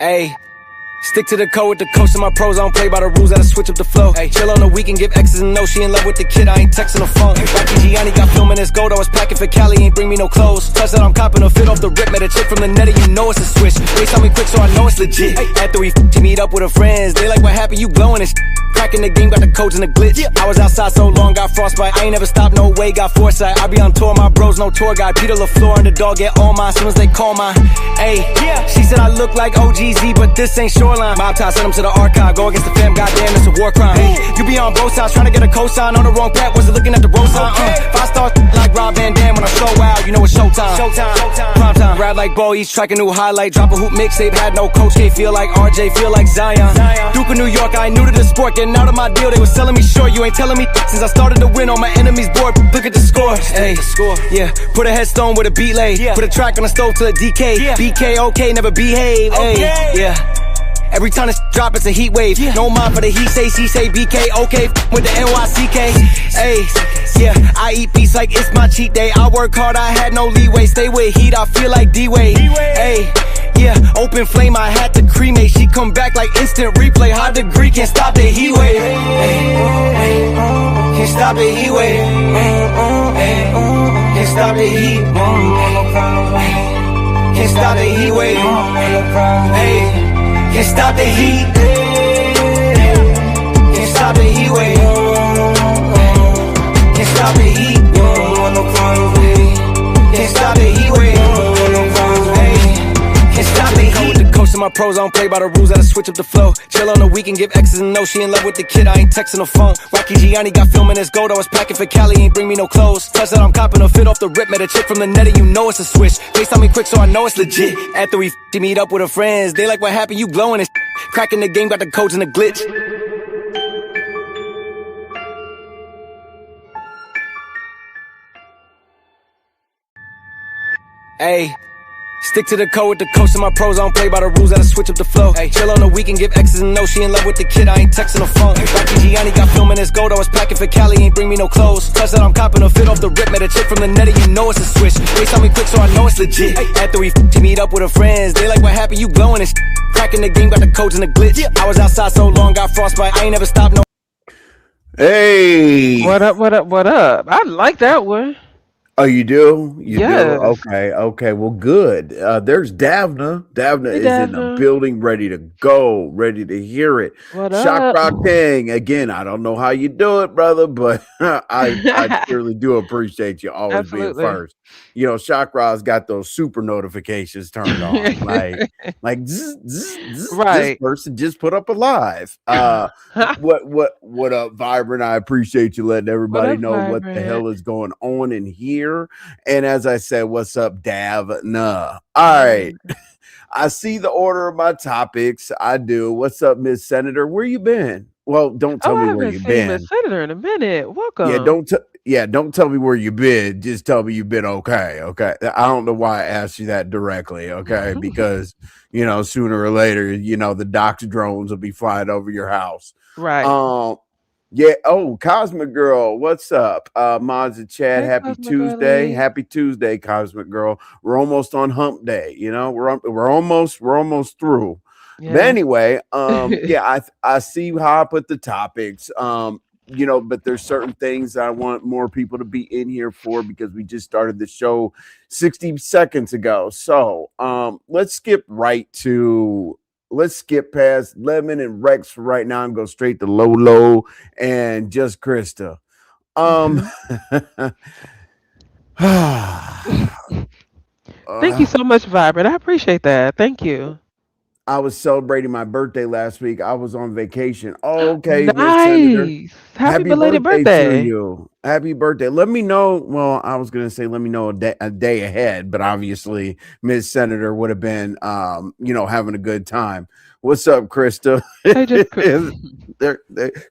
Ayy. Stick to the code with the coach and my pros. I don't play by the rules, gotta switch up the flow. Ay, chill on the weekend, give X's and no. She in love with the kid, I ain't texting the phone. Rocky Gianni got filming this gold. I was packing for Cali, ain't bring me no clothes. Touch that I'm copping a fit off the rip. Met a chick from the net, and you know it's a switch. They tell me quick, so I know it's legit. After we meet up with her friends, they like what happened, you glowing and shit. Cracking the game, got the codes and the glitch. I was outside so long, got frostbite. I ain't never stopped, no way, got foresight. I be on tour, my bros, no tour guide. Peter LaFleur and the dog get all mine, soon as they call mine. Ayy, she said I look like OGZ, but this ain't Shoreline. Mob tie, send them to the archive, go against the fam, goddamn, it's a war crime. Hey, you be on both sides, trying to get a cosign on the wrong path, wasn't looking at the road sign. 5 stars like Rob Van Dam when I show out, you know it's showtime. Prime time, ride like Bo, each track a new highlight, drop a hoop mixtape, had no coach, K, feel like RJ, feel like Zion. Duke of New York, I ain't new to the sport, getting out of my deal, they was selling me short, you ain't telling me since I started to win on my enemy's board, look at the scores. Hey, yeah, put a headstone with a beat laid, put a track on the stove till it decay, BK, okay, never behave, hey, yeah. Every time this drop, it's a heat wave. No mind for the he say, BK, okay, with the NYCK. Ayy, yeah, I eat beats like it's my cheat day. I work hard, I had no leeway. Stay with heat, I feel like D-Wade. Ayy, yeah, open flame, I had to cremate. She come back like instant replay. High degree, can't stop the heat wave. Can't stop the heat wave. Can't stop the heat. Can't stop the heat wave. Ayy. Can't stop the heat. Can't stop the heat wave. Can't stop the heat. Can't stop the heat wave. Can't stop the heat. With the coach and my pros, I don't play by the rules, gotta switch up the flow. Chill on the weekend, give X's and no. She in love with the kid, I ain't texting the phone. Rocky Gianni got filming this gold. I was packing for Cali, ain't bring me no clothes. Touch that I'm copping a fit off the rip. Met a chick from the net, and you know it's a switch. They tell me quick, so I know it's legit. After we meet up with her friends, they like what happened, you glowing and shit. Cracking the game, got the codes and the glitch. Ayy. Stick to the code with the coach and my pros. I don't play by the rules, gotta switch up the flow. Ay, chill on the weekend, give X's and no. She in love with the kid, I ain't texting the phone. Rocky Gianni got filming this gold. I was packing for Cali, ain't bring me no clothes. Touch that I'm copping a fit off the rip. Met a chick from the net, and you know it's a switch. They tell me quick, so I know it's legit. After we meet up with her friends, they like what happened, you glowing and shit. Cracking the game, got the codes and the glitch. I was outside so long, got frostbite. I ain't never stopped no. Hey, What up? What up? What up? I like that one. oh, you do? You do? Yes. Okay. Well, good. There's Davna. Davna Hey, is in the Daphne. building, ready to go, ready to hear it. What Shock up? Rock King, again, I don't know how you do it, brother, but I truly do appreciate you always being Absolutely. first. You know, Shock Rock's got those super notifications turned on, like zzz, zzz, zzz, this Right. person just put up a live. What up, Vibrant? I appreciate you letting What everybody up, know what the hell Vibrant? is going on in here. And as I said, what's up, Dav? Nah. All right. I see the order of my topics. I do. What's up, Miss Senator? Where you been? Well, don't Oh, tell I me where haven't you seen Miss been. Senator in a minute. Yeah, Welcome. don't tell me where you been. Just tell me you've been okay. Okay. I don't know why I asked you that directly. Okay. Because, sooner or later, the docs drones will be flying over your house. Right. Yeah. Oh, Cosmic Girl, what's up? Mods and Chad, Hey, happy Cosmic Tuesday. Girlie. Happy Tuesday, Cosmic Girl. We're almost on hump day, we're almost through. But Yes. anyway, yeah, I see how I put the topics. But there's certain things I want more people to be in here for because we just started the show 60 seconds ago. So let's skip past Lemon and Rex for right now and go straight to Lolo and just Krista. Mhm. Thank you uh, so much, Vibrant. I appreciate that. Thank you. I was celebrating my birthday last week. I was on vacation. Okay, Miss Senator. Nice. Happy Happy belated birthday to birthday. you. Happy birthday. Let me know. Well, I was going to say, let me know a day ahead, but obviously Miss Senator would have been, having a good time. What's up, Krista? Hey, just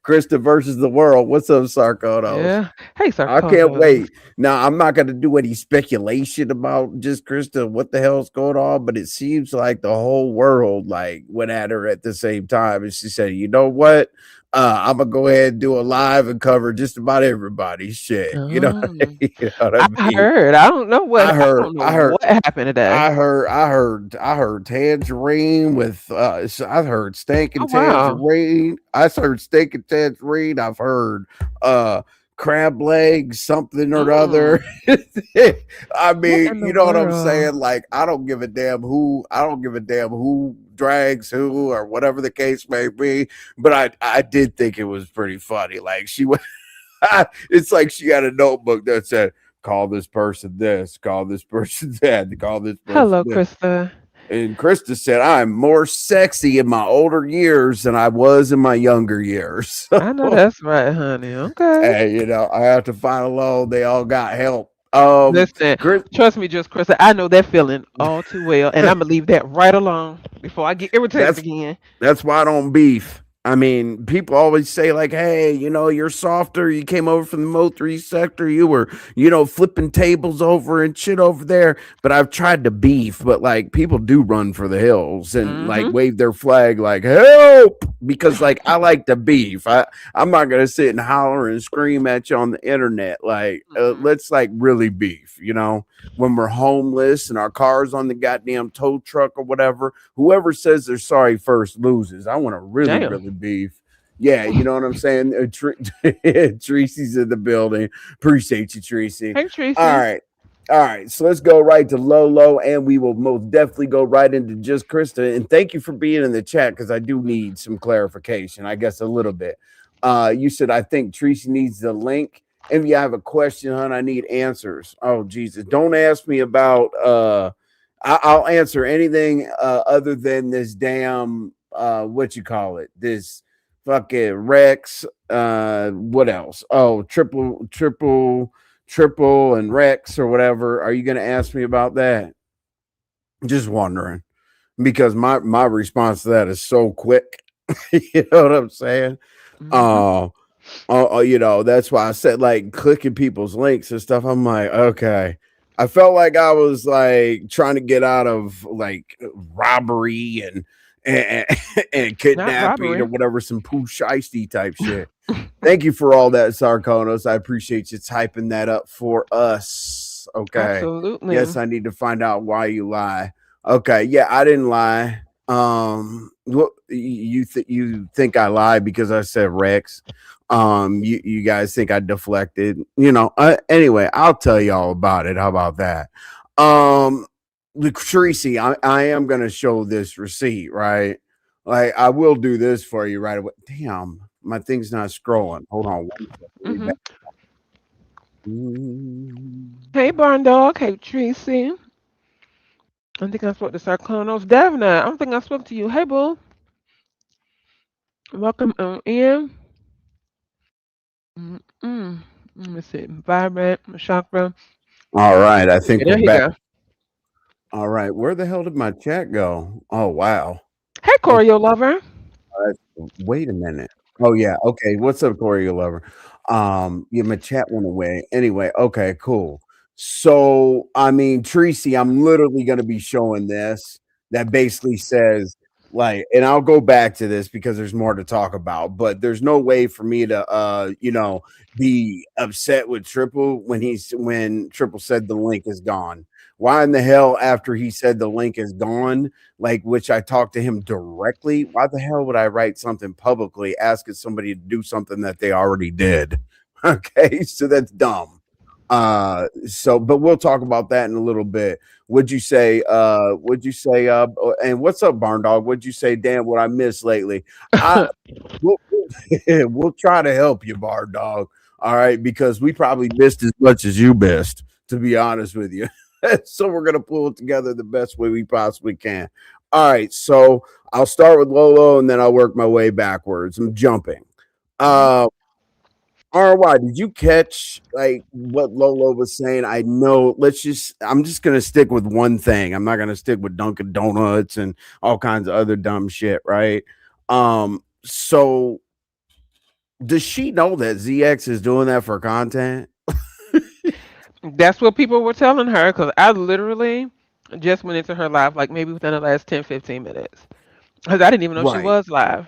Krista versus the world. What's up, Sarkotos? yeah. Hey, I can't Sarkonos. wait. Now, I'm not going to do any speculation about just Krista, what the hell's going on, but it seems like the whole world went at her at the same time. And she said, you know what? I'm gonna go ahead and do a live and cover just about everybody's shit. You know, Oh, you know what I I mean? heard. I don't know what. I I heard, don't know I heard, what happened today. I heard tangerine with I heard steak Oh and wow. tangerine. I heard steak and tangerine. I've heard uh crab legs, something or other. Mm, I what mean, in the you know what I'm world? saying? Like, I don't give a damn who drags who or whatever the case may be. But I did think it was pretty funny. Like she was it's like she had a notebook that said, call this person this, call this person that, call this person Hello, this. Krista. And Krista said, I'm more sexy in my older years than I was in my younger years. I know that's right, honey. Okay. Hey, you know, I have to find alone. They all got help. Listen, Chris, trust me, just Krista. I know that feeling all too well, and I'm gonna leave that right alone before I get irritated that's again. That's why I don't beef. I mean, people always say, like, hey, you know, you're softer. You came over from the Mo3 sector. You were, you know, flipping tables over and shit over there. But I've tried to beef, but like people do run for the hills and like Mm-hmm. wave their flag, like, help. Because like I like to beef. I'm not gonna sit and holler and scream at you on the internet. Like, Mm-mm. let's like really beef, you know, when we're homeless and our cars on the goddamn tow truck or whatever. Whoever says they're sorry first loses. I want to really, Damn. really beef. Yeah, you know what I'm saying? Tracy's in the building. Appreciate you, Tracy. Hey, All Tracy. right. All right. So let's go right to Lolo, and we will most definitely go right into just Krista. And thank you for being in the chat because I do need some clarification, I guess a little bit. You said, I think Tracy needs the link. If you have a question, hon, I need answers. Oh, Jesus. Don't ask me about I'll answer anything other than this damn what you call it, this fucking Rex. What else? Oh, triple and Rex or whatever. Are you gonna ask me about that? Just wondering because my response to that is so quick. You know what I'm saying? Mm-hmm. uh you know, that's why I said like clicking people's links and stuff. I'm like, okay. I felt like I was like trying to get out of like robbery and, and Not kidnapping or robbery. whatever, some poo shiesty type shit. Thank you for all that, Sarkonos. I appreciate you typing that up for us. Okay. Absolutely. Yes, I need to find out why you lie. Okay. Yeah, I didn't lie. What you think I lied because I said Rex? You guys think I deflected? You know. Anyway, I'll tell you all about it. How about that? Um, Tracy, I am gonna show this receipt, right? Like I will do this for you right away. Damn, my thing's not scrolling. Hold on one second. Let me Mm-hmm. back. Mm. Hey, Barn Dog. Hey, Tracy. I think I spoke to Sarkonos. Davina, I don't think I spoke to you. Hey, Boo. Welcome in. Mm-mm. Let me see. Vibrant, chakra. All right, I Okay, think we're there you back. go. All right, where the hell did my chat go? Oh wow. Hey, Choreo Lover. Wait a minute. Oh yeah. Okay. What's up, Corey Lover? Yeah, my chat went away. Anyway, okay, cool. So I mean, Tracy, I'm literally gonna be showing this that basically says like, and I'll go back to this because there's more to talk about, but there's no way for me to you know, be upset with Triple when Triple said the link is gone. Why in the hell after he said the link is gone, like which I talked to him directly. Why the hell would I write something publicly asking somebody to do something that they already did? Okay, so that's dumb. So but we'll talk about that in a little bit. Would you say and what's up, Barn Dog? Would you say, damn, what I missed lately? I we'll, we'll try to help you, Barn Dog. All right, because we probably missed as much as you missed, to be honest with you. So we're gonna pull it together the best way we possibly can. All right, so I'll start with Lolo and then I'll work my way backwards. I'm jumping. Mhm. Uh RY, did you catch like what Lolo was saying? I know. I'm just gonna stick with one thing. I'm not gonna stick with Dunkin' Donuts and all kinds of other dumb shit, right? So does she know that ZX is doing that for content? That's what people were telling her because I literally just went into her live like maybe within the last 10, 15 minutes because I didn't even know she Right. was live.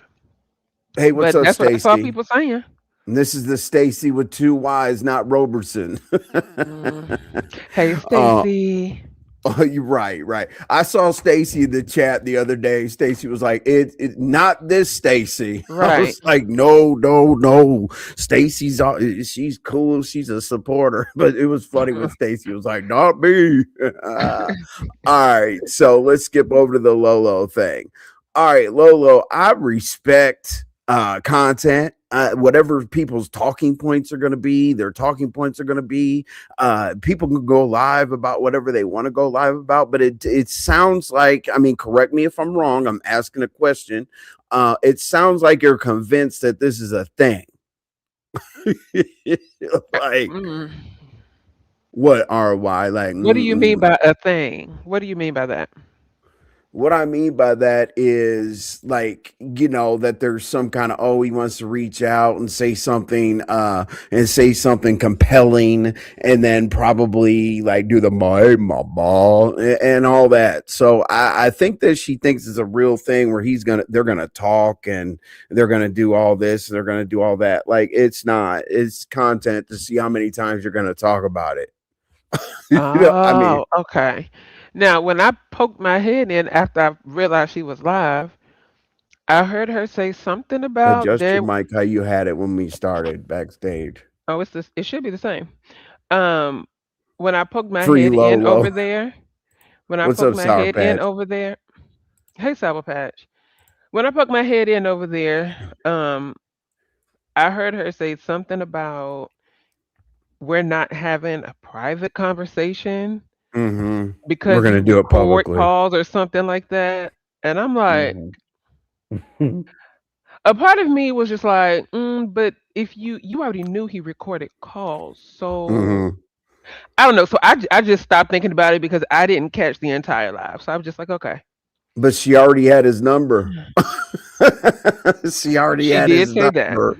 Hey, what's But up, that's what I saw Stacy? people saying. And this is the Stacy with two Y's, not Robertson. Mm. Hey, uh, Stacy. oh, you're right, right. I saw Stacy in the chat the other day. Stacy was like, "It not this Stacy." I Right. was like, "No, no, no. Stacy's she's cool. She's a supporter." But it was funny when Stacy was like, "Not me." All right, so let's skip over to the Lolo thing. All right, Lolo, I respect content. Whatever people's talking points are going to be, their talking points are going to be. People can go live about whatever they want to go live about, but it sounds like, I mean, correct me if I'm wrong. I'm asking a question. It sounds like you're convinced that this is a thing. Like Mm. what RY? Like What do you mean by a thing? What do you mean by that? what I mean by that is like, that there's some kind of, oh, he wants to reach out and say something compelling, and then probably like do the my ball and all that. So I think that she thinks it's a real thing where they're gonna talk and they're gonna do all this, they're gonna do all that. Like it's not, it's content to see how many times you're gonna talk about it. I mean, Oh, okay. Now, when I poked my head in after I realized she was live, I heard her say something about adjust there. your mic how you had it when we started backstage. Oh, it's this. It should be the same. Um, when I poked my Free head in over Lolo. there, when I What's poked up, my Sour head in Patch? over there, hey, Sour Patch. When I poked my head in over there, I heard her say something about we're not having a private conversation We're because gonna you do it record publicly. calls or something like that. And I'm like, hmm a part of me was just like, but if you already knew he recorded calls, so hmm I don't know. So I just stopped thinking about it because I didn't catch the entire live. So I was just like, okay. But she already had his number. She already She had did his say that. number.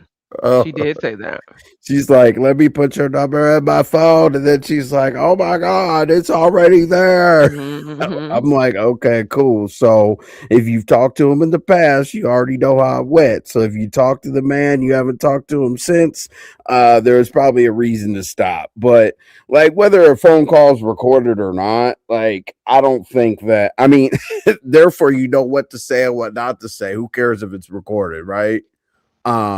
She Oh. did say that. She's like, let me put your number in my phone. And then she's like, oh my God, it's already there. Hmm. I'm like, okay, cool. So if you've talked to him in the past, you already know how it went. So if you talk to the man, you haven't talked to him since, there's probably a reason to stop. But like whether a phone call is recorded or not, like I don't think that, I mean, therefore you know what to say and what not to say. Who cares if it's recorded, right?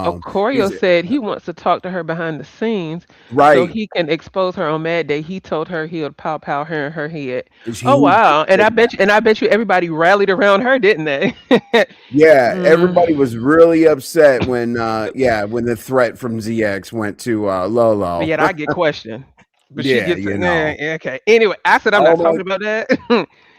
Ocorio Is it said he wants to talk to her behind the scenes so right? he can expose her on Mad Day. He told her he would pow her in her head. Oh He did wow! And say I that. bet you, everybody rallied around her, didn't they? Yeah, everybody was Mm. really upset when when the threat from ZX went to But Lolo. yet I get questioned. But she Yeah, gets okay. Anyway, I said I'm all not talking about that.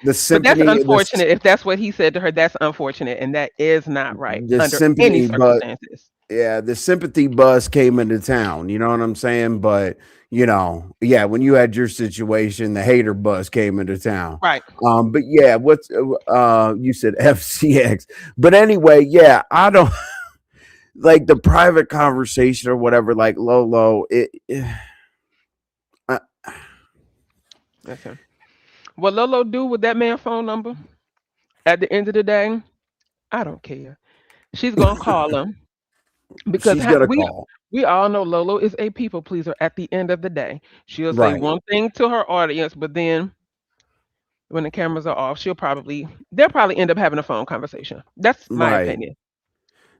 the But that's symphony, unfortunate. If that's what he said to her, that's unfortunate, and that is not right the under any symphony, but circumstances. yeah, the sympathy bus came into town. You know what I'm saying? But yeah, when you had your situation, the hater bus came into town. Right. But yeah, what's you said FCX, but anyway, yeah, I don't like the private conversation or whatever. Like Lolo, uh, Okay. What Lolo do with that man's phone number? At the end of the day, I don't care. She's gonna call him because she's gonna we call. all know Lolo is a people pleaser. At the end of the day, she'll say Right. one thing to her audience, but then when the cameras are off, they'll probably end up having a phone conversation. That's my Right. opinion.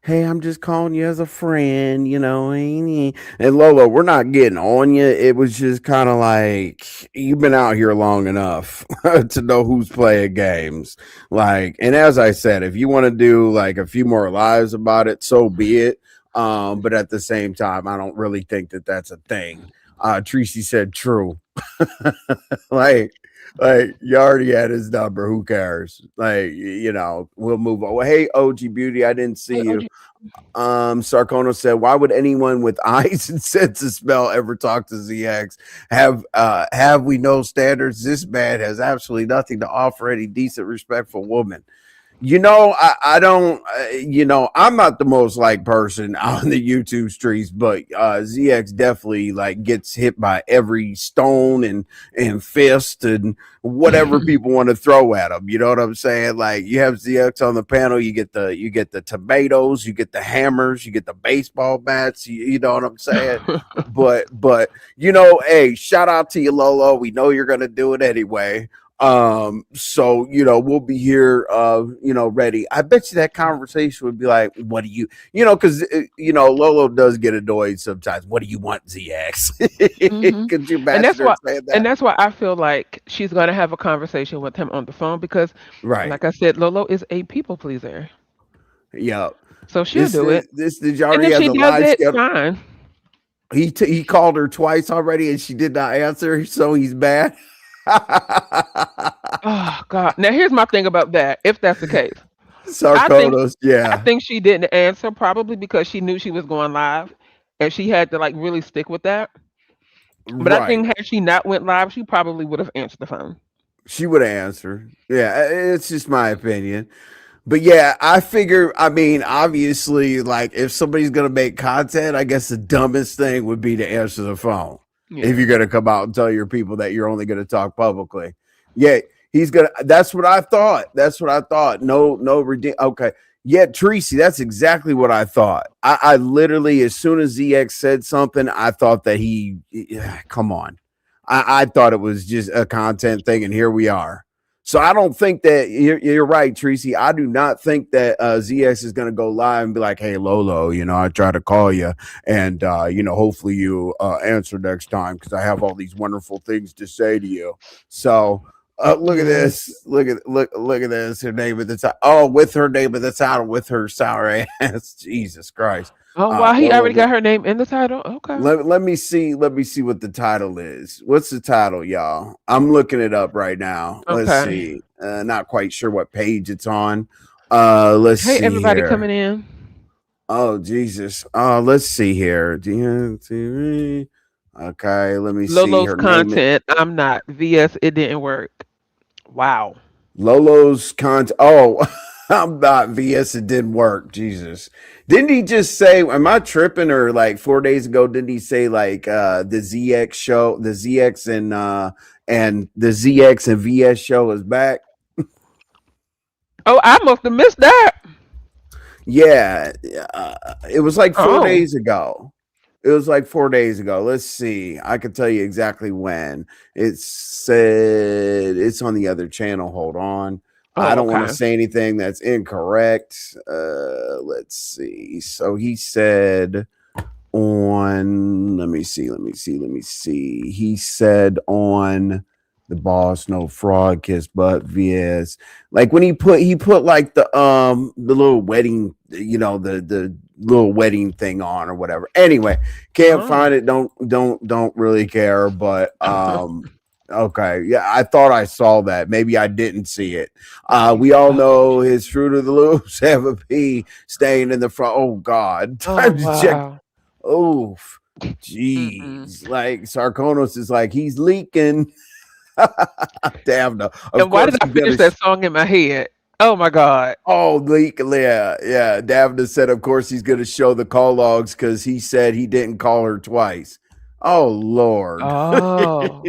Hey, I'm just calling you as a friend, and Lolo, we're not getting on you. It was just kind of like you've been out here long enough to know who's playing games. Like, and as I said, if you want to do like a few more lives about it, so be it. But at the same time, I don't really think that that's a thing. Tracy said true. like you already had his number. Who cares? Like, we'll move on. Well, hey, OG Beauty, I didn't see Hey, you. OG. Sarkono said, why would anyone with eyes and sense of smell ever talk to ZX? Have we no standards? This man has absolutely nothing to offer any decent, respectful woman. I don't, I'm not the most like person on the YouTube streets, but ZX definitely like gets hit by every stone and fist and whatever people want to throw at him. You know what I'm saying? Like you have ZX on the panel, you get the tomatoes, you get the hammers, you get the baseball bats. You know what I'm saying? But hey, shout out to you, Lolo. We know you're gonna do it anyway. So we'll be here ready. I bet you that conversation would be like, what do you, because Lolo does get annoyed sometimes. What do you want, ZX? Hmm. Could you And that's imagine her why, saying and that? that's why I feel like she's gonna have a conversation with him on the phone because, Right. like I said, Lolo is a people pleaser, Yeah. so she'll this do it. this this And already if has she a does live it, schedule. fine. He called her twice already and she did not answer, so he's mad. Oh God. Now here's my thing about that. If that's the case, I think Sarkonos, I yeah. think she didn't answer probably because she knew she was going live, and she had to like really stick with that. But I Right. think had she not went live, she probably would have answered the phone. She would have answered. Yeah, it's just my opinion. But yeah, I figure, I mean, obviously, like if somebody's going to make content, I guess the dumbest thing would be to answer the phone if Yeah. you're going to come out and tell your people that you're only going to talk publicly. Yeah, he's going to, that's what I thought. That's what I thought. No, okay. Yeah, Tracy, that's exactly what I thought. I literally, as soon as ZX said something, I thought that come on. I thought it was just a content thing, and here we are. So I don't think that you're right, Tracy. I do not think that ZX is going to go live and be like, "Hey, Lolo, I tried to call you, and hopefully you answer next time because I have all these wonderful things to say to you." So look at Yeah. this. Look at this. Her name at the top. Oh, with her name at the title, with her sour ass. Jesus Christ. Oh wow, he already Lolo, got her name in the title. Okay. let me see what the title is. What's the title, y'all? I'm looking it up right now. Let's Okay. see. Not quite sure what page it's on. Let's Hey see everybody here. coming in. Oh Jesus. Let's see here. DNTV. Okay, let me see Lolo's her name. content. I'm not. VS. It didn't work. Wow. Lolo's content. Oh, I'm not VS. It didn't work. Jesus. Didn't he just say, am I tripping? Or like 4 days ago, didn't he say like the ZX show, the ZX and the ZX and VS show is back? Oh, I must have missed that. Yeah. It was like four Oh. days ago. It was like 4 days ago. Let's see. I can tell you exactly when. It said it's on the other channel. Hold on. I Oh, don't want to okay. say anything that's incorrect. Let's see. So he said on, let me see. He said on the boss, no fraud, kiss butt, VS. Like when he put like the little wedding, the little wedding thing on or whatever. Anyway, can't Oh. find it. Don't really care. But okay, yeah, I thought I saw that. Maybe I didn't see it. We all know his Fruit of the Loops have a P staying in the front. Oh God, Oh time to check. wow. Oof. Mm-mm. Jeez. Like Sarkonos is like, he's leaking. Damn no. Of And why course did I he's gonna finish that song in my head? Oh my god. leak. Yeah. Davna said of course he's gonna show the call logs because he said he didn't call her twice. Oh Lord. Oh.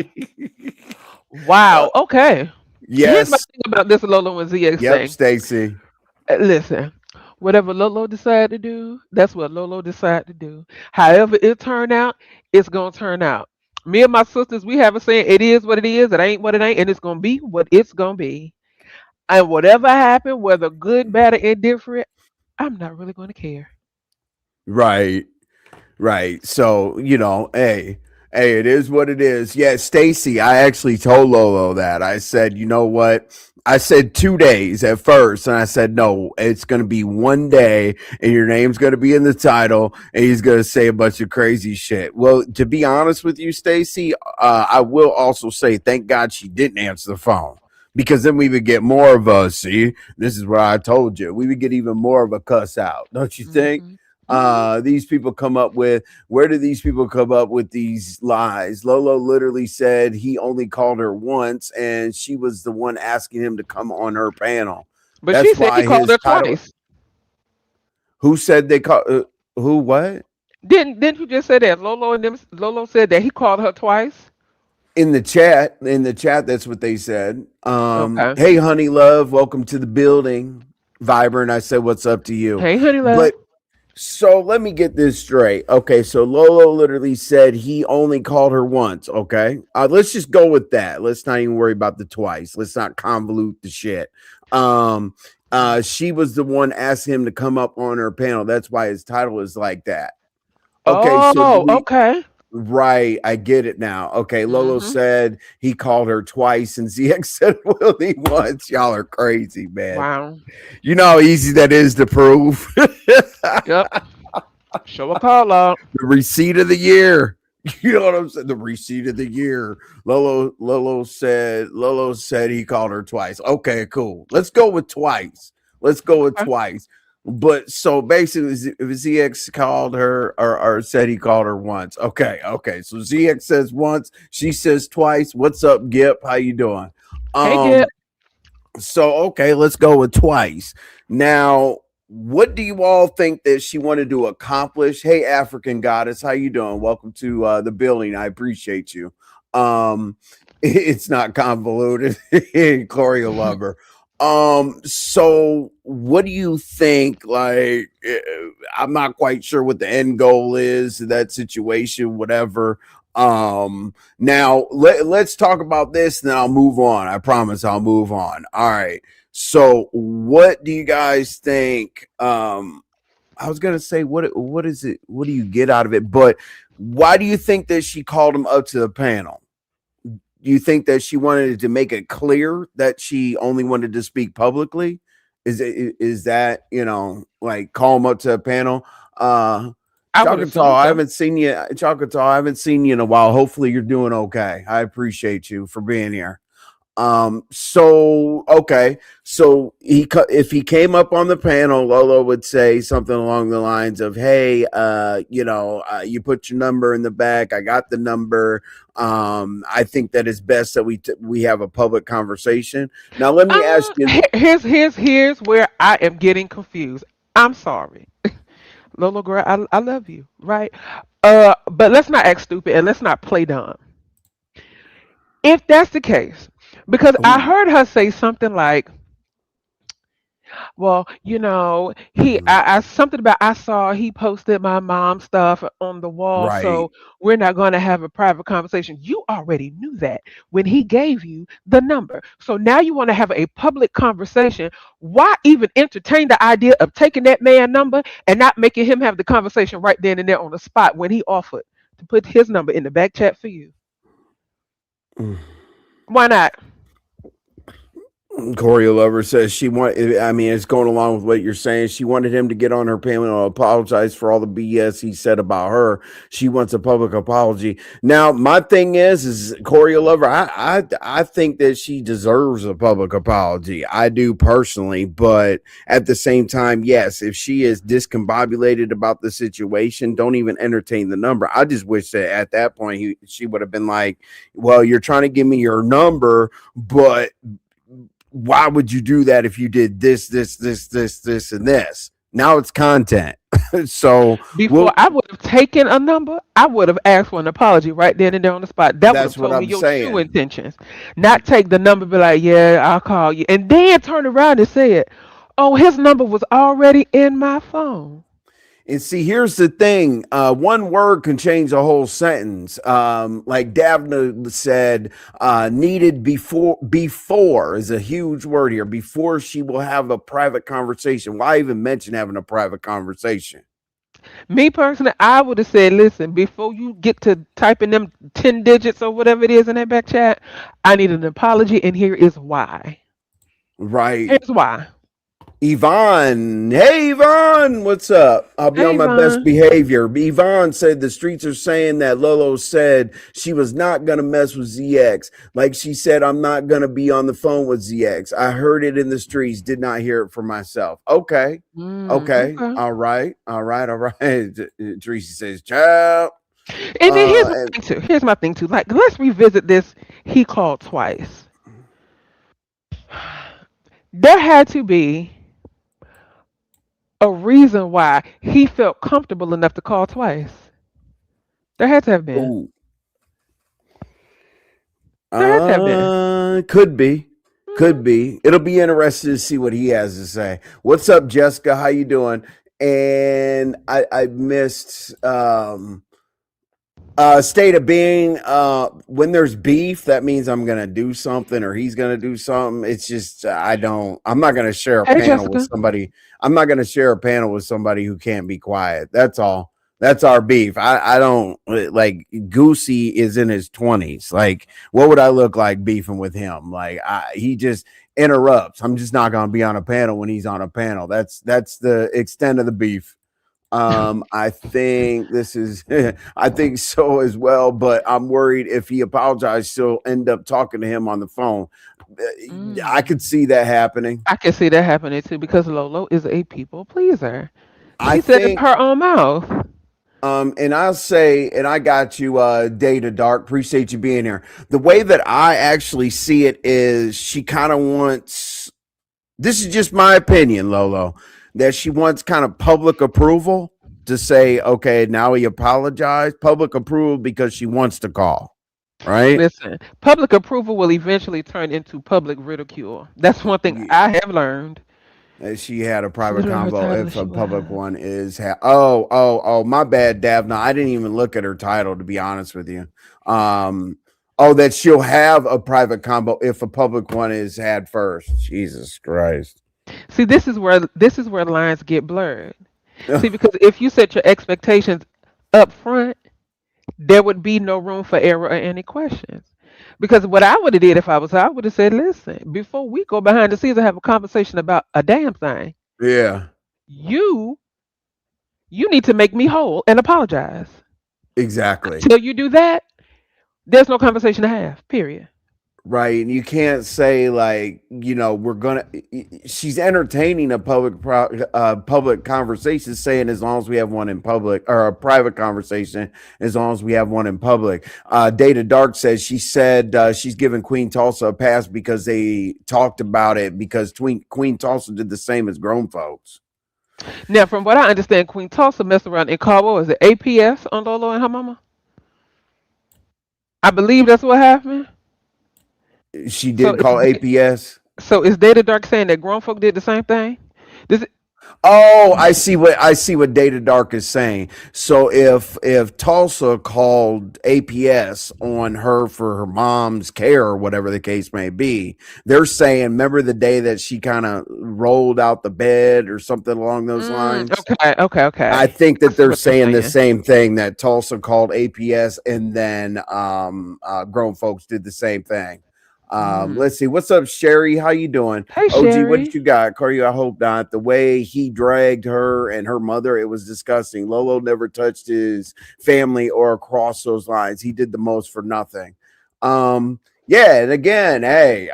Wow. Okay. Here's my Yes. thing about this Lolo and ZX Yep, thing. Stacy. Listen, whatever Lolo decide to do, that's what Lolo decide to do. However it turn out, it's gonna turn out. Me and my sisters, we have a saying, it is what it is, it ain't what it ain't, and it's gonna be what it's gonna be. And whatever happened, whether good, bad, or indifferent, I'm not really gonna care. Right. Right. So, hey, it is what it is. Yeah, Stacy, I actually told Lolo that. I said, you know what? I said 2 days at first, and I said, no, it's going to be one day, and your name's going to be in the title, and he's going to say a bunch of crazy shit. Well, to be honest with you, Stacy, I will also say, thank God she didn't answer the phone. Because then we would get more of a, see, this is what I told you. We would get even more of a cuss out, don't you think? Hmm. Hmm. These people come up with, where do these people come up with these lies? Lolo literally said he only called her once and she was the one asking him to come on her panel. But she That's said he why called his her title. twice. Who said they call? Who what? Didn't you just say that Lolo said that he called her twice? In the chat, that's what they said. Okay. Hey, honey, love, welcome to the building. Vibrant, I said, what's up to you? Hey, honey love. But so let me get this straight. Okay, so Lolo literally said he only called her once. Okay, let's just go with that. Let's not even worry about the twice. Let's not convolute the shit. Um, she was the one asking him to come up on her panel. That's why his title is like that. Okay, so do Oh, we? okay. Right, I get it now. Okay, Lolo Mm-hmm. said he called her twice, and ZX said only once. Y'all are crazy, man. Wow. You know how easy that is to prove. Yep. Show a call out. The receipt of the year. You know what I'm saying? The receipt of the year. Lolo said he called her twice. Okay, cool. Let's go with twice. Let's go with Okay. twice. But so basically, if ZX called her or said he called her once. Okay, okay. So ZX says once, she says twice. What's up, Gip? How you doing? Hey, Um, Gip. so okay, let's go with twice. Now, what do you all think that she wanted to accomplish? Hey, African goddess, how you doing? Welcome to the building. I appreciate you. Um, it's not convoluted. Gloria lover. So what do you think? Like, I'm not quite sure what the end goal is in that situation, whatever. Now let's talk about this, and then I'll move on. I promise I'll move on. All right. So, what do you guys think? I was gonna say, what is it? What do you get out of it? But why do you think that she called him up to the panel? Do you think that she wanted to make it clear that she only wanted to speak publicly? Is that, like, call him up to a panel? I would Chocataw, assume I so. haven't seen you. Chocataw, I haven't seen you in a while. Hopefully, you're doing okay. I appreciate you for being here. So okay, so if he came up on the panel, Lolo would say something along the lines of, "Hey, you put your number in the back. I got the number. I think that it's best that we have a public conversation." Now, let me ask you. Here's where I am getting confused. I'm sorry, Lolo girl. I love you, right? But let's not act stupid and let's not play dumb. If that's the case, because I Ooh, heard her say something like, well, I something about I saw he posted my mom stuff on the wall, right. so we're not going to have a private conversation. You already knew that when he gave you the number. So now you want to have a public conversation. Why even entertain the idea of taking that man number and not making him have the conversation right then and there on the spot when he offered to put his number in the back chat for you? Why not? Corey Lover says she want. I mean, it's going along with what you're saying. She wanted him to get on her panel and apologize for all the BS he said about her. She wants a public apology. Now, my thing is Corey Lover. I think that she deserves a public apology. I do personally, but at the same time, yes, if she is discombobulated about the situation, don't even entertain the number. I just wish that at that point she would have been like, "Well, you're trying to give me your number, but." Why would you do that if you did this, and this? Now it's content. So Before well, I would have taken a number, I would have asked for an apology right then and there on the spot. That would have that's what told me I'm your true saying. intentions. Not take the number, be like, yeah, I'll call you. And then turn around and say it. Oh, his number was already in my phone. And see, here's the thing: one word can change a whole sentence. Like Davna said, needed before. Before is a huge word here. Before she will have a private conversation. Why even mention having a private conversation? Me personally, I would have said, listen, before you get to typing them 10 digits or whatever it is in that back chat, I need an apology, and here is why. Right. Here's why. Yvonne, hey Yvonne, what's up? I'll be on Hey, my best Vaughn. behavior. Yvonne said the streets are saying that Lolo said she was not gonna mess with ZX. Like she said, I'm not gonna be on the phone with ZX. I heard it in the streets, did not hear it for myself. Okay, okay, Okay. all right, all right, all right. Tracy says, "Child." And then here's my And thing too. Here's my thing too. Like, let's revisit this. He called twice. There had to be a reason why he felt comfortable enough to call twice. There had to have been. Ooh, There had to have been. could be. Hmm. Could be. It'll be interesting to see what he has to say. What's up, Jessica? How you doing? And I missed state of being. When there's beef, that means I'm gonna do something or he's gonna do something. It's just I don't. I'm not gonna share a Hey, panel with Jessica. somebody. I'm not gonna share a panel with somebody who can't be quiet. That's all. That's our beef. I don't like Goosey is in his 20s. Like, what would I look like beefing with him? Like, he just interrupts. I'm just not gonna be on a panel when he's on a panel. That's the extent of the beef. I think this is, I think so as well, but I'm worried if he apologized, she'll end up talking to him on the phone. I Mm. could see that happening. I can see that happening too because Lolo is a people pleaser. I She said it think, her own mouth. and I'll say, and I got you, Data Dark. Appreciate you being here. The way that I actually see it is she kind of wants, this is just my opinion, Lolo, that she wants kind of public approval to say, okay, now he apologized, public approval because she wants to call, right? Listen, public approval will eventually turn into public ridicule. That's one thing Yeah. I have learned. She had a That's private literally her combo. title. If She a public was. one is, oh, my bad, Davna. I didn't even look at her title to be honest with you. Um, oh, that she'll have a private combo if a public one is had first. Jesus Christ. See, this is where lines get blurred. See, because if you set your expectations up front, there would be no room for error or any questions. Because what I would have did if I was her, I would have said, listen, before we go behind the scenes and have a conversation about a damn thing, Yeah, you you need to make me whole and apologize. exactly. Until you do that, there's no conversation to have. Period. Right, and you can't say like, we're gonna, she's entertaining a public conversation, saying as long as we have one in public, or a private conversation as long as we have one in public. Data Dark says, she said, she's giving Queen Tulsa a pass because they talked about it, because Queen Tulsa did the same as grown folks. Now, from what I understand, Queen Tulsa messed around and called, what was it, APS on Lolo and her mama? I believe that's what happened. She So did call APS. so is Data Dark saying that grown folk did the same thing? This Oh, I see what Data Dark is saying. So if Tulsa called APS on her for her mom's care or whatever the case may be, they're saying, remember the day that she kind of rolled out the bed or something along those lines? okay, okay, I okay. think I that see they're what they're saying the saying. same thing, that Tulsa called APS and then grown folks did the same thing. Mm. Let's see. What's up, Sherry? How you doing? Hey, OG, what Sherry. you got? Corey, I hope not. The way he dragged her and her mother, it was disgusting. Lolo never touched his family or across those lines. He did the most for nothing. Yeah, and again, hey,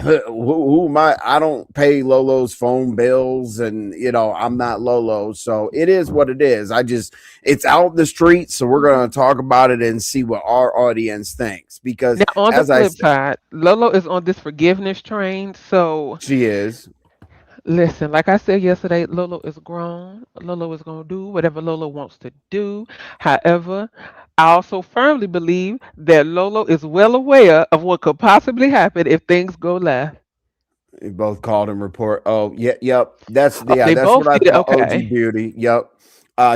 who am I? I don't pay Lolo's phone bills, and I'm not Lolo, so it is what it is. It's out in the streets, so we're Mhm. going to talk about it and see what our audience thinks. Because Now, on the as I flip said, side, Lolo is on this forgiveness train. So, she is listen, like I said yesterday, Lolo is grown. Lolo is going to do whatever Lolo wants to do. However, I also firmly believe that Lolo is well aware of what could possibly happen if things go left. they both called and report. Oh, yeah, yep. That's Oh, yeah, they that's what both I did. thought. OG Okay. Beauty. Yep.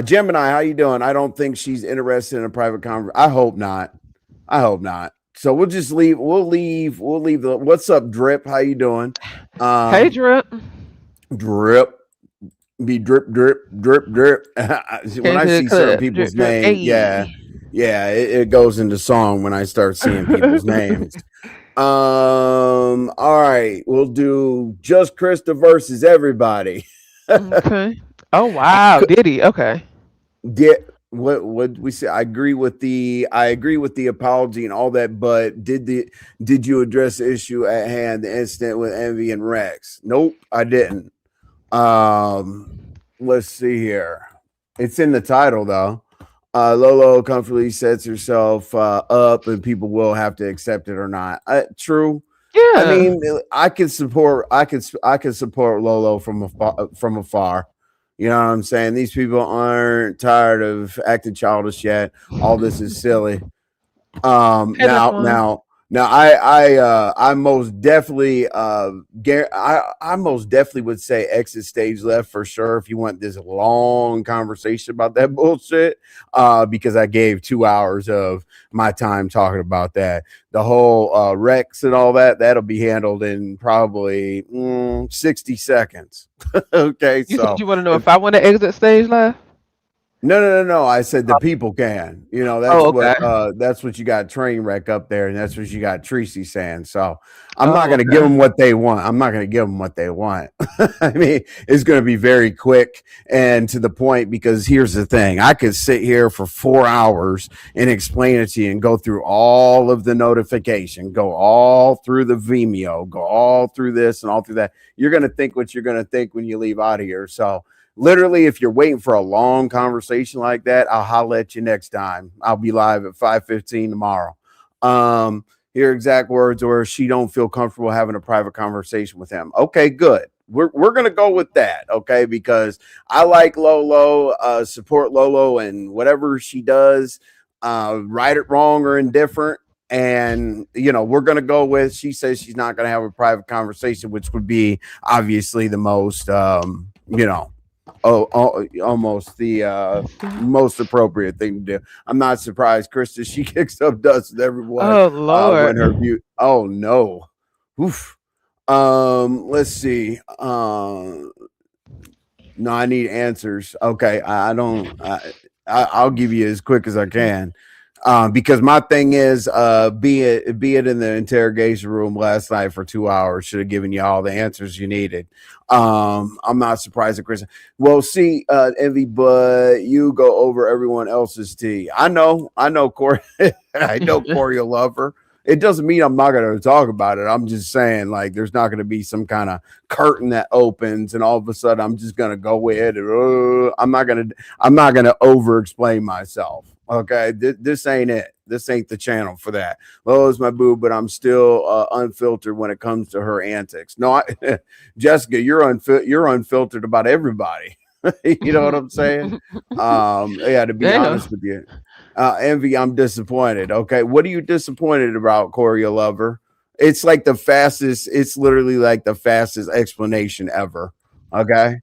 Gemini, how you doing? I don't think she's interested in a private conversation. I hope not. I hope not. So we'll just leave. We'll leave the. What's up, Drip? How you doing? Hey, Um, Drip. Drip. Be drip, drip, drip, drip. When Came I to the see certain club. Drip, people's drip. name, yeah, Hey. yeah, it goes into song when I start seeing people's names. All right, we'll do just Krista versus everybody. Okay. Oh, I wow. Did he? Okay. get what we say. I agree with the apology and all that, but did you address the issue at hand, the incident with Envy and Rex? Nope, I didn't. Um, let's see here. It's in the title though. Lolo comfortably sets herself up, and people will have to accept it or not. True. I Yeah. mean, I can support Lolo from afar. You know what I'm saying? These people aren't tired of acting childish yet. All this is silly. Um, Hey, now, Laquan. now, now, I most definitely, I most definitely would say exit stage left for sure. If you want this long conversation about that bullshit, because I gave 2 hours of my time talking about that. The whole Rex and all that, that'll be handled in probably 60 seconds. Okay, You said so you want to know if if I want to exit stage left? no. I said the people can. You know, Oh, okay. that's what you got train wreck up there, and that's what you got Tracy saying. So I'm not Oh, gonna give okay. them what they want. I'm not gonna give them what they want. I mean, it's gonna be very quick and to the point because here's the thing. I could sit here for 4 hours and explain it to you and go through all of the notification, go all through the Vimeo, go all through this and all through that. You're gonna think what you're gonna think when you leave out of here. So literally, if you're waiting for a long conversation like that, I'll holler at you next time. I'll be live at 5:15 tomorrow. Your exact words or she don't feel comfortable having a private conversation with him. Okay, good. We're gonna go with that, okay? Because I like Lolo, support Lolo and whatever she does, right it, wrong, or indifferent. And we're gonna go with she says she's not gonna have a private conversation, which would be obviously the most almost the Let's see. most appropriate thing to do. I'm not surprised, Krista. She kicks up dust with everyone Oh Lord. when her view. Oh no, oof. Let's see. No, I need answers. Okay, I don't. I'll give you as quick as I can. Because my thing is, be it in the interrogation room last night for 2 hours should have given you all the answers you needed. I'm not surprised at Chris. Well, see, Envy, but you go over everyone else's tea. I know, Corey. I know Corey will love her. It doesn't mean I'm not going to talk about it. I'm just saying, like, there's not going to be some kind of curtain that opens, and all of a sudden, I'm just going to go with it. I'm not gonna over explain myself. Okay, this ain't it. This ain't the channel for that. Lola's my boo, but I'm still unfiltered when it comes to her antics. No, Jessica, you're unfiltered about everybody. You know what I'm saying? Yeah. To be Damn. honest with you, Envy, I'm disappointed. Okay, what are you disappointed about, Corey Lover? It's like the fastest. It's literally like the fastest explanation ever. Okay.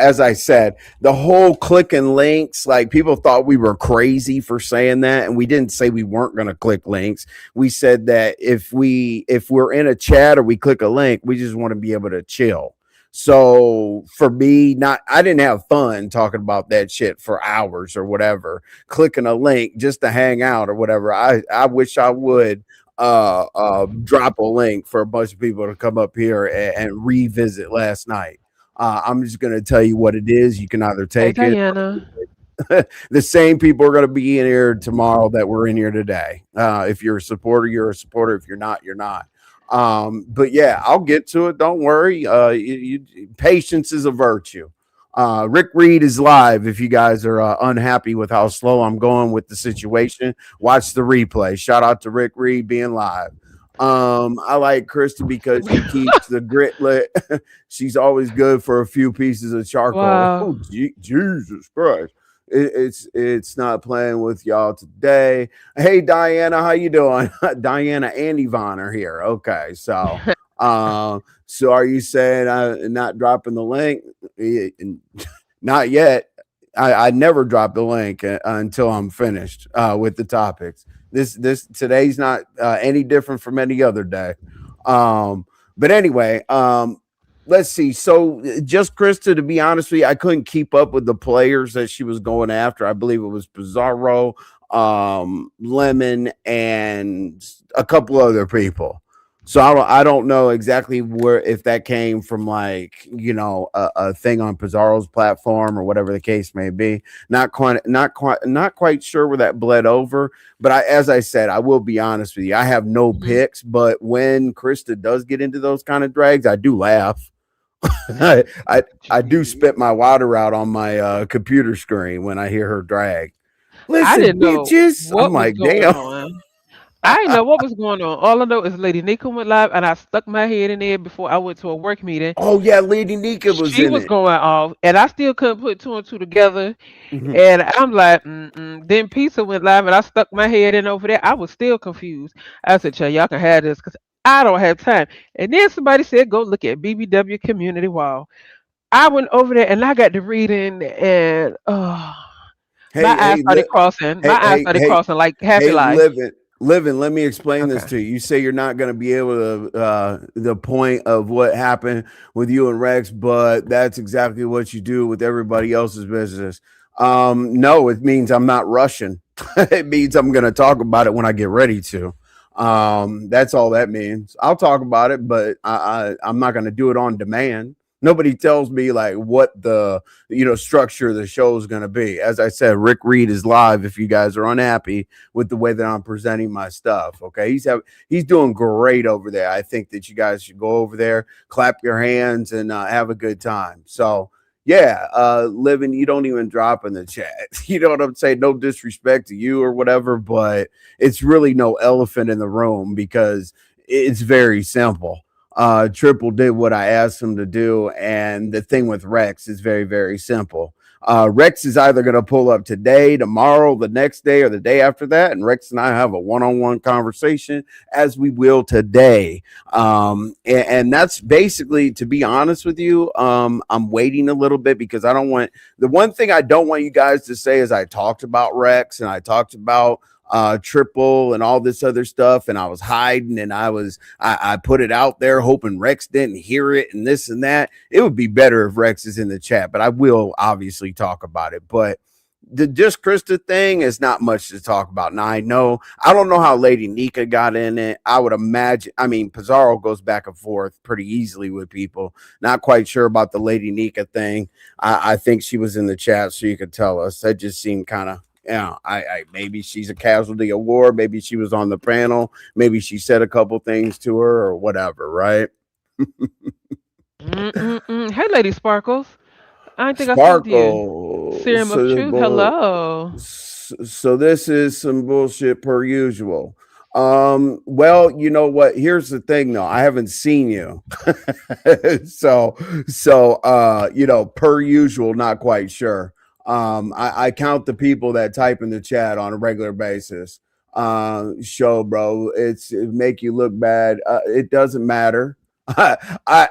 As I said, the whole clicking links, like people thought we were crazy for saying that, and we didn't say we weren't going to click links. We said that if we're in a chat or we click a link, we just want to be able to chill. So for me, not I didn't have fun talking about that shit for hours or whatever, clicking a link just to hang out or whatever. I wish I would drop a link for a bunch of people to come up here and revisit last night. I'm just going to tell you what it is. You can either Hey take it. Diana. The same people are going to be in here tomorrow that were in here today. If you're a supporter, you're a supporter. If you're not, you're not. But yeah, I'll get to it. Don't worry. Patience is a virtue. Rick Reed is live. If you guys are unhappy with how slow I'm going with the situation, watch the replay. Shout out to Rick Reed being live. I like Krista because she keeps the grit lit. She's always good for a few pieces of charcoal. Wow. Oh, Jesus Christ. It's not playing with y'all today. Hey Diana, how you doing? Diana and Yvonne are here. Okay, so are you saying I'm not dropping the link? Not yet. I never drop the link until I'm finished with the topics. This today's not any different from any other day. But anyway, let's see. So just Krista, to be honest with you, I couldn't keep up with the players that she was going after. I believe it was Pizarro, Lemon, and a couple other people. So I don't know exactly where if that came from like a thing on Pizarro's platform or whatever the case may be. Not quite sure where that bled over. But as I said, I will be honest with you. I have no Mhm. picks, but when Krista does get into those kind of drags, I do laugh. I do Jeez. spit my water out on my computer screen when I hear her drag. I Listen, didn't know bitches. I'm what was like, going damn. on. I didn't know what was going on. All I know is Lady Nika went live, and I stuck my head in there before I went to a work meeting. Oh yeah, Lady Nika was She in was it. going off, and I still couldn't put two and two together. Mhm. And I'm like, mm-mm. Then Pizza went live, and I stuck my head in over there. I was still confused. I said, "Child, y'all can have this because I don't have time." And then somebody said, "Go look at BBW Community Wall." I went over there, and I got to reading, and my Hey, eyes hey, started crossing. My hey, eyes hey, started hey, crossing like Happy hey, Life. living. Let me explain this Okay. to you. You say you're not going to be able to the point of what happened with you and Rex, but that's exactly what you do with everybody else's business. No, it means I'm not rushing. It means I'm going to talk about it when I get ready to. That's all that means. I'll talk about it, but I'm not going to do it on demand. Nobody tells me like what the structure of the show is going to be. As I said, Rick Reed is live. If you guys are unhappy with the way that I'm presenting my stuff, okay, he's doing great over there. I think that you guys should go over there, clap your hands, and have a good time. So yeah, living, you don't even drop in the chat. You know what I'm saying? No disrespect to you or whatever, but it's really no elephant in the room because it's very simple. Triple did what I asked him to do, and the thing with Rex is very, very simple. Rex is either going to pull up today, tomorrow, the next day, or the day after that, and Rex and I have a one-on-one conversation, as we will today. And that's basically, to be honest with you, I'm waiting a little bit because I don't want the one thing I don't want you guys to say is I talked about Rex and I talked about triple and all this other stuff, and I was hiding and I put it out there hoping Rex didn't hear it and this and that. It would be better if Rex is in the chat, but I will obviously talk about it. But the just Krista thing is not much to talk about. Now I don't know how Lady Nika got in it. I would imagine, I mean, Pizarro goes back and forth pretty easily with people. Not quite sure about the Lady Nika thing. I think she was in the chat so you could tell us. That just seemed kind of, yeah, I maybe she's a casualty of war. Maybe she was on the panel. Maybe she said a couple things to her or whatever, right? Mm-mm-mm. Hey, Lady Sparkles. I didn't think I spoke to you. Sparkle. Serum of Truth. Hello. So this is some bullshit per usual. Well, you know what? Here's the thing though. I haven't seen you. so per usual, not quite sure. I count the people that type in the chat on a regular basis. Show, bro. It make you look bad. It doesn't matter. I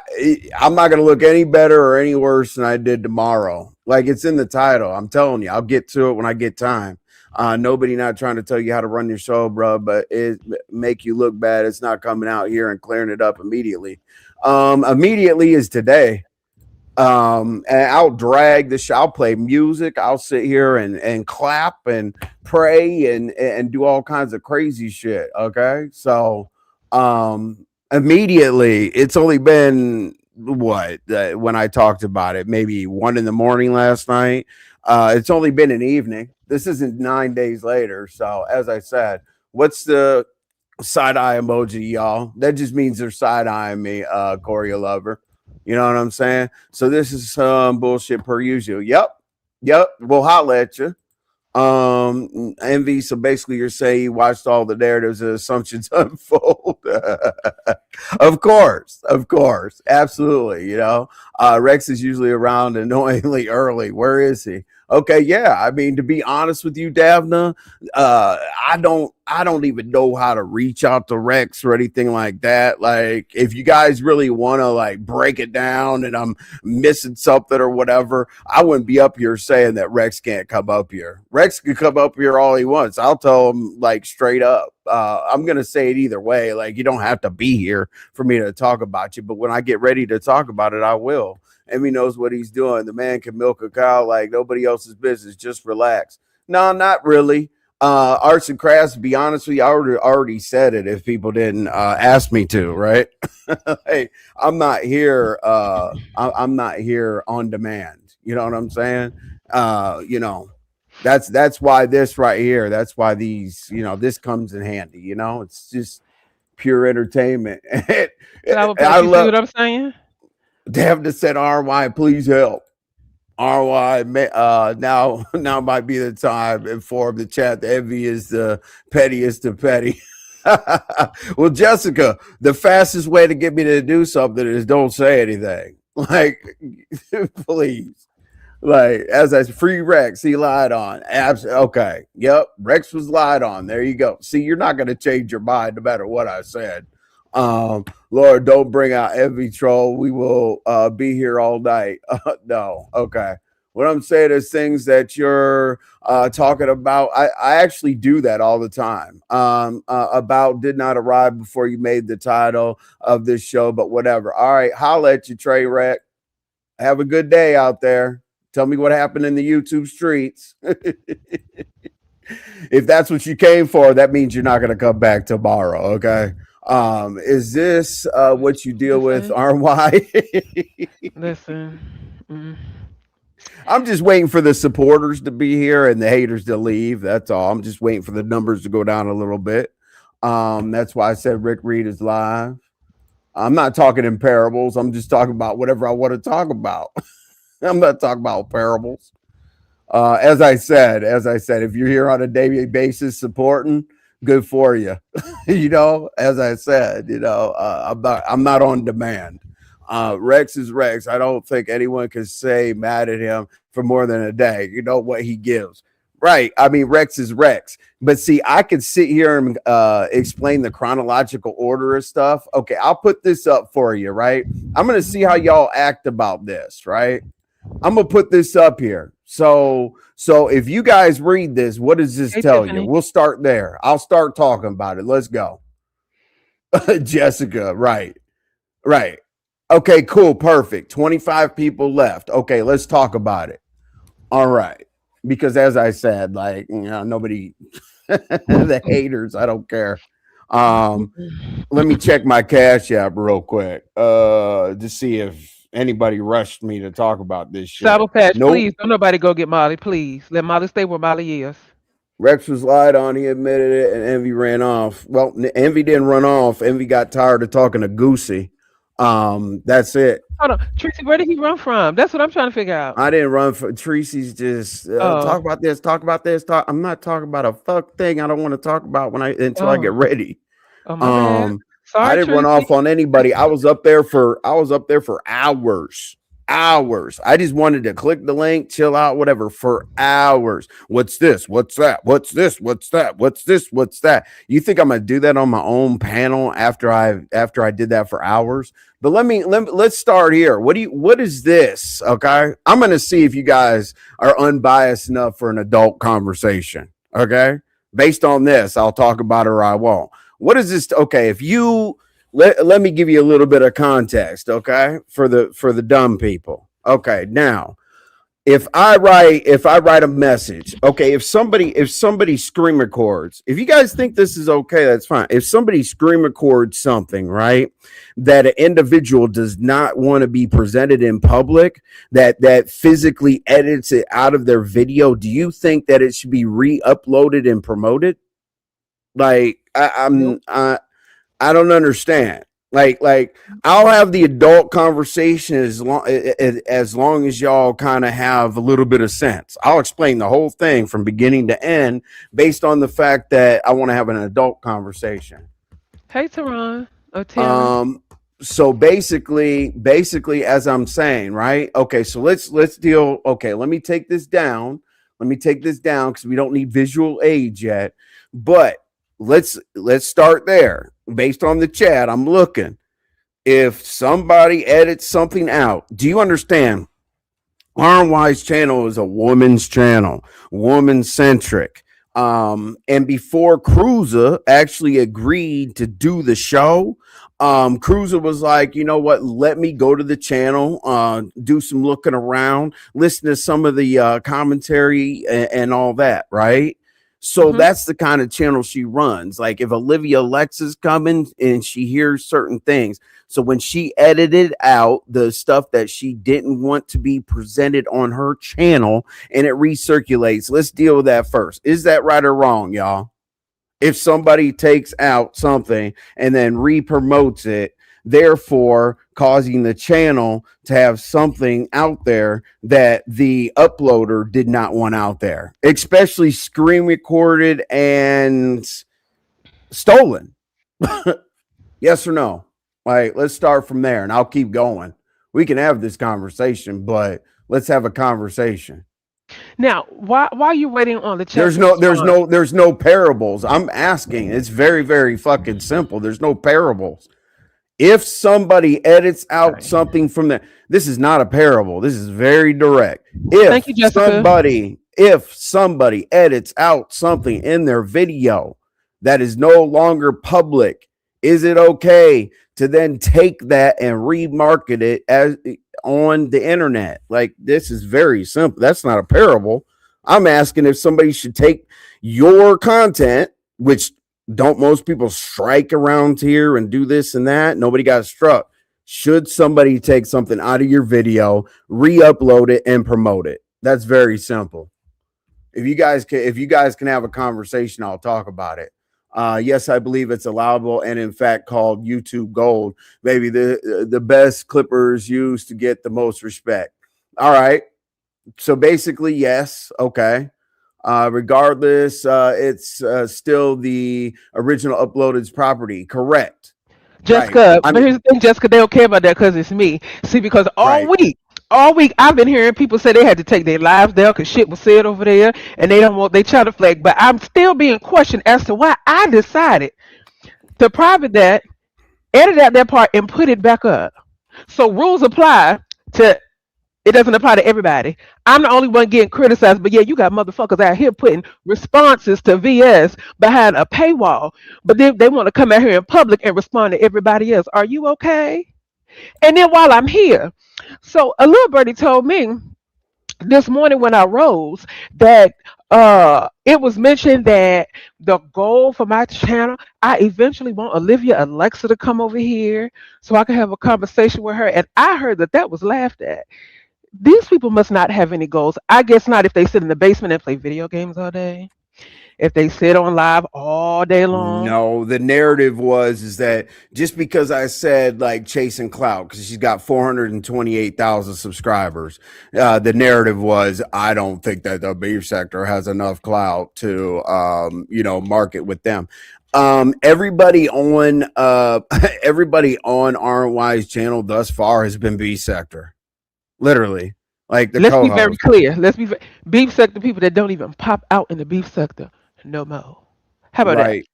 I'm not gonna look any better or any worse than I did tomorrow. Like it's in the title. I'm telling you, I'll get to it when I get time. Nobody not trying to tell you how to run your show, bro, but it make you look bad. It's not coming out here and clearing it up immediately. Immediately is today. And I'll drag the show. I'll play music. I'll sit here and clap and pray and do all kinds of crazy shit. Okay, so immediately, it's only been what when I talked about it, maybe 1 in the morning last night. It's only been an evening. This isn't 9 days later. So as I said, what's the side eye emoji, y'all? That just means they're side eyeing me, Corey lover. You know what I'm saying? So this is some bullshit per usual. Yep. We'll holla at you. Envy. So basically, you're saying you watched all the narratives and assumptions unfold. Of course, absolutely. Rex is usually around annoyingly early. Where is he? Okay, yeah. I mean, to be honest with you, Davna, I don't even know how to reach out to Rex or anything like that. Like, if you guys really want to like break it down, and I'm missing something or whatever, I wouldn't be up here saying that Rex can't come up here. Rex can come up here all he wants. I'll tell him like straight up. I'm gonna say it either way. Like, you don't have to be here for me to talk about you, but when I get ready to talk about it, I will. And he knows what he's doing. The man can milk a cow like nobody else's business. Just relax. No, not really. Arts and crafts, to be honest with you, I already said it if people didn't ask me to, right? Hey, I'm not here. I'm not here on demand. You know what I'm saying? You know, that's why this right here. That's why these. This comes in handy. It's just pure entertainment. Sour Patch, I you see love what I'm saying? to have to said RY, please help. RY, now might be the time. Inform the chat. The envy is the pettiest of petty. Well, Jessica, the fastest way to get me to do something is don't say anything. Like, please. Like, as I free Rex, he lied on. Okay. Yep. Rex was lied on. There you go. See, you're not going to change your mind no matter what I said. Lord, don't bring out envy troll. We will be here all night. No. Okay. What I'm saying is things that you're talking about. I actually do that all the time. About did not arrive before you made the title of this show, but whatever. All right. Holla at you, Trey Rex. Have a good day out there. Tell me what happened in the YouTube streets. If that's what you came for, that means you're not going to come back tomorrow. Okay. Is this what you deal with, Listen, RNY? listen. Mm. I'm just waiting for the supporters to be here and the haters to leave. That's all. I'm just waiting for the numbers to go down a little bit. That's why I said Rick Reed is live. I'm not talking in parables. I'm just talking about whatever I want to talk about. I'm not talking about parables. As I said, if you're here on a daily basis supporting, good for you. As I said, I'm not on demand. Rex is Rex. I don't think anyone can say mad at him for more than a day. You know what he gives. Right. I mean, Rex is Rex. But see, I could sit here and explain the chronological order of stuff. Okay, I'll put this up for you, right? I'm going to see how y'all act about this, right? I'm going to put this up here. So if you guys read this, what does this Hey, tell you? Tiffany. We'll start there. I'll start talking about it. Let's go. Jessica, right. Right. Okay, cool. Perfect. 25 people left. Okay, let's talk about it. All right. Because as I said, nobody, the haters, I don't care. Let me check my cash app real quick to see if anybody rushed me to talk about this shit. Sour Patch, Nope. please don't nobody go get Molly. Please let Molly stay where Molly is. Rex was lied on. He admitted it, and Envy ran off. Well, Envy didn't run off. Envy got tired of talking to Goosey. That's it. Hold on, Tracy. Where did he run from? That's what I'm trying to figure out. I didn't run for Tracy's. Just Oh, talk about this. Talk about this. Talk. I'm not talking about a fuck thing. I don't want to talk about until I get oh, ready. oh, my bad. Um, I Sorry, didn't run Tracy. off on anybody. I was up there for hours. Hours. I just wanted to click the link, chill out, whatever, for hours. What's this? What's that? What's this? What's that? What's this? What's that? You think I'm gonna do that on my own panel after I did that for hours? But let's start here. What is this? Okay. I'm gonna see if you guys are unbiased enough for an adult conversation. Okay. Based on this, I'll talk about it or I won't. What is this? Okay, if you let me give you a little bit of context, okay, for the dumb people. Okay, now if I write a message, okay, if somebody screen records, if you guys think this is okay, that's fine. If somebody screen records something, right, that an individual does not want to be presented in public, that physically edits it out of their video, do you think that it should be re-uploaded and promoted? Like Nope. I don't understand. Like I'll have the adult conversation as long as y'all kind of have a little bit of sense. I'll explain the whole thing from beginning to end based on the fact that I want to have an adult conversation. Hey, Teron or Taryn. Um so basically as I'm saying, right? Okay, so let's deal. Okay, let me take this down. Because we don't need visual aids yet. But let's start there. Based on the chat, I'm looking. If somebody edits something out, do you understand? RNY's channel is a woman's channel, woman centric. And before Cruiser actually agreed to do the show, Cruiser was like, you know what? Let me go to the channel, do some looking around, listen to some of the commentary and all that, right? So Mm-hmm. that's the kind of channel she runs. Like if Olivia Lexa's coming and she hears certain things. So when she edited out the stuff that she didn't want to be presented on her channel and it recirculates, let's deal with that first. Is that right or wrong, y'all? If somebody takes out something and then re-promotes it, therefore causing the channel to have something out there that the uploader did not want out there, especially screen recorded and stolen. Yes or no? Like, let's start from there and I'll keep going. We can have this conversation, but let's have a conversation. Now, why are you waiting on the chat There's to no there's respond? no there's no parables. I'm asking. It's very, very fucking simple. There's no parables. If somebody edits out Okay. something from there, this is not a parable. This is very direct. Thank you, Jessica. If somebody edits out something in their video that is no longer public, is it okay to then take that and remarket it as on the internet? Like, this is very simple. That's not a parable. I'm asking if somebody should take your content, which don't most people strike around here and do this and that? Nobody got struck. Should somebody take something out of your video, re-upload it, and promote it? That's very simple. If you guys can have a conversation, I'll talk about it. Yes, I believe it's allowable, and in fact, called YouTube Gold. Maybe the best clippers used to get the most respect. All right. So basically, yes. Okay. Regardless, it's still the original uploaded property. Correct. Right. Jessica, I but mean, here's the thing, Jessica, they don't care about that because it's me. See, because right. all week, I've been hearing people say they had to take their lives down because shit was said over there, and they don't want they try to flag. But I'm still being questioned as to why I decided to private that, edit out that part, and put it back up. So rules apply to. It doesn't apply to everybody. I'm the only one getting criticized, but yeah, you got motherfuckers out here putting responses to VS behind a paywall, but then they want to come out here in public and respond to everybody else. Are you okay? And then while I'm here, so a little birdie told me this morning when I rose that it was mentioned that the goal for my channel, I eventually want Olivia Alexa to come over here so I can have a conversation with her. And I heard that that was laughed at. These people must not have any goals. I guess not if they sit in the basement and play video games all day. If they sit on live all day long. No, the narrative was is that just because I said like chasing clout because she's got 428,000 subscribers, the narrative was I don't think that the beef sector has enough clout to market with them. Everybody on everybody on RNY's channel thus far has been beef sector, literally, like the Let's be very co-host. clear. Beef sector people that don't even pop out in the beef sector no more. How about that? Right.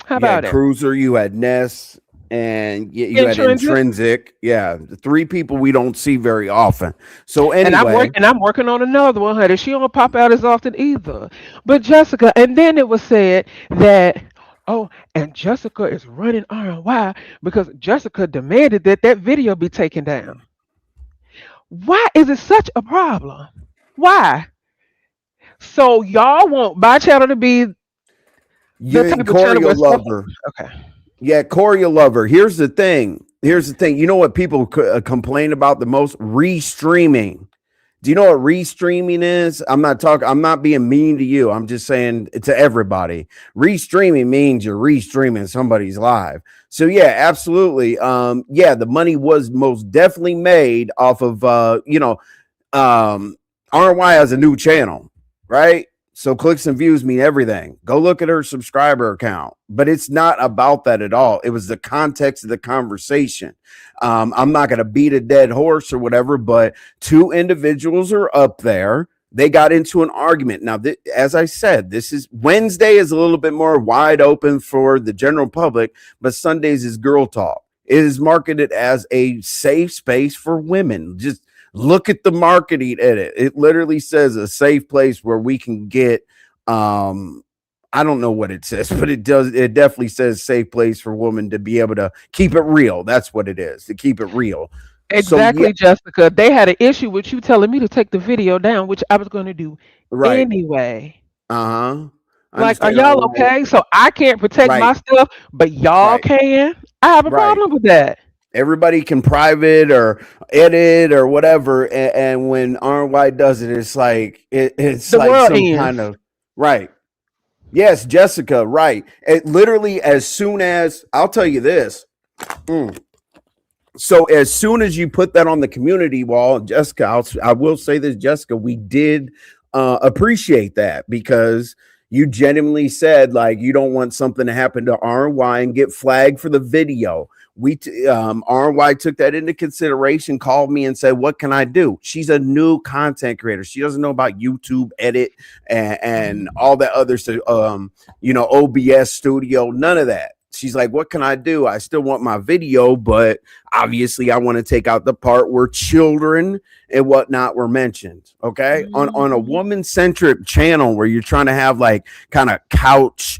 How You had about it? Cruiser, you had Ness, and you had Intrinsic. Intrinsic. Yeah, the three people we don't see very often. So And anyway, I'm working on another one, honey. She don't pop out as often either. But Jessica, and then it was said that, oh, and Jessica is running RNY because Jessica demanded that that video be taken down. Why is it such a problem? Why? So y'all want my channel to be the you type and of channel Corey where will love her. okay. Yeah, Corey will love her. Here's the thing. Here's the thing. You know what people complain about the most? Restreaming. Do you know what restreaming is? I'm not being mean to you. I'm just saying to everybody. Restreaming means you're restreaming somebody's live. So yeah, absolutely. Yeah, the money was most definitely made off of RY has a new channel, right? So clicks and views mean everything. Go look at her subscriber account. But it's not about that at all. It was the context of the conversation. I'm not going to beat a dead horse or whatever, but two individuals are up there. They got into an argument. Now, as I said, this is Wednesday is a little bit more wide open for the general public, but Sundays is girl talk. It is marketed as a safe space for women. Just look at the marketing edit. It literally says a safe place where we can get I don't know what it says, but it definitely says safe place for women to be able to keep it real. That's what it is, to keep it real. So yeah, Exactly, Jessica. They had an issue with you telling me to take the video down, which I was going to do right. anyway. Uh-huh. Like, are y'all Understandable. okay? So I can't protect Right. my stuff, but y'all Right. can. I have a Right. problem with that. Everybody can private or edit or whatever, and when RY does it, it's like it's The like world some kind ends. of right. Yes, Jessica, right. It literally, as soon as I'll tell you this. So as soon as you put that on the community wall, Jessica, I will say this, Jessica, we did appreciate that because You genuinely said like you don't want something to happen to RNY and get flagged for the video. RNY took that into consideration, called me and said, "What can I do?" She's a new content creator. She doesn't know about YouTube edit and all that other stuff. OBS studio, none of that. She's like, "What can I do? I still want my video, but obviously I want to take out the part where children and whatnot were mentioned." Okay. On a woman-centric channel where you're trying to have like kind of couch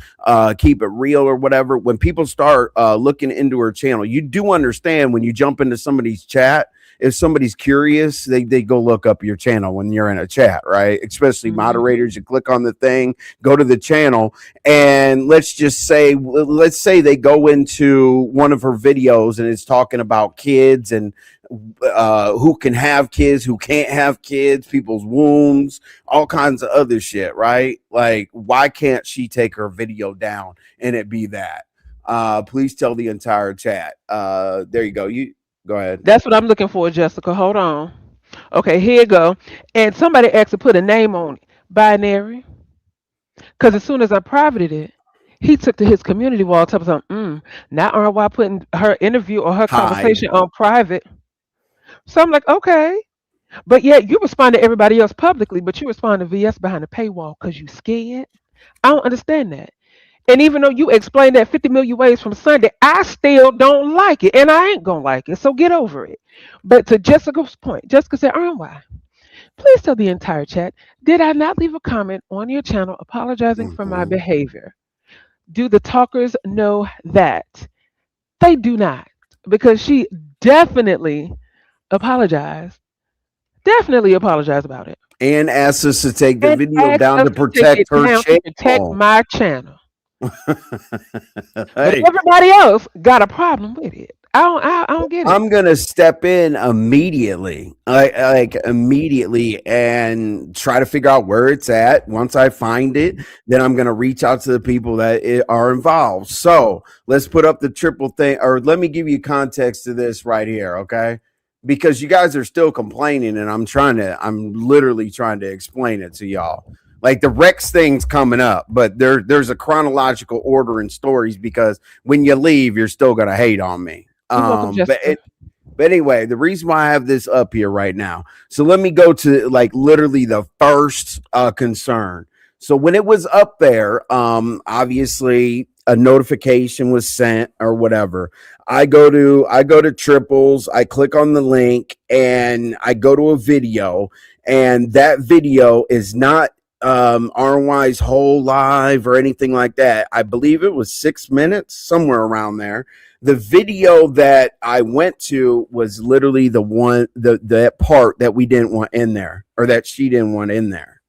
keep it real or whatever, when people start looking into her channel, you do understand when you jump into somebody's chat, if somebody's curious, they go look up your channel when you're in a chat, right? Especially moderators, you click on the thing, go to the channel, and let's say they go into one of her videos and it's talking about kids and who can have kids, who can't have kids, people's wombs, all kinds of other shit, right? Like, why can't she take her video down and it be that? Please tell the entire chat. There you go. You go ahead. That's what I'm looking for, Jessica. Hold on. Okay, here you go. And somebody asked to put a name on it. Binary. Because as soon as I privated it, he took to his community wall, telling something. Now RY putting her interview or her Hide. conversation on private. So I'm like, okay. But yet you respond to everybody else publicly, but you respond to VS behind the paywall because you scared. I don't understand that. And even though you explained that 50 million ways from Sunday, I still don't like it. And I ain't going to like it. So get over it. But to Jessica's point, Jessica said, RNY, please tell the entire chat, did I not leave a comment on your channel apologizing for my behavior? Do the talkers know that? They do not. Because she definitely apologized. Definitely apologized about it. And asked us to take the And video asked down us to to take protect it her down to protect channel. my channel. But Hey, everybody else got a problem with it. I don't get it. I'm gonna step in immediately, like immediately, and try to figure out where it's at. Once I find it, then I'm gonna reach out to the people that are involved. So let's put up the triple thing, or let me give you context to this right here, okay? Because you guys are still complaining, and I'm literally trying to explain it to y'all. Like the Rex thing's coming up, but there's a chronological order in stories because when you leave, you're still gonna hate on me. You're welcome, Jessica. But anyway, the reason why I have this up here right now. So let me go to like literally the first concern. So when it was up there, obviously a notification was sent or whatever. I go to Triples, I click on the link and I go to a video, and that video is not RNY's whole live or anything like that. I believe it was 6 minutes, somewhere around there. The video that I went to was literally that part that we didn't want in there, or that she didn't want in there.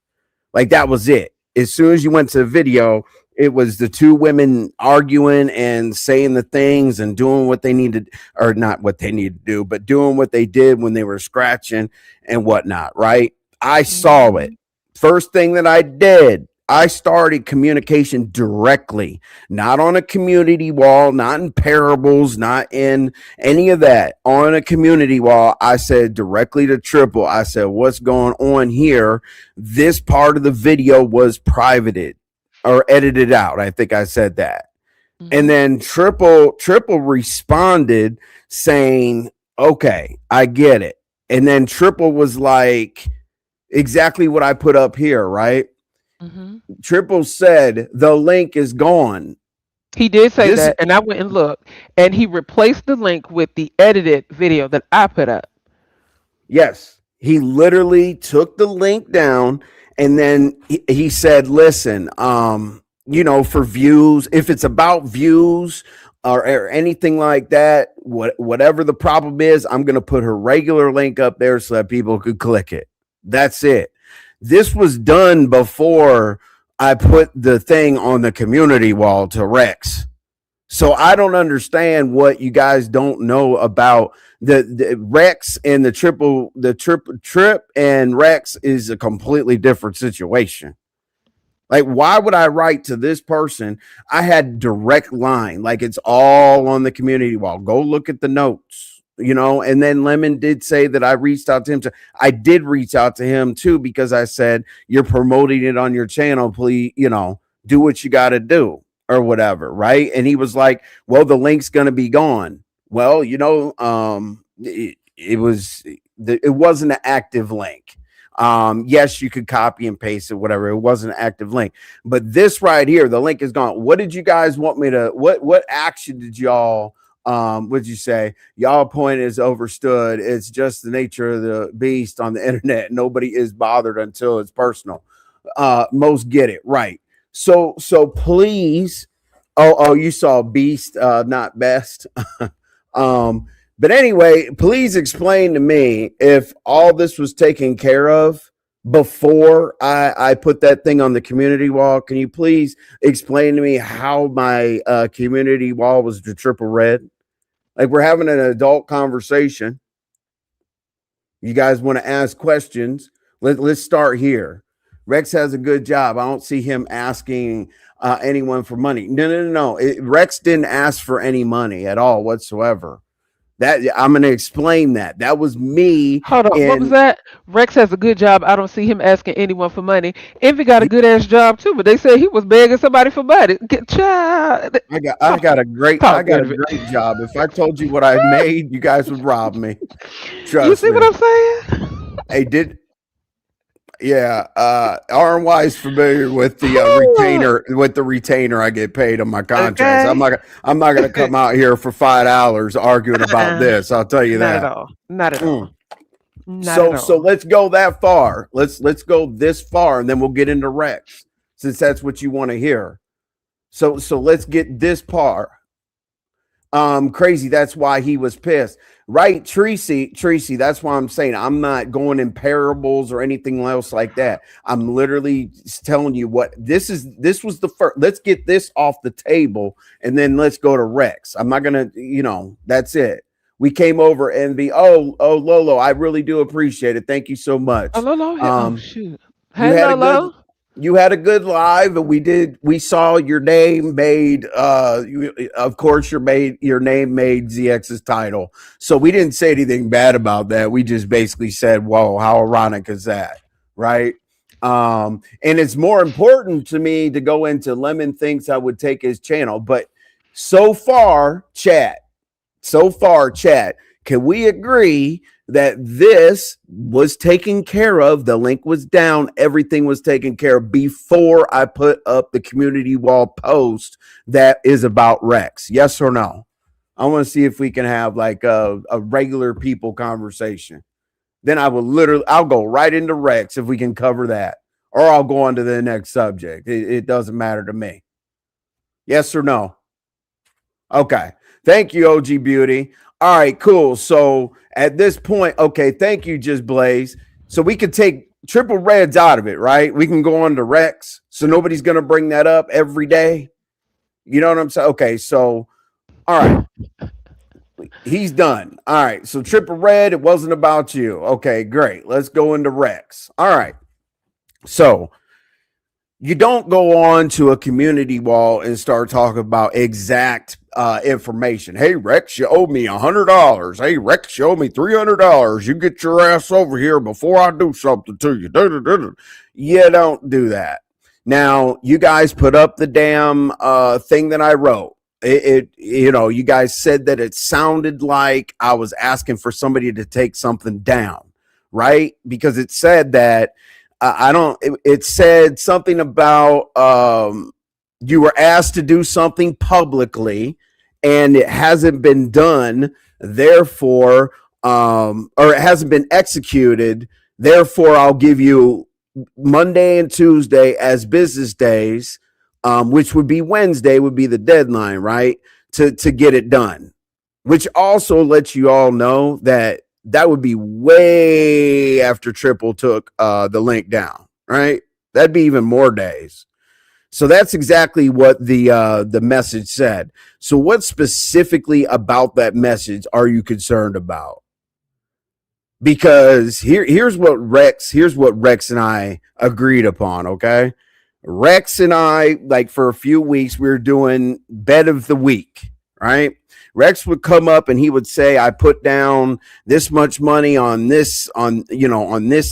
Like that was it. As soon as you went to the video, it was the two women arguing and saying the things and doing what they needed, or not what they needed to do, but doing what they did when they were scratching and whatnot, right? I saw it. First thing that I did, I started communication directly, not on a community wall, not in parables, not in any of that. On a community wall, I said directly to Triple, I said, what's going on here? This part of the video was privated or edited out. I think I said that. And then Triple responded saying, okay, I get it. And then Triple was like, exactly what I put up here, right? Triple said the link is gone. He did say that, and I went and looked, and he replaced the link with the edited video that I put up. Yes, he literally took the link down, and then he said, listen, for views, if it's about views or anything like that, whatever the problem is, I'm going to put her regular link up there so that people could click it. That's it. This was done before I put the thing on the community wall to Rex. So I don't understand what you guys don't know about the Rex and the trip and Rex is a completely different situation. Like, why would I write to this person? I had direct line, like it's all on the community wall. Go look at the notes. And then Lemon did say that I reached out to him. I did reach out to him too, because I said, you're promoting it on your channel. Please, do what you got to do or whatever, right? And he was like, well, the link's going to be gone. Well, it wasn't an active link. Yes, you could copy and paste it, whatever. It wasn't an active link. But this right here, the link is gone. What did you guys want me to what action did y'all would you say? Y'all point is overstood. It's just the nature of the beast on the internet. Nobody is bothered until it's personal. Most get it right. So please. Oh, you saw beast, not best. But anyway, please explain to me if all this was taken care of before I put that thing on the community wall. Can you please explain to me how my community wall was the triple red? Like, we're having an adult conversation. You guys want to ask questions? Let's start here. Rex has a good job. I don't see him asking anyone for money. No. Rex didn't ask for any money at all whatsoever. That I'm going to explain that. That was me. Hold on, what was that? Rex has a good job. I don't see him asking anyone for money. Envy got a good ass job too, but they said he was begging somebody for money. Child. I got a great Talk, great job. If I told you what I made, you guys would rob me. Trust you see me. what I'm saying? Hey, RNY is familiar with the retainer I get paid on my contracts. Okay. I'm not gonna come out here for $5 arguing about this. I'll tell you that. Not at all. Not at all. So let's go that far. Let's go this far, and then we'll get into Rex, since that's what you want to hear. So let's get this far. Crazy. That's why he was pissed, right? Tracy. That's why I'm saying I'm not going in parables or anything else like that. I'm literally telling you what this is. This was the first. Let's get this off the table, and then let's go to Rex. I'm not gonna, that's it. We came over and Lolo, I really do appreciate it. Thank you so much. Oh, Lolo. Shoot. Hey, Lolo. You had a good live, and we saw your name made, of course, your name made ZX's title. So we didn't say anything bad about that. We just basically said, whoa, how ironic is that? Right. And it's more important to me to go into Lemon thinks I would take his channel. But so far, chat, can we agree that this was taken care of? The link was down. Everything was taken care of before I put up the community wall post that is about Rex. Yes or no? I want to see if we can have like a regular people conversation. Then I'll go right into Rex if we can cover that, or I'll go on to the next subject. It doesn't matter to me. Yes or no? Okay. Thank you, OG Beauty. All right, cool. So at this point, okay, thank you, Just Blaze. So we could take triple reds out of it, right? We can go on to Rex. So nobody's going to bring that up every day. You know what I'm saying? Okay, so, all right. He's done. All right, so triple red, it wasn't about you. Okay, great. Let's go into Rex. All right. So you don't go on to a community wall and start talking about exact information. Hey, Rex, you owe me $100. Hey, Rex, you owe me $300. You get your ass over here before I do something to you. You don't do that. Now, you guys put up the damn thing that I wrote. You guys said that it sounded like I was asking for somebody to take something down, right? Because it said that it said something about you were asked to do something publicly and it hasn't been done, therefore, or it hasn't been executed, therefore I'll give you Monday and Tuesday as business days, which would be Wednesday would be the deadline, right? To get it done, which also lets you all know that would be way after Triple took the link down, right? That'd be even more days. So that's exactly what the message said. So what specifically about that message are you concerned about? Because here's what Rex and I agreed upon, okay? Rex and I, like for a few weeks, we were doing bet of the week, right? Rex would come up and he would say, I put down this much money on this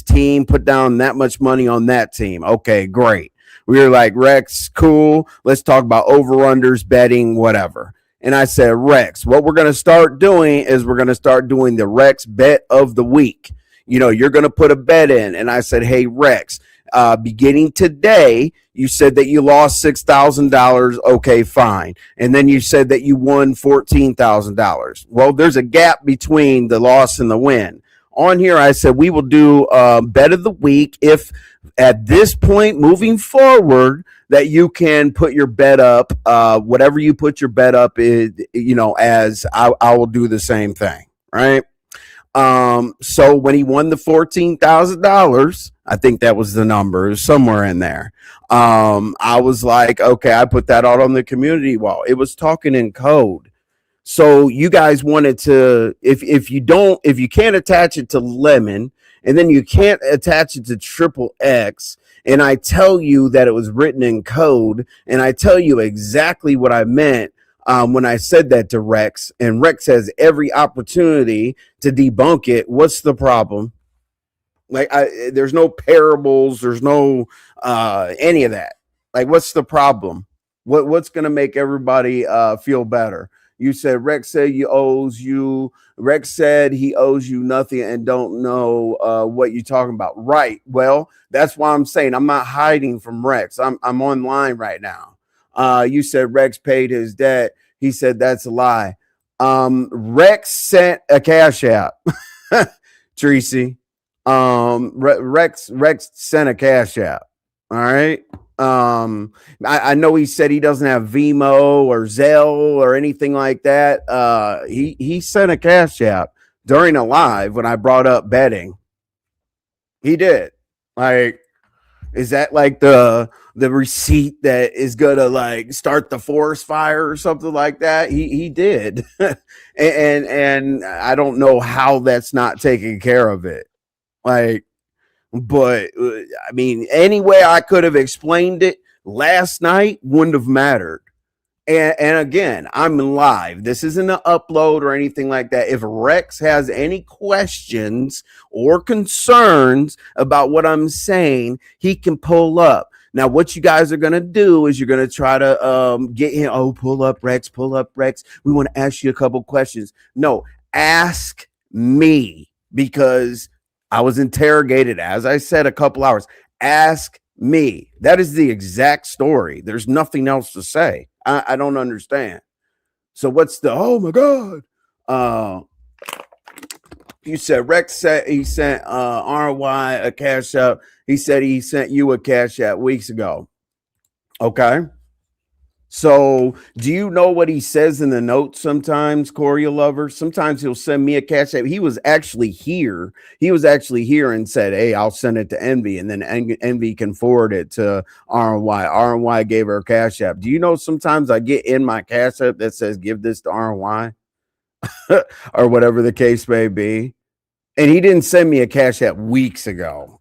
team, put down that much money on that team. Okay, great. We were like, Rex, cool. Let's talk about over-unders, betting, whatever. And I said, Rex, what we're going to start doing is we're going to start doing the Rex bet of the week. You know, you're going to put a bet in. And I said, hey, Rex, beginning today, you said that you lost $6,000. Okay, fine. And then you said that you won $14,000. Well, there's a gap between the loss and the win. On here, I said we will do bet of the week if at this point moving forward that you can put your bet up, whatever you put your bet up is, you know, as I will do the same thing, right? So when he won the $14,000, I think that was the number, somewhere in there. I was like, okay, I put that out on the community wall. It was talking in code. So you guys wanted to, if you can't attach it to lemon, and then you can't attach it to triple X, and I tell you that it was written in code, and I tell you exactly what I meant when I said that to Rex, and Rex has every opportunity to debunk it. What's the problem? Like, there's no parables, there's no any of that. Like, what's the problem? What's going to make everybody feel better? You said Rex said Rex said he owes you nothing and don't know what you're talking about. Right. Well, that's why I'm saying I'm not hiding from Rex. I'm online right now. You said Rex paid his debt. He said that's a lie. Rex sent a cash app. Tracy. Rex sent a cash app. All right. I know he said he doesn't have Vimo or Zelle or anything like that. He sent a cash app during a live when I brought up betting. He did. Like, is that like the receipt that is gonna like start the forest fire or something like that? He did. and I don't know how that's not taking care of it. Like, but I mean, any way I could have explained it last night wouldn't have mattered. And again, I'm live. This isn't an upload or anything like that. If Rex has any questions or concerns about what I'm saying, he can pull up. Now, what you guys are going to do is you're going to try to get him. Oh, pull up, Rex. Pull up, Rex. We want to ask you a couple questions. No, ask me, because I was interrogated, as I said, a couple hours. Ask me. That is the exact story. There's nothing else to say. I don't understand. So what's the, oh my God. You said Rex said he sent RNY a cash app. He said he sent you a cash app weeks ago. Okay. So do you know what he says in the notes sometimes, Corey Lover? Sometimes he'll send me a cash app. He was actually here. And said, hey, I'll send it to Envy, and then Envy can forward it to RNY. RNY gave her a cash app. Do you know sometimes I get in my cash app that says give this to RNY or whatever the case may be? And he didn't send me a cash app weeks ago.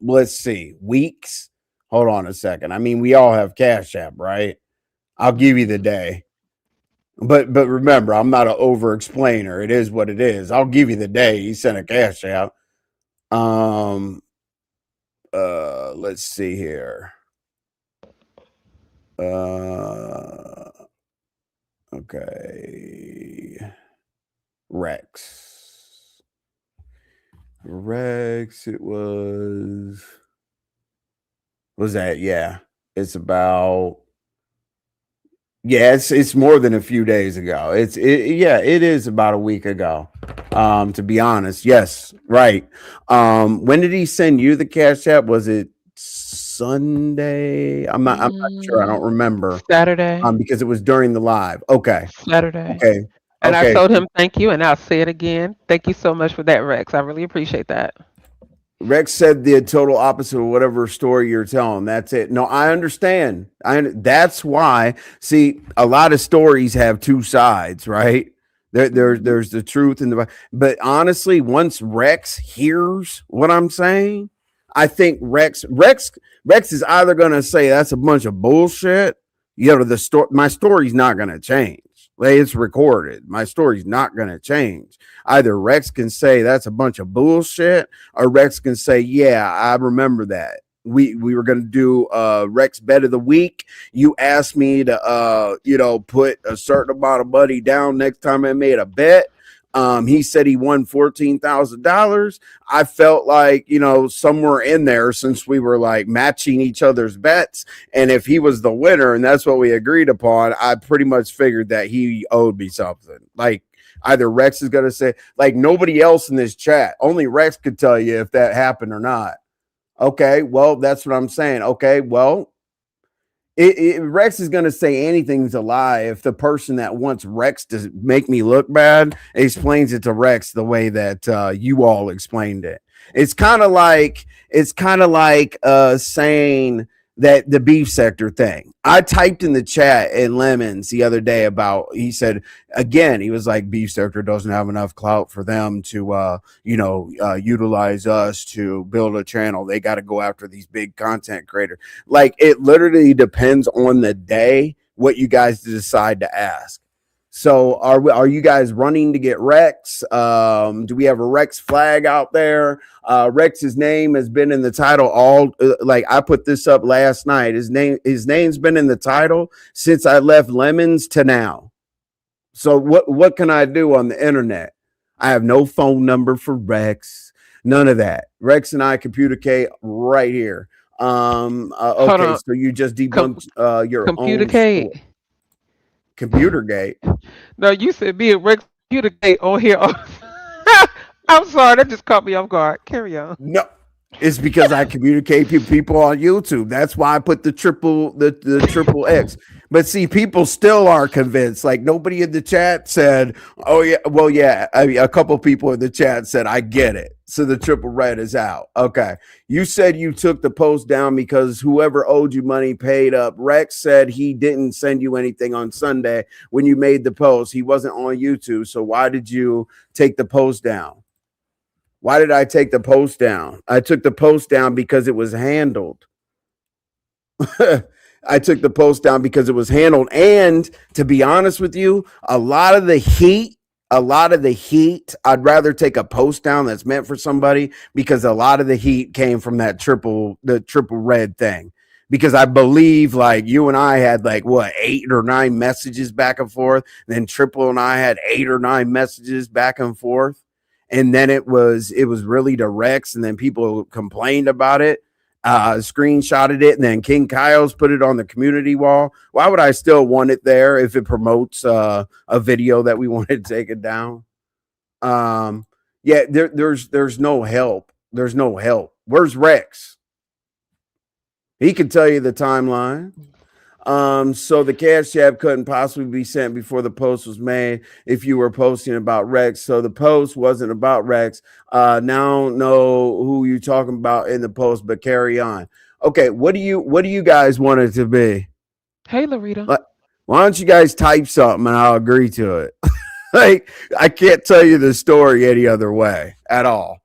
Let's see. Weeks? Hold on a second. I mean, we all have cash app, right? I'll give you the day. But remember, I'm not an over explainer. It is what it is. I'll give you the day. He sent a cash out. Let's see here. Okay. Rex, it was that? Yeah. It's about, yeah, it's more than a few days ago. It is about a week ago. To be honest. Yes, right. When did he send you the cash app? Was it Sunday? I'm not sure. I don't remember. Saturday. Because it was during the live. Okay. Saturday. Okay. And I told him thank you, and I'll say it again. Thank you so much for that, Rex. I really appreciate that. Rex said the total opposite of whatever story you're telling. That's it. No, I understand. That's why. See, a lot of stories have two sides, right? There's the truth and the. But honestly, once Rex hears what I'm saying, I think Rex is either going to say that's a bunch of bullshit. You know, my story's not going to change. Like, it's recorded. My story's not going to change. Either Rex can say that's a bunch of bullshit, or Rex can say, yeah, I remember that. We were gonna do Rex bet of the week. You asked me to put a certain amount of money down next time I made a bet. He said he won $14,000. I felt like, somewhere in there, since we were like matching each other's bets, and if he was the winner and that's what we agreed upon, I pretty much figured that he owed me something. Like either Rex is gonna say, like, nobody else in this chat, only Rex could tell you if that happened or not. Okay, well, that's what I'm saying. Okay, well, Rex is going to say anything's a lie if the person that wants Rex to make me look bad explains it to Rex the way that you all explained it. It's kind of like saying that the beef sector thing. I typed in the chat in Lemons the other day about, he said again, he was like, beef sector doesn't have enough clout for them to utilize us to build a channel. They got to go after these big content creators. Like, it literally depends on the day what you guys decide to ask. So are you guys running to get Rex? Do we have a Rex flag out there? Rex's name has been in the title all like I put this up last night. His name's been in the title since I left Lemons to now. So what can I do on the internet? I have no phone number for Rex. None of that. Rex and I communicate right here. Hold Okay, on. so you just Com- debunked your Computer own Kate. computer gate. No, you said be a Rex Computer Kate on here. I'm sorry, that just caught me off guard. Carry on. No, it's because I communicate with people on YouTube. That's why I put the triple X. But see, people still are convinced. Like, nobody in the chat said, "Oh yeah, well yeah." I mean, a couple people in the chat said, "I get it." So the triple red is out. Okay, you said you took the post down because whoever owed you money paid up. Rex said he didn't send you anything on Sunday when you made the post. He wasn't on YouTube. So why did you take the post down? Why did I take the post down? I took the post down because it was handled. I took the post down because it was handled. And to be honest with you, a lot of the heat, I'd rather take a post down that's meant for somebody, because a lot of the heat came from the triple red thing. Because I believe, like, you and I had like what, 8 or 9 messages back and forth. Then Triple and I had 8 or 9 messages back and forth. And then it was really to Rex, and then people complained about it, screenshotted it, and then King Kyle's put it on the community wall. Why would I still want it there if it promotes a video that we wanted to take it down? Yeah, there's no help. There's no help. Where's Rex? He can tell you the timeline. So the cash app couldn't possibly be sent before the post was made if you were posting about Rex. So the post wasn't about Rex. Now I don't know who you're talking about in the post, but carry on. Okay, what do you guys want it to be? Hey, Larita. Like, why don't you guys type something and I'll agree to it? Like, I can't tell you the story any other way at all.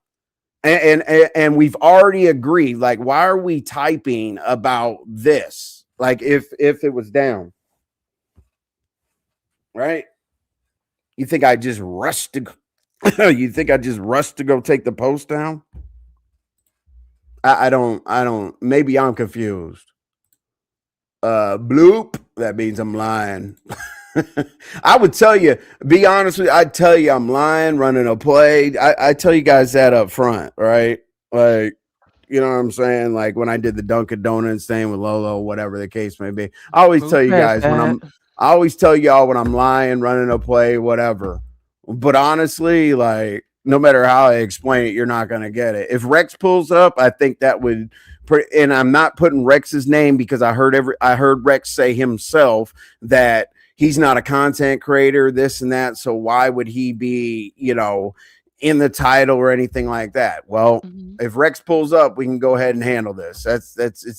And we've already agreed. Like, why are we typing about this? Like, if it was down, right? You think I just rushed to? You think I just rushed to go take the post down? I don't. I don't. Maybe I'm confused. Bloop. That means I'm lying. I would tell you, be honest with you, I'd tell you I'm lying, running a play. I tell you guys that up front, right? Like, you know what I'm saying? Like when I did the Dunkin' Donuts thing with Lolo, whatever the case may be. I always tell Move you past guys that. I always tell y'all when I'm lying, running a play, whatever. But honestly, like, no matter how I explain it, you're not gonna get it. If Rex pulls up, I think that would. And I'm not putting Rex's name because I heard Rex say himself that he's not a content creator, this and that. So why would he be, in the title or anything like that? Well, Mhm. if Rex pulls up, we can go ahead and handle this. It's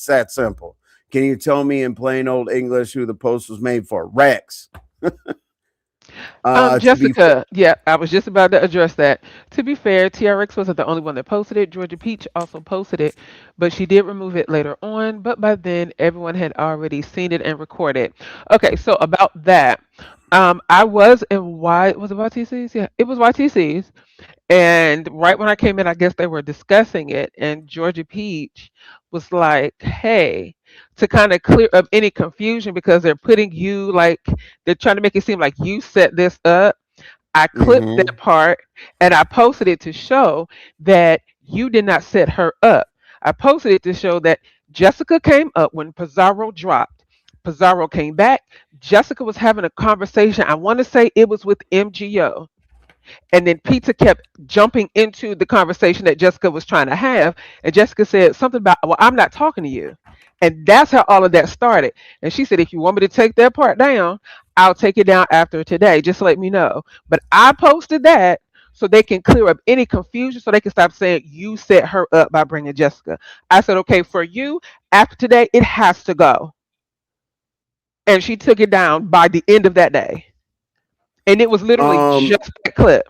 that simple. Can you tell me in plain old English who the post was made for? Rex. To be Jessica, yeah, I was just about to address that. To be fair, TRX wasn't the only one that posted it. Georgia Peach also posted it, but she did remove it later on. But by then, everyone had already seen it and recorded. Okay, so about that, I was in was it YTC's? Yeah, it was YTC's, And right when I came in, I guess they were discussing it, and Georgia Peach was like, "Hey, to kind of clear up any confusion because they're putting you like they're trying to make it seem like you set this up." I clipped Mm-hmm. that part and I posted it to show that you did not set her up. I posted it to show that Jessica came up when Pizarro dropped. Pizarro came back. Jessica was having a conversation. I want to say it was with MGO. And then Pizza kept jumping into the conversation that Jessica was trying to have. And Jessica said something about, well, I'm not talking to you. And that's how all of that started. And she said, if you want me to take that part down, I'll take it down after today. Just let me know. But I posted that so they can clear up any confusion, so they can stop saying you set her up by bringing Jessica. I said, okay, for you, after today, it has to go. And she took it down by the end of that day. And it was literally Um, just that clip.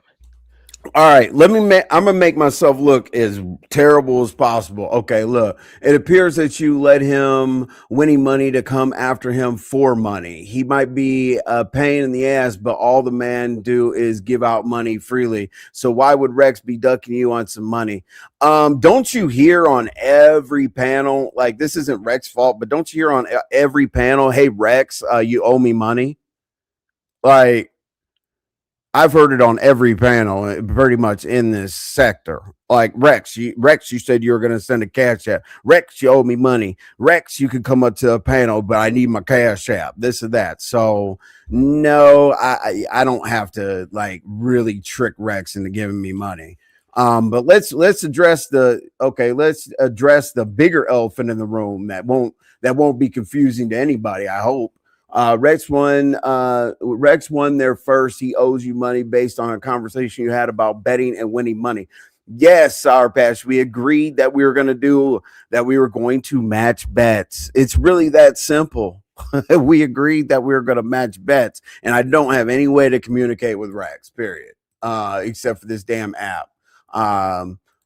all right, let me I'm gonna make myself look as terrible as possible. Okay, look, it appears that you let him winning money to come after him for money. He might be a pain in the ass, but all the man do is give out money freely. So why would Rex be ducking you on some money? Don't you hear on every panel, like, this isn't Rex's fault, but don't you hear on every panel, hey Rex, you owe me money? Like, I've heard it on every panel, pretty much in this sector. Like, Rex, you said you were going to send a cash app. Rex, you owe me money. Rex, you could come up to a panel, but I need my cash app. This or that. So no, I don't have to like really trick Rex into giving me money. But let's address let's address the bigger elephant in the room that won't be confusing to anybody, I hope. Rex won there first. He owes you money based on a conversation you had about betting and winning money. Yes, Sour Patch, we agreed that we were going to match bets. It's really that simple. We agreed that we were going to match bets, and I don't have any way to communicate with Rex, period. Except for this damn app.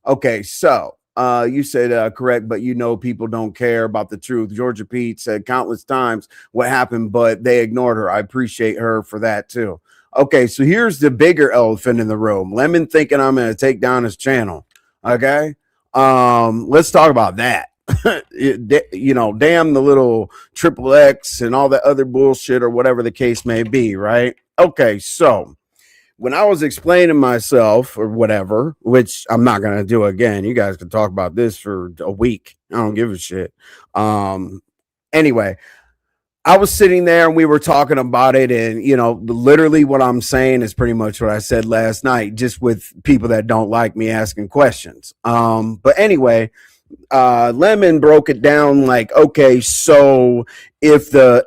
Okay, so you said correct, but you know people don't care about the truth. Georgia Pete said countless times what happened, but they ignored her. I appreciate her for that too. Okay, so here's the bigger elephant in the room. Lemon thinking I'm going to take down his channel. Okay, let's talk about that. Damn the little triple X and all that other bullshit or whatever the case may be, right? Okay, so when I was explaining myself or whatever, which I'm not gonna do again, you guys can talk about this for a week. I don't give a shit. Anyway, I was sitting there and we were talking about it, and literally what I'm saying is pretty much what I said last night, just with people that don't like me asking questions. But anyway, Lemon broke it down like, okay, so if that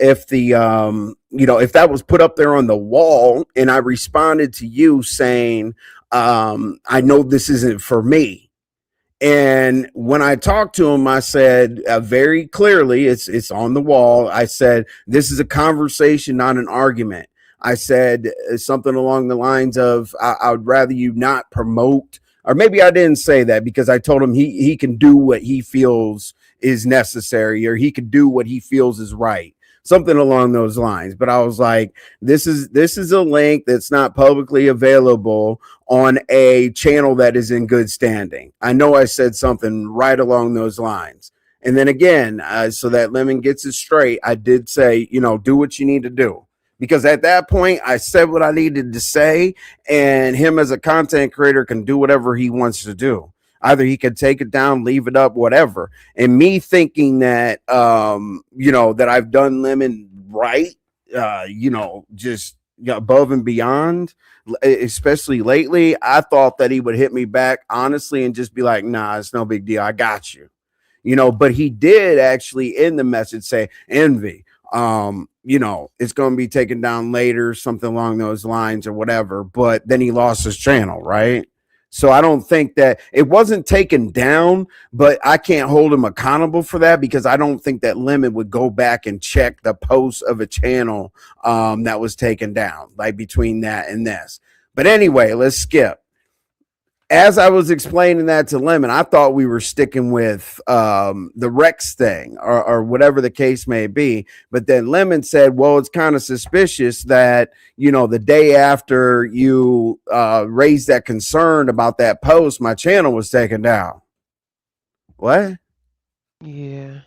was put up there on the wall and I responded to you saying, I know this isn't for me. And when I talked to him, I said very clearly, it's on the wall. I said, this is a conversation, not an argument. I said something along the lines of, I would rather you not promote, or maybe I didn't say that because I told him he can do what he feels is necessary, or he can do what he feels is right, something along those lines. But I was like, this is a link that's not publicly available on a channel that is in good standing. I know I said something right along those lines. And then again, so that Lemon gets it straight, I did say, do what you need to do. Because at that point, I said what I needed to say, and him as a content creator can do whatever he wants to do. Either he could take it down, leave it up, whatever. And me thinking that, that I've done Lemon right, just above and beyond, especially lately, I thought that he would hit me back honestly and just be like, nah, it's no big deal. I got you. But he did actually in the message say, Envy, it's going to be taken down later, something along those lines or whatever. But then he lost his channel, right? So I don't think that it wasn't taken down, but I can't hold him accountable for that because I don't think that Lemon would go back and check the post of a channel that was taken down, like between that and this. But anyway, let's skip. as I was explaining that to Lemon, I thought we were sticking with the Rex thing or whatever the case may be. But then Lemon said, well, it's kind of suspicious that, you know, the day after you raised that concern about that post, my channel was taken down. What? Yeah.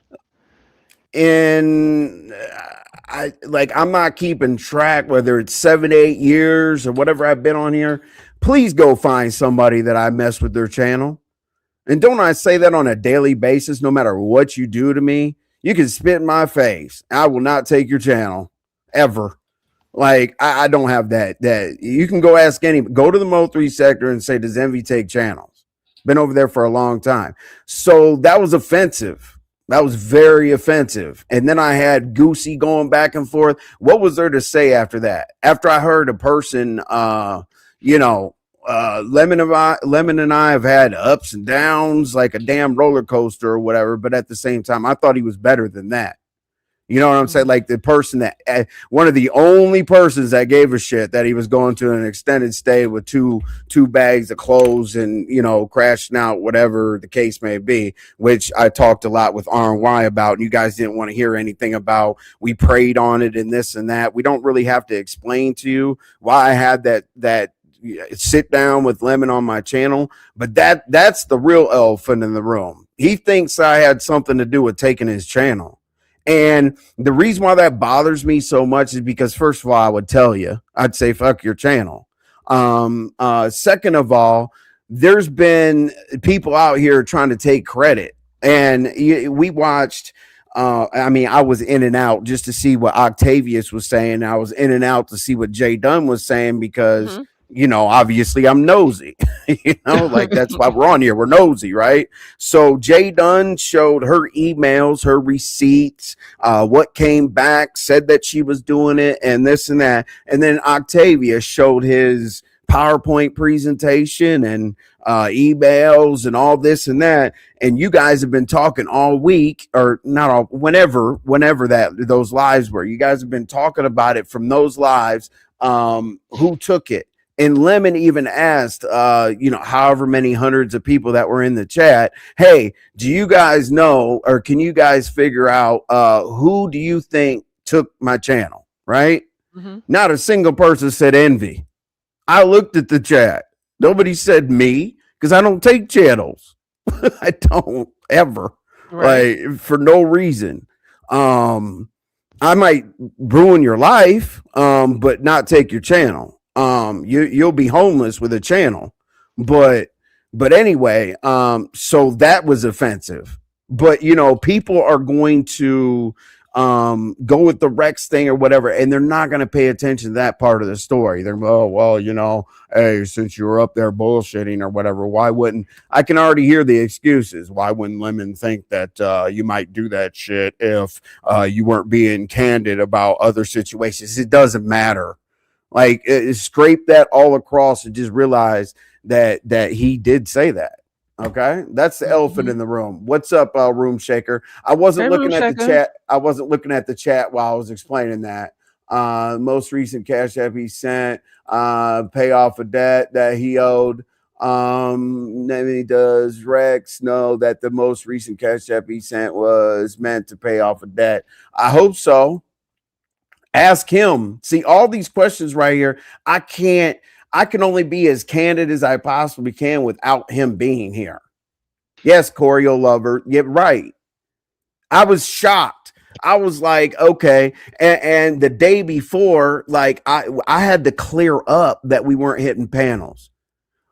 And I'm not keeping track whether it's 7 8 years or whatever I've been on here. Please go find somebody that I mess with their channel. And don't I say that on a daily basis? No matter what you do to me, you can spit in my face. I will not take your channel ever. Like I don't have that you can go ask any, go to the Mo3 sector and say, does Envy take channels? Been over there for a long time. So that was offensive. That was very offensive. And then I had Goosey going back and forth. What was there to say after that? After I heard a person, you know, Lemon and I have had ups and downs like a damn roller coaster or whatever. But at the same time, I thought he was better than that. You know what I'm saying? Mhm. Like the person that one of the only persons that gave a shit that he was going to an extended stay with two bags of clothes and, you know, crashing out, whatever the case may be, which I talked a lot with RNY about, and you guys didn't want to hear anything about. We prayed on it and this and that. We don't really have to explain to you why I had that sit down with Lemon on my channel, but that's the real elephant in the room. He thinks I had something to do with taking his channel. And the reason why that bothers me so much is because, first of all, I would tell you, I'd say, fuck your channel. Second of all, there's been people out here trying to take credit. And we watched, I mean, I was in and out just to see what Octavius was saying. I was in and out to see what Jay Dunn was saying because, Mhm. you know, obviously I'm nosy. You know, like that's why we're on here. We're nosy, right? So Jay Dunn showed her emails, her receipts, what came back, said that she was doing it, and this and that. And then Octavia showed his PowerPoint presentation and emails and all this and that. And you guys have been talking all week, or not all, whenever that those lives were. You guys have been talking about it from those lives. Who took it? And Lemon even asked, you know, however many hundreds of people that were in the chat, hey, do you guys know, or can you guys figure out who do you think took my channel? Right? Mhm. Not a single person said Envy. I looked at the chat. Nobody said me because I don't take channels. I don't ever, Right. like, for no reason. Um, I might ruin your life, but not take your channel. You'll be homeless with a channel, but anyway, so that was offensive. But you know, people are going to go with the Rex thing or whatever, and they're not going to pay attention to that part of the story. They're, oh well, you know, hey, since you were up there bullshitting or whatever, why wouldn't I can already hear the excuses? Why wouldn't Lemon think that you might do that shit if you weren't being candid about other situations? It doesn't matter. Like scrape that all across and just realize that he did say that. Okay, that's the elephant Mhm. in the room. What's up, Room Shaker? I wasn't Hey, Room looking at the Shaker. chat. I wasn't looking at the chat while I was explaining that. Most recent cash app he sent, pay off a debt that he owed. Maybe does Rex know that the most recent cash app he sent was meant to pay off a debt? I hope so. Ask him. See, all these questions right here, I can't, I can only be as candid as I possibly can without him being here. Yes, Corey, you'll love her. Yeah, right. I was shocked. I was like, okay. And the day before, like I had to clear up that we weren't hitting panels.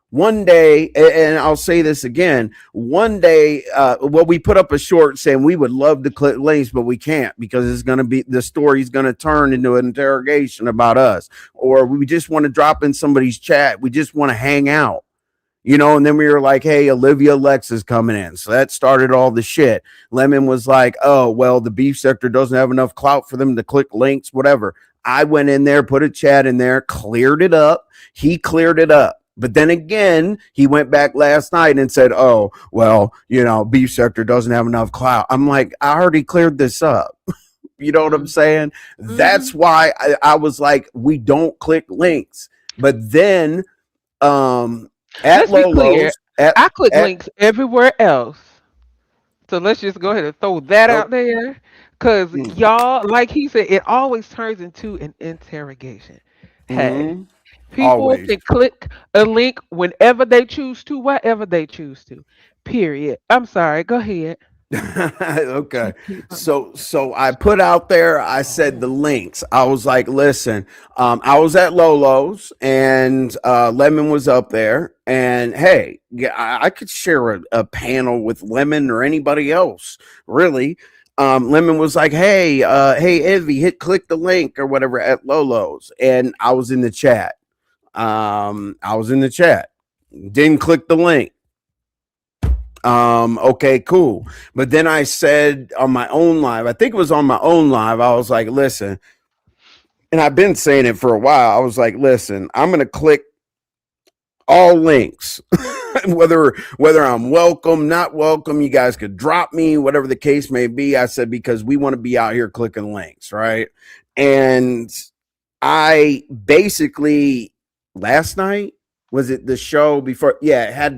One day, and I'll say this again, one day, well, we put up a short saying we would love to click links, but we can't because it's going to be, the story's going to turn into an interrogation about us, or we just want to drop in somebody's chat. We just want to hang out, you know. And then we were like, hey, Olivia Lex is coming in. So that started all the shit. Lemon was like, oh, well, the beef sector doesn't have enough clout for them to click links, whatever. I went in there, put a chat in there, cleared it up. He cleared it up. But then again, he went back last night and said, oh, well, you know, beef sector doesn't have enough clout. I'm like, I already cleared this up. You know what I'm Mhm. saying? That's Mhm. why I was like, we don't click links. But then, um, At Let's be clear. Lolo's. At I click at links everywhere else. So let's just go ahead and throw that oh, out there. Cause mm, y'all, like he said, it always turns into an interrogation. Hey, mhm, people always. can click a link whenever they choose to, wherever they choose to. Period. I'm sorry. Go ahead. Okay. Keep on. So I put out there, I said the links. I was like, listen, I was at Lolo's and Lemon was up there. And hey, yeah, I could share a panel with Lemon or anybody else, really. Lemon was like, hey, Envy, click the link or whatever at Lolo's. And I was in the chat. I was in the chat. Didn't click the link. Okay, cool. But then I said on my own live, I think it was on my own live, I was like, listen, and I've been saying it for a while. I was like, listen, I'm gonna click all links. whether I'm welcome, not welcome, you guys could drop me, whatever the case may be. I said, because we want to be out here clicking links, right? And I basically last night was it the show before? Yeah, it had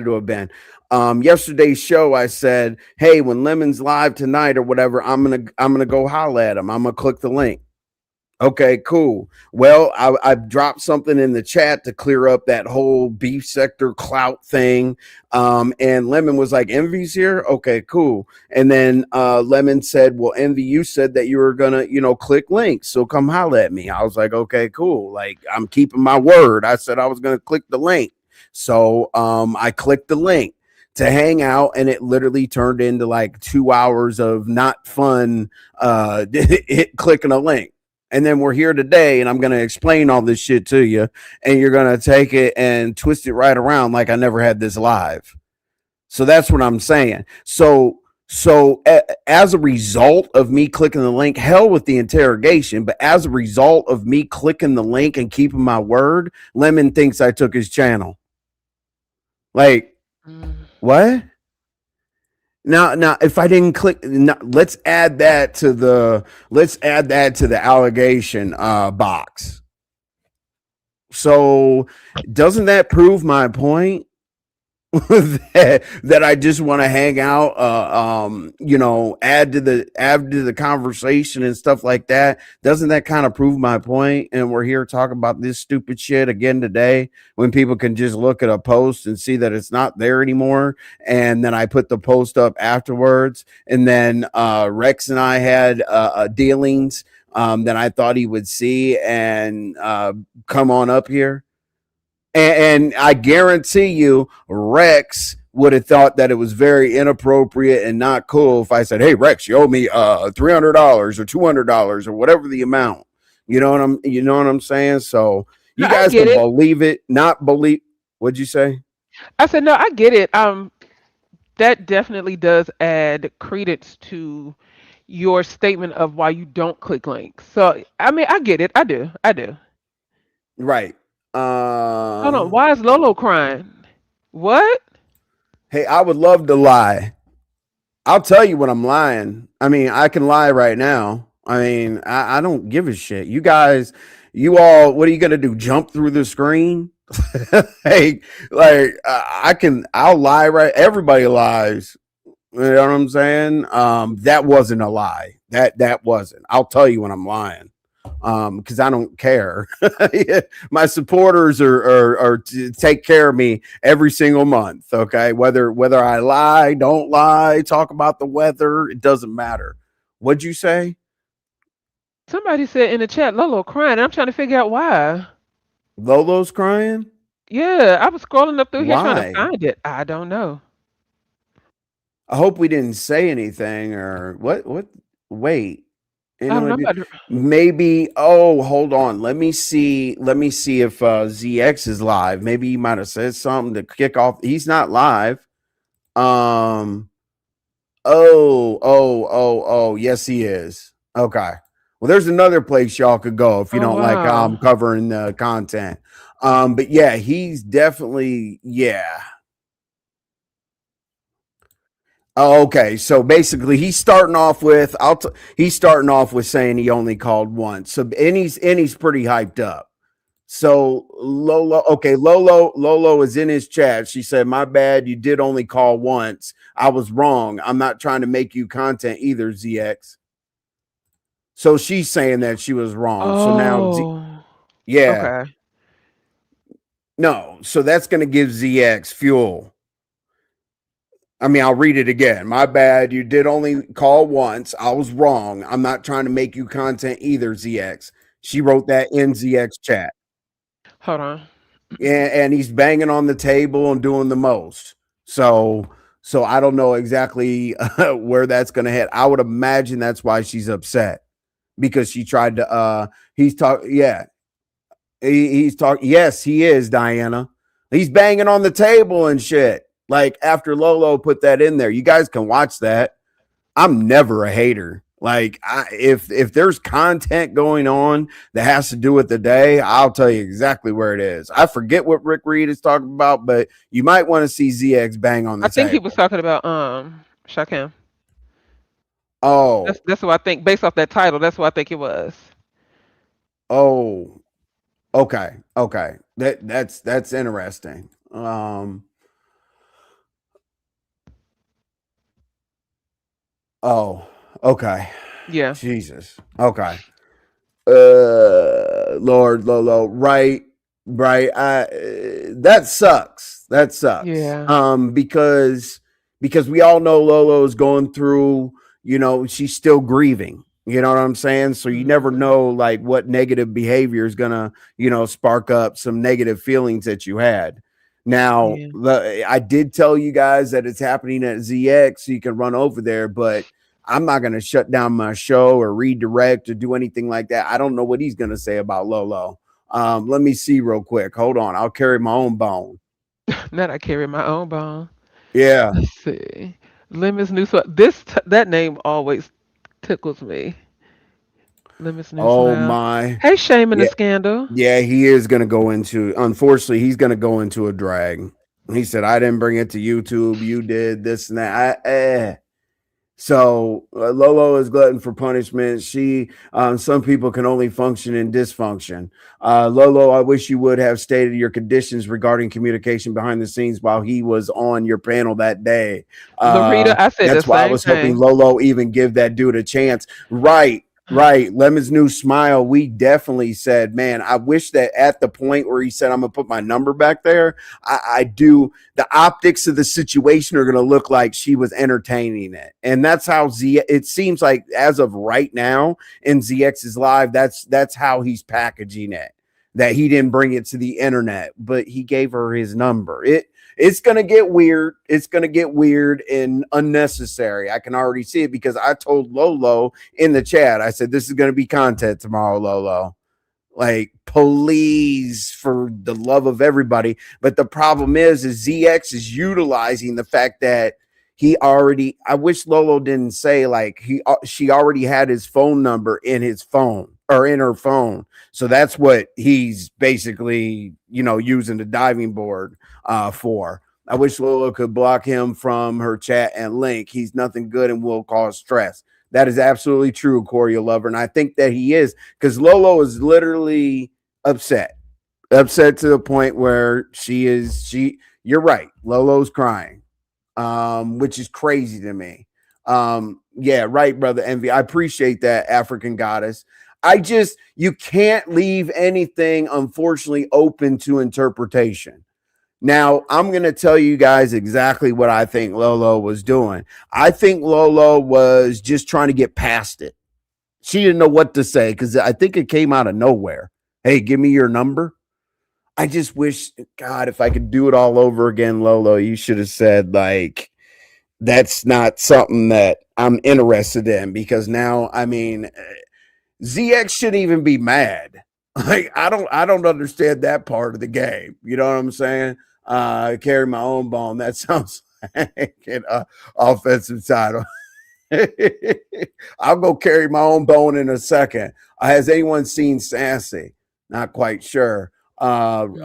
to have been. Yesterday's show. I said, hey, when Lemon's live tonight or whatever, I'm gonna go holla at him. I'm gonna click the link. Okay, cool. Well, I dropped something in the chat to clear up that whole beef sector clout thing. And Lemon was like, Envy's here? Okay, cool. And then Lemon said, well, Envy, you said that you were gonna, click links. So come holla at me. I was like, okay, cool. Like, I'm keeping my word. I said I was gonna click the link. So I clicked the link to hang out, and it literally turned into like 2 hours of not fun clicking a link. And then we're here today, and I'm going to explain all this shit to you, and you're going to take it and twist it right around like I never had this live. So that's what I'm saying. As a result of me clicking the link, hell with the interrogation, but as a result of me clicking the link and keeping my word, Lemon thinks I took his channel. Like, Mm. what? Now, if I didn't click, now, let's add that to the allegation box. So, doesn't that prove my point? that I just want to hang out, add to the conversation and stuff like that. Doesn't that kind of prove my point? And we're here talking about this stupid shit again today, when people can just look at a post and see that it's not there anymore. And then I put the post up afterwards, and then Rex and I had dealings that I thought he would see and come on up here. And I guarantee you, Rex would have thought that it was very inappropriate and not cool if I said, "Hey, Rex, you owe me $300 or $200 or whatever the amount." You know what I'm saying? So No, you I guys get can it. believe it, not believe. What'd you say? I said no, I get it. That definitely does add credence to your statement of why you don't click links. So I mean, I get it. I do. I do. Right. Hold on. Why is Lolo crying? What? Hey, I would love to lie. I'll tell you when I'm lying. I mean, I can lie right now. I mean, I don't give a shit. You guys, you all, what are you gonna do? Jump through the screen? Hey, like I'll lie right. Everybody lies. You know what I'm saying? That wasn't a lie. That wasn't. I'll tell you when I'm lying. Because I don't care. My supporters are to take care of me every single month. Okay, whether I lie, don't lie, talk about the weather, it doesn't matter. What'd you say? Somebody said in the chat Lolo crying. And I'm trying to figure out why. Lolo's crying? Yeah, I was scrolling up through here trying to Why? find it. I don't know. I hope we didn't say anything or what. Wait. I don't know Anyone? about Maybe. Oh, hold on. Let me see if ZX is live. Maybe he might have said something to kick off. He's not live. Um. Oh. Yes, he is. Okay. Well, there's another place y'all could go if you oh don't like wow. covering the content. But yeah, he's definitely yeah. Oh, okay. So basically, he's starting off with saying he only called once. So and he's pretty hyped up. So Lolo, okay, Lolo is in his chat. She said, "My bad, you did only call once. I was wrong. I'm not trying to make you content either, ZX." So she's saying that she was wrong. So now, Oh, yeah, okay. no. So that's going to give ZX fuel. I mean, I'll read it again. My bad, you did only call once. I was wrong. I'm not trying to make you content either, ZX. She wrote that in ZX chat. Hold on. And he's banging on the table and doing the most. So I don't know exactly where that's going to hit. I would imagine that's why she's upset because she tried to he's talk yeah, he's talk yes, he is Diana. He's banging on the table and shit. Like after Lolo put that in there. You guys can watch that. I'm never a hater. Like if there's content going on that has to do with the day, I'll tell you exactly where it is. I forget what Rick Reed is talking about, but you might want to see ZX bang on I the think he was table. talking about Shakim. Oh, That's what I think based off that title. That's what I think it was. oh, okay, okay. That's interesting. Oh, okay. Yeah. Jesus. Okay. Lord Lolo, right. That sucks. That sucks. Yeah. Because we all know Lolo's going through, she's still grieving. You know what I'm saying? So you never Hmm. know like what negative behavior is gonna, spark up some negative feelings that you had. Now, Yeah. I did tell you guys that it's happening at ZX, so you can run over there, but I'm not going to shut down my show or redirect or do anything like that. I don't know what he's going to say about Lolo. Let me see real quick. Hold on. I'll carry my own bone. Not I carry my own bone. Yeah. Let's see. Lemons New Smile. That name always tickles me. Lemons New Oh Smile. my. Hey, Shame and the Yeah. Scandal. Yeah. He is going to go into, unfortunately, he's going to go into a drag. He said, I didn't bring it to YouTube. You did this and that. So Lolo is glutton for punishment. Some people can only function in dysfunction. Lolo, I wish you would have stated your conditions regarding communication behind the scenes while he was on your panel that day. Larita, I said the That's why I same was hoping thing. Lolo even give that dude a chance. Right. Right. Lemon's new smile. We definitely said, man, I wish that at the point where he said, I'm going to put my number back there, I do the optics of the situation are going to look like she was entertaining it. And that's how it seems like as of right now in ZX's live, that's how he's packaging it. That he didn't bring it to the internet, but he gave her his number. It's going to get weird. It's going to get weird and unnecessary. I can already see it because I told Lolo in the chat, I said, this is going to be content tomorrow, Lolo. Like, please, for the love of everybody. But the problem is ZX is utilizing the fact that he already. I wish Lolo didn't say like she already had his phone number in his phone or in her phone. So that's what he's basically, using the diving board for. I wish Lolo could block him from her chat and link. He's nothing good and will cause stress. That is absolutely true, Corey Lover. And I think that he is because Lolo is literally upset. Upset to the point where you're right. Lolo's crying. Which is crazy to me. Yeah, right, brother Envy. I appreciate that, African goddess. You can't leave anything, unfortunately, open to interpretation. Now, I'm going to tell you guys exactly what I think Lolo was doing. I think Lolo was just trying to get past it. She didn't know what to say because I think it came out of nowhere. Hey, give me your number. I just wish, God, if I could do it all over again, Lolo, you should have said, like, that's not something that I'm interested in because now, I mean, ZX shouldn't even be mad. Like, I don't understand that part of the game. You know what I'm saying? Carry my own bone. That sounds like an offensive title. I'll go carry my own bone in a second. Has anyone seen Sassy? Not quite sure. Mm.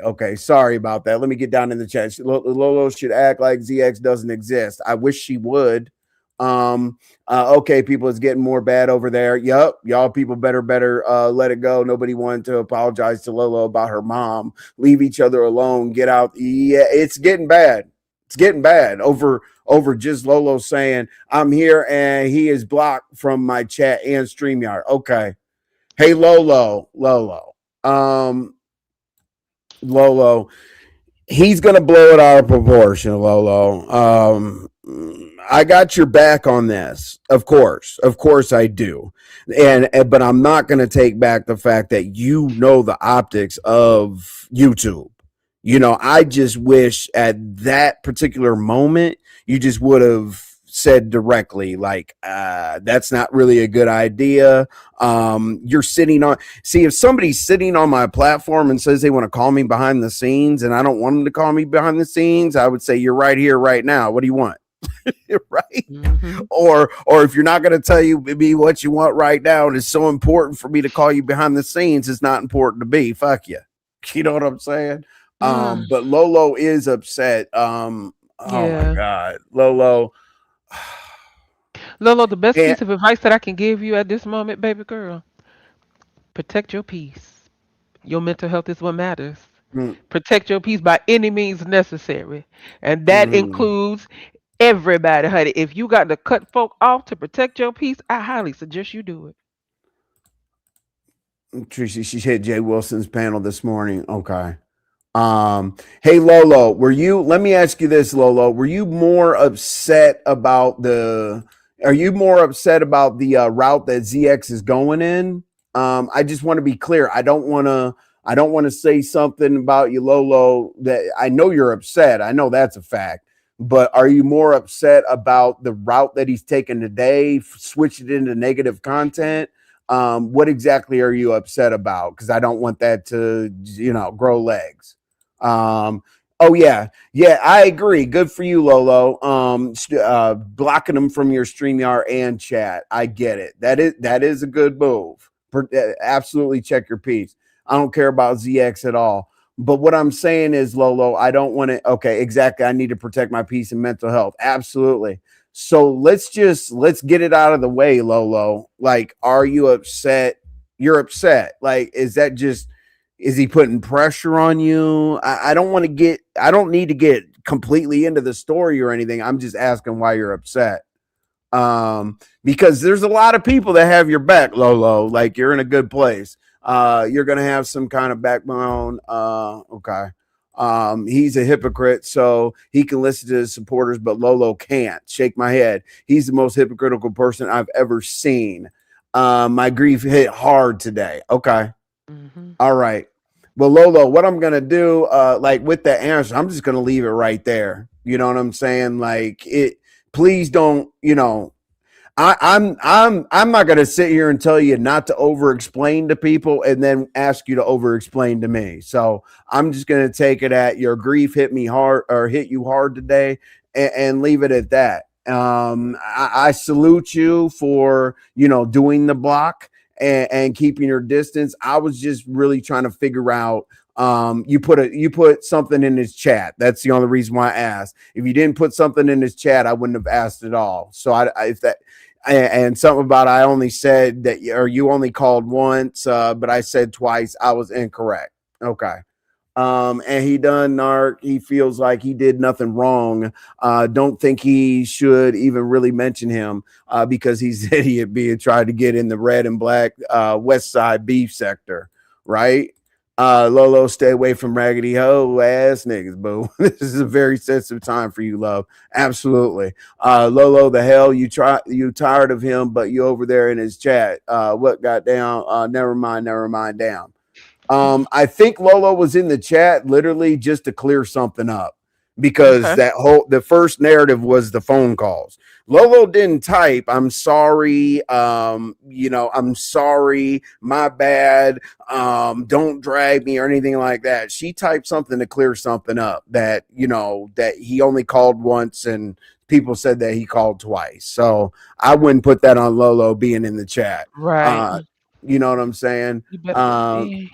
Okay. Sorry about that. Let me get down in the chat. Lolo should act like ZX doesn't exist. I wish she would. Okay, people, it's getting more bad over there. Yup, y'all people better let it go. Nobody wanted to apologize to Lolo about her mom. Leave each other alone. Get out. Yeah, it's getting bad. It's getting bad over just Lolo saying I'm here and he is blocked from my chat and StreamYard. Okay. Hey um Lolo, he's gonna blow it out of proportion, Lolo. I got your back on this, of course I do, and but I'm not gonna take back the fact that you know the optics of YouTube. You know, I just wish at that particular moment you just would have said directly, like, that's not really a good idea. You're sitting on, see, if somebody's sitting on my platform and says they want to call me behind the scenes and I don't want them to call me behind the scenes, I would say, you're right here, right now. What do you want? Right? Hmm. Or if you're not going to tell you me what you want right now, and it's so important for me to call you behind the scenes, it's not important to be. Fuck you. You know what I'm saying? Mm, But Lolo is upset. Oh my yeah. God, Lolo. Lolo, the best And piece of advice that I can give you at this moment, baby girl, protect your peace. Your mental health is what matters. mm, Protect your peace by any means necessary. And that mm, includes everybody, honey. If you got to cut folk off to protect your peace, I highly suggest you do it. Tracy, she hit Jay Wilson's panel this morning. Okay. Hey Lolo, were you? Let me ask you this, Lolo. Were you more upset about the? Are you more upset about the route that ZX is going in? I just want to be clear. I don't want to. I don't want to say something about you, Lolo. That I know you're upset. I know that's a fact. But are you more upset about the route that he's taken today? Switch it into negative content. What exactly are you upset about? Because I don't want that to, grow legs. Um, oh yeah, I agree. Good for you, Lolo. Blocking them from your StreamYard and chat. I get it. That is a good move. Absolutely check your piece. I don't care about ZX at all. But what I'm saying is, Lolo, I don't want to. Okay, exactly. I need to protect my peace and mental health. Absolutely. So let's get it out of the way, Lolo. Like, are you upset? You're upset. Like, is he putting pressure on you? I don't want to get, I don't need to get completely into the story or anything. I'm just asking why you're upset. Because there's a lot of people that have your back, Lolo. Like, you're in a good place. You're gonna have some kind of backbone. Okay. He's a hypocrite, so he can listen to his supporters, but Lolo can't. Shake my head. He's the most hypocritical person I've ever seen. My grief hit hard today. Okay. Hmm. All right. Well, Lolo, what I'm gonna do, like with the answer, I'm just gonna leave it right there. You know what I'm saying? Like it. Please don't. I'm not gonna sit here and tell you not to over explain to people and then ask you to over explain to me. So I'm just gonna take it at your grief hit me hard or hit you hard today, and leave it at that. I salute you for doing the block and keeping your distance. I was just really trying to figure out. You put something in his chat. That's the only reason why I asked. If you didn't put something in his chat, I wouldn't have asked at all. So if that and something about I only said that, or you only called once, but I said twice. I was incorrect. Okay. And he done narc. He feels like he did nothing wrong. Don't think he should even really mention him because he's an idiot being tried to get in the red and black West Side beef sector, right? Lolo, stay away from raggedy hoe ass niggas, boo. This is a very sensitive time for you, love. Absolutely. Lolo, the hell you tired of him, but you over there in his chat. What got down? Never mind, down. I think Lolo was in the chat literally just to clear something up because Okay. the first narrative was the phone calls. Lolo didn't type, I'm sorry, I'm sorry, my bad, don't drag me or anything like that. She typed something to clear something up that, that he only called once and people said that he called twice. So I wouldn't put that on Lolo being in the chat. Right. Uh, you know what I'm saying? You better Um, be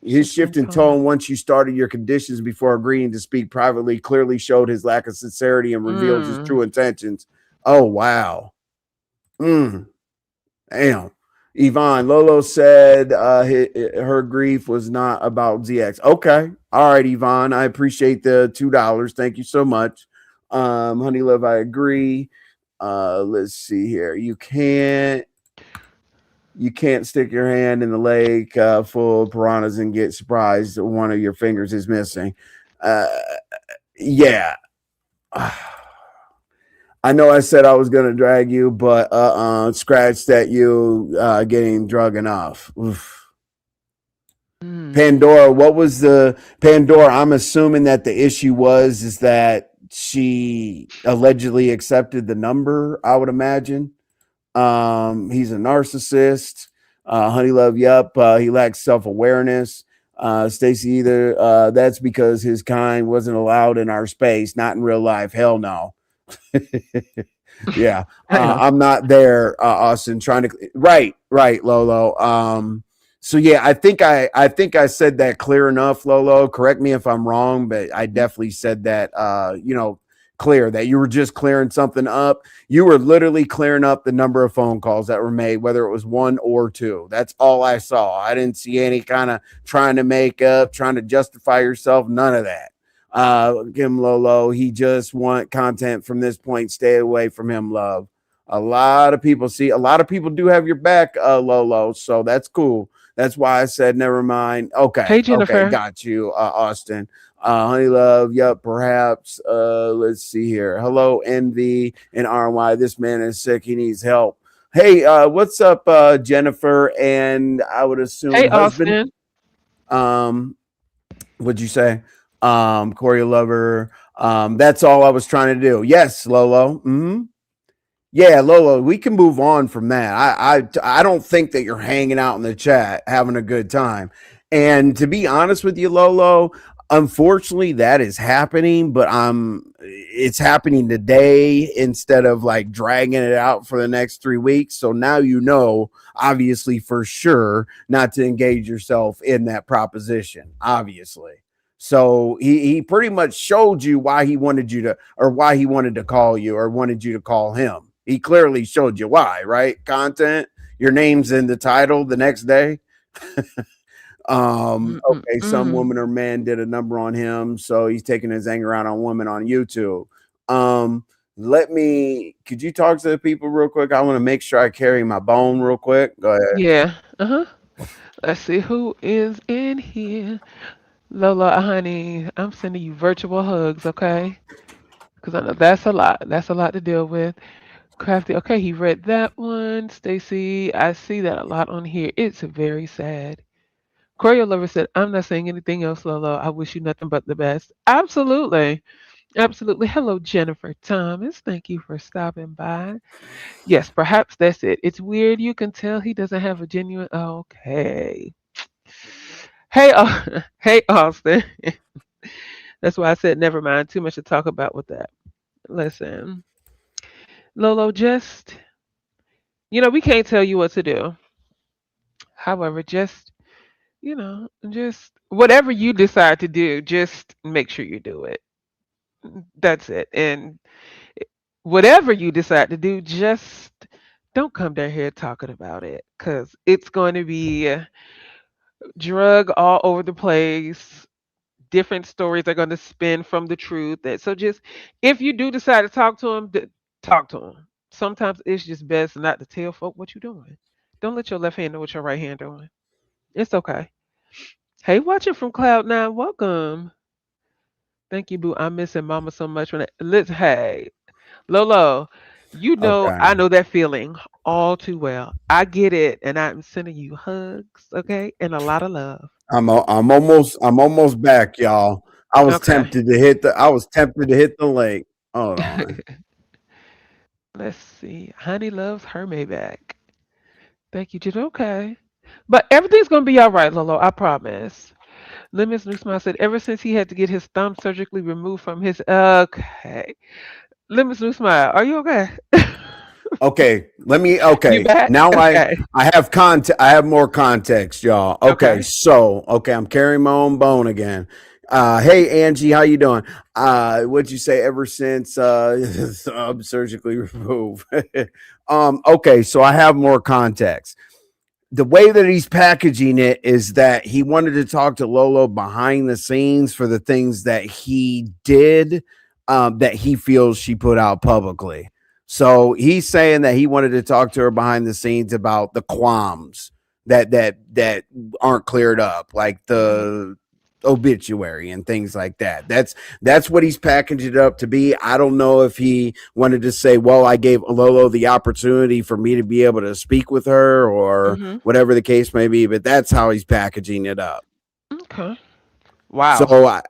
his shifting shift in tone. tone once you started your conditions before agreeing to speak privately clearly showed his lack of sincerity and revealed his Mm. true intentions. Oh wow. Mm, damn. Yvonne Lolo said her grief was not about ZX. Okay. All right, Yvonne. I appreciate the $2. Thank you so much. Honey Love, I agree. Let's see here. You can't stick your hand in the lake full of piranhas and get surprised that one of your fingers is missing. Uh, yeah. I know I said I was going to drag you, but scratched at you getting drug enough. Oof. Mm. Pandora, what was the Pandora? I'm assuming that the issue was is that she allegedly accepted the number, I would imagine. He's a narcissist. Honey Love, yup. He lacks self awareness. Stacy, either that's because his kind wasn't allowed in our space, not in real life. Hell no. Yeah, Damn. I'm not there, Austin. Trying to right, Lolo. So yeah, I think I said that clear enough, Lolo. Correct me if I'm wrong, but I definitely said that. Clear that you were just clearing something up. You were literally clearing up the number of phone calls that were made, whether it was one or two. That's all I saw. I didn't see any kind of trying to make up, trying to justify yourself. None of that. Give him Lolo. He just want content from this point. Stay away from him, love. A lot of people do have your back, Lolo. So that's cool. That's why I said never mind. Hey, Okay, Jennifer. got you, Austin. Honey Love, yep, perhaps. Let's see here. Hello, Envy and RNY. This man is sick. He needs help. Hey, what's up, Jennifer? And I would assume Hey, husband. Austin. Um, what'd you say? Corey Lover. That's all I was trying to do. Yes, Lolo. Yeah, Lolo, we can move on from that. I don't think that you're hanging out in the chat having a good time. And to be honest with you, Lolo, unfortunately that is happening, but it's happening today instead of like dragging it out for the next 3 weeks. So now you know, obviously for sure, not to engage yourself in that proposition, obviously. So he pretty much showed you why he wanted you to, or why he wanted to call you, or wanted you to call him. He clearly showed you why, right? Content, your name's in the title the next day. Okay, some Mm-mm-mm. woman or man did a number on him, so he's taking his anger out on women on YouTube. Um, could you talk to the people real quick? I want to make sure I carry my bone real quick. Go ahead. Yeah. Uh-huh. Let's see who is in here. Lola, honey, I'm sending you virtual hugs, okay? Because I know that's a lot. That's a lot to deal with. Crafty, okay, he read that one. Stacy, I see that a lot on here. It's very sad. Choreo Lover said, I'm not saying anything else, Lolo. I wish you nothing but the best. Absolutely. Absolutely. Hello, Jennifer Thomas. Thank you for stopping by. Yes, perhaps that's it. It's weird. You can tell he doesn't have a genuine. Okay. Hey, hey, Austin. That's why I said never mind. Too much to talk about with that. Listen, Lolo, just, we can't tell you what to do. However, just whatever you decide to do, just make sure you do it. That's it. And whatever you decide to do, just don't come down here talking about it because it's going to be drug all over the place. Different stories are going to spin from the truth. So just if you do decide to talk to him, talk to him. Sometimes it's just best not to tell folk what you're doing. Don't let your left hand know what your right hand doing. It's okay. Hey, watching from Cloud9, welcome. Thank you, boo. I'm missing Mama so much. Listen, hey, Lolo, I Okay. know that feeling all too well. I get it, and I'm sending you hugs, okay, and a lot of love. I'm almost back, y'all. Okay. I was tempted to hit the lake. Hold on. Let's see. Honey loves her Maybach. Thank you, Jen. Okay. But everything's gonna be all right, Lolo. I promise. Lemons New Smile said ever since he had to get his thumb surgically removed from his okay. Lemons New Smile, are you okay? Okay, You back? now Okay. I have I have more context, y'all. Okay, Okay. so I'm carrying my own bone again. Hey Angie, how you doing? What'd you say? Ever since I'm surgically removed. Okay, so I have more context. The way that he's packaging it is that he wanted to talk to Lolo behind the scenes for the things that he did, that he feels she put out publicly. So he's saying that he wanted to talk to her behind the scenes about the qualms that aren't cleared up, like Mhm. the obituary and things like that. That's what he's packaged it up to be. I don't know if he wanted to say, well, I gave Lolo the opportunity for me to be able to speak with her, or Mhm. whatever the case may be, but that's how he's packaging it up. Okay. So Wow.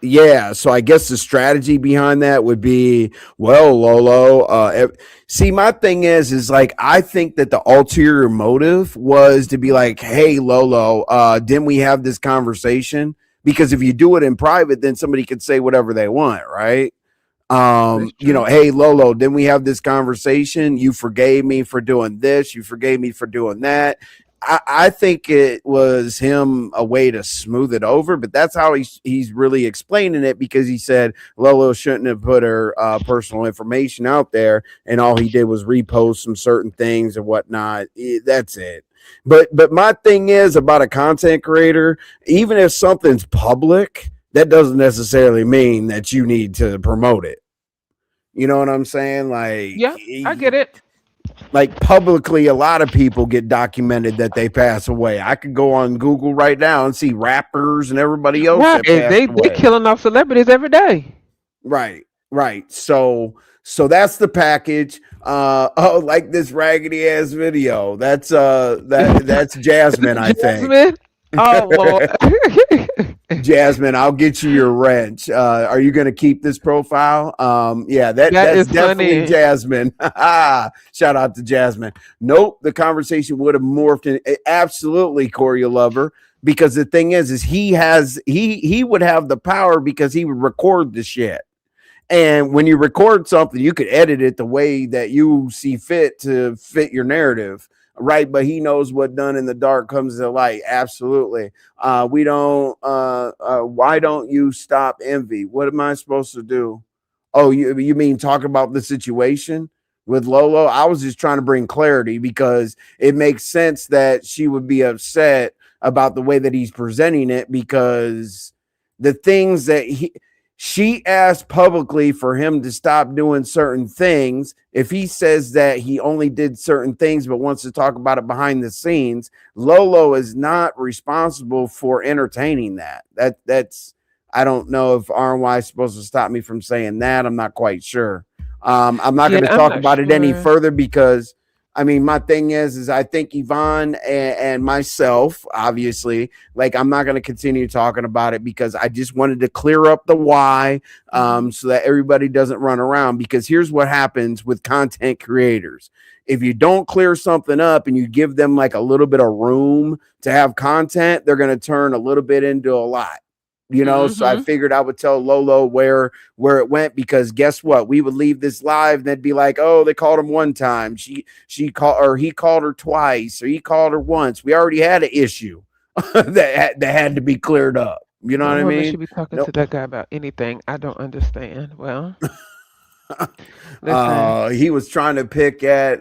yeah, so I guess the strategy behind that would be, well, Lolo, see, my thing is like, I think that the ulterior motive was to be like, hey, Lolo, didn't we have this conversation? Because if you do it in private, then somebody could say whatever they want, right? That's true. Hey Lolo, didn't we have this conversation? You forgave me for doing this, you forgave me for doing that. I think it was him a way to smooth it over, but that's how he's really explaining it, because he said Lolo shouldn't have put her personal information out there, and all he did was repost some certain things and whatnot. That's it. But my thing is about a content creator, even if something's public, that doesn't necessarily mean that you need to promote it. You know what I'm saying? Yeah, I get it. Like publicly, a lot of people get documented that they pass away. I could go on Google right now and see rappers and everybody else Right. that passed They away. killing off celebrities every day. Right, right. So that's the package. Oh, like this raggedy ass video. That's Is Jasmine, it I think. Jasmine? Oh Lord. Jasmine, I'll get you your wrench. Are you going to keep this profile? Yeah, That that's is definitely funny. Jasmine. Shout out to Jasmine. Nope, the conversation would have morphed in absolutely Corey Lover, because the thing is he would have the power because he would record the shit. And when you record something, you could edit it the way that you see fit to fit your narrative, right? But he knows what done in the dark comes to light. Absolutely. We don't. Why don't you stop envy? What am I supposed to do? Oh, you mean talk about the situation with Lolo? I was just trying to bring clarity, because it makes sense that she would be upset about the way that he's presenting it, because the things that she asked publicly for him to stop doing certain things. If he says that he only did certain things but wants to talk about it behind the scenes, Lolo is not responsible for entertaining that. That's I don't know if RNY is supposed to stop me from saying that. I'm not quite sure. I'm not Yeah, going to I'm talk not about it any sure. further, because I mean, my thing is I think Yvonne and myself, obviously, like, I'm not going to continue talking about it, because I just wanted to clear up the why, Hmm. so that everybody doesn't run around. Because here's what happens with content creators: if you don't clear something up and you give them like a little bit of room to have content, they're going to turn a little bit into a lot. So I Hmm. figured I would tell Lolo where it went, because guess what? We would leave this live and they'd be like, "Oh, they called him one time. She called, or he called her twice, or he called her once. We already had an issue that had to be cleared up." You know No what I woman mean? should be talking No. to that guy about anything. I don't understand. Well, listen. He was trying to pick at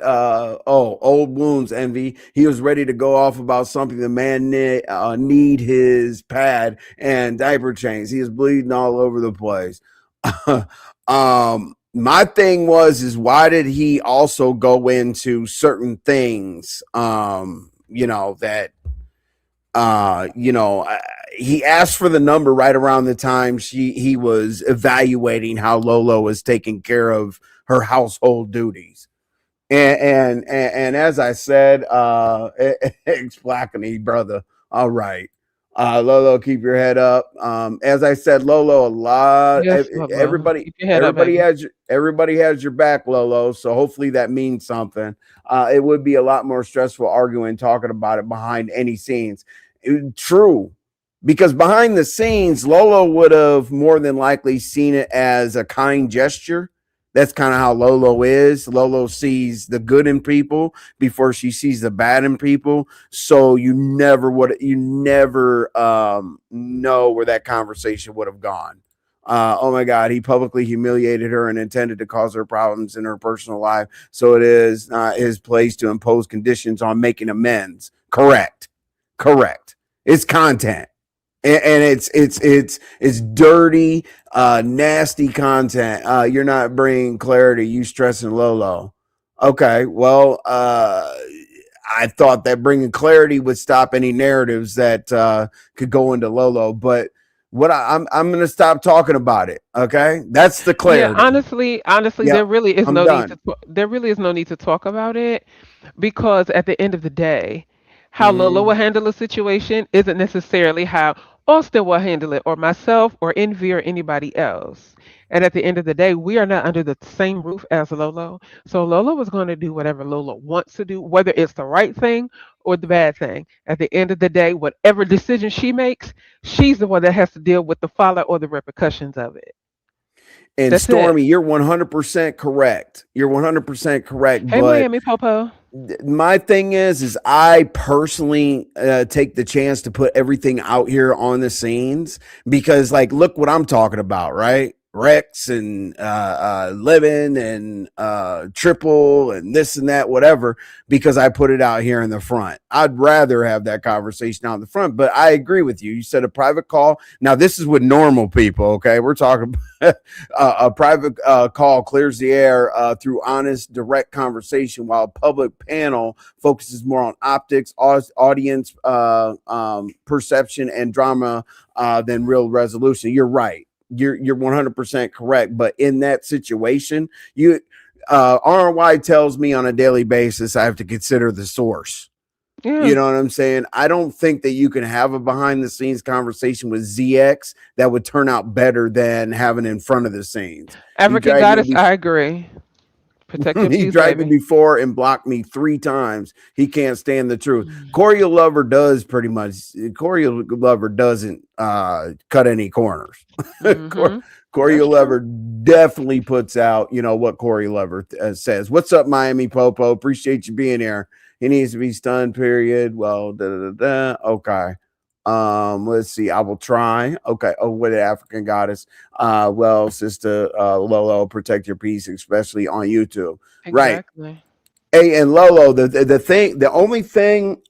old wounds, envy. He was ready to go off about something. The man need his pad and diaper change. He is bleeding all over the place. My thing is why did he also go into certain things? That you know, he asked for the number right around the time he was evaluating how Lolo was taking care of her household duties. And as I said, explackany, brother. All right. Lolo, keep your head up. As I said, Lolo, a lot Yes, Lolo. everybody Keep your head up, baby. everybody has your back, Lolo. So hopefully that means something. It would be a lot more stressful arguing, talking about it behind any scenes. True. Because behind the scenes, Lolo would have more than likely seen it as a kind gesture, That's kind of how Lolo is. Lolo sees the good in people before she sees the bad in people. So you never know where that conversation would have gone. Oh my God, he publicly humiliated her and intended to cause her problems in her personal life. So it is not his place to impose conditions on making amends. Correct. Correct. It's content. And it's dirty, nasty content. You're not bringing clarity. You stressing Lolo. Okay, well, I thought that bringing clarity would stop any narratives that could go into Lolo, but I'm going to stop talking about it. Okay, that's the Yeah, clarity. honestly, Yep, I'm done. there really is no need to talk about it, because at the end of the day, how Lola will Mhm. handle a situation isn't necessarily how Austin will handle it, or myself, or Envy, or anybody else. And at the end of the day, we are not under the same roof as Lolo. So Lola was going to do whatever Lola wants to do, whether it's the right thing or the bad thing. At the end of the day, whatever decision she makes, she's the one that has to deal with the fallout or the repercussions of it. And That's it. Stormy, you're 100% correct. You're 100% correct, Hey, but Miami Popo. my thing is I personally take the chance to put everything out here on the scenes because, like, look what I'm talking about, right? Rex and Living and Triple and this and that, whatever, because I put it out here in the front. I'd rather have that conversation out in the front, but I agree with you. You said a private call. Now, this is with normal people, okay? We're talking a private call clears the air through honest, direct conversation, while a public panel focuses more on optics, audience perception, and drama than real resolution. You're right. You're 100% correct. But in that situation, you RNY tells me on a daily basis I have to consider the source. You Yeah. know what I'm saying? I don't think that you can have a behind the scenes conversation with ZX that would turn out better than having in front of the scenes. He African dragged me goddess, I agree. Protect your he peace, dragged me baby. before and blocked me 3 times. He can't stand the truth. Corey Lover does pretty much. Corey Lover doesn't cut any corners. Mm-hmm. Corey That's true. Lover definitely puts out, what Corey Lover says. What's up, Miami Popo? Appreciate you being here. He needs to be stunned. Period. Well, da da da. Okay. Let's see. I will try. Okay. Oh, what an African goddess. Well, sister Lolo, protect your peace, especially on YouTube. Right. Exactly. Hey, and Lolo, the only thing,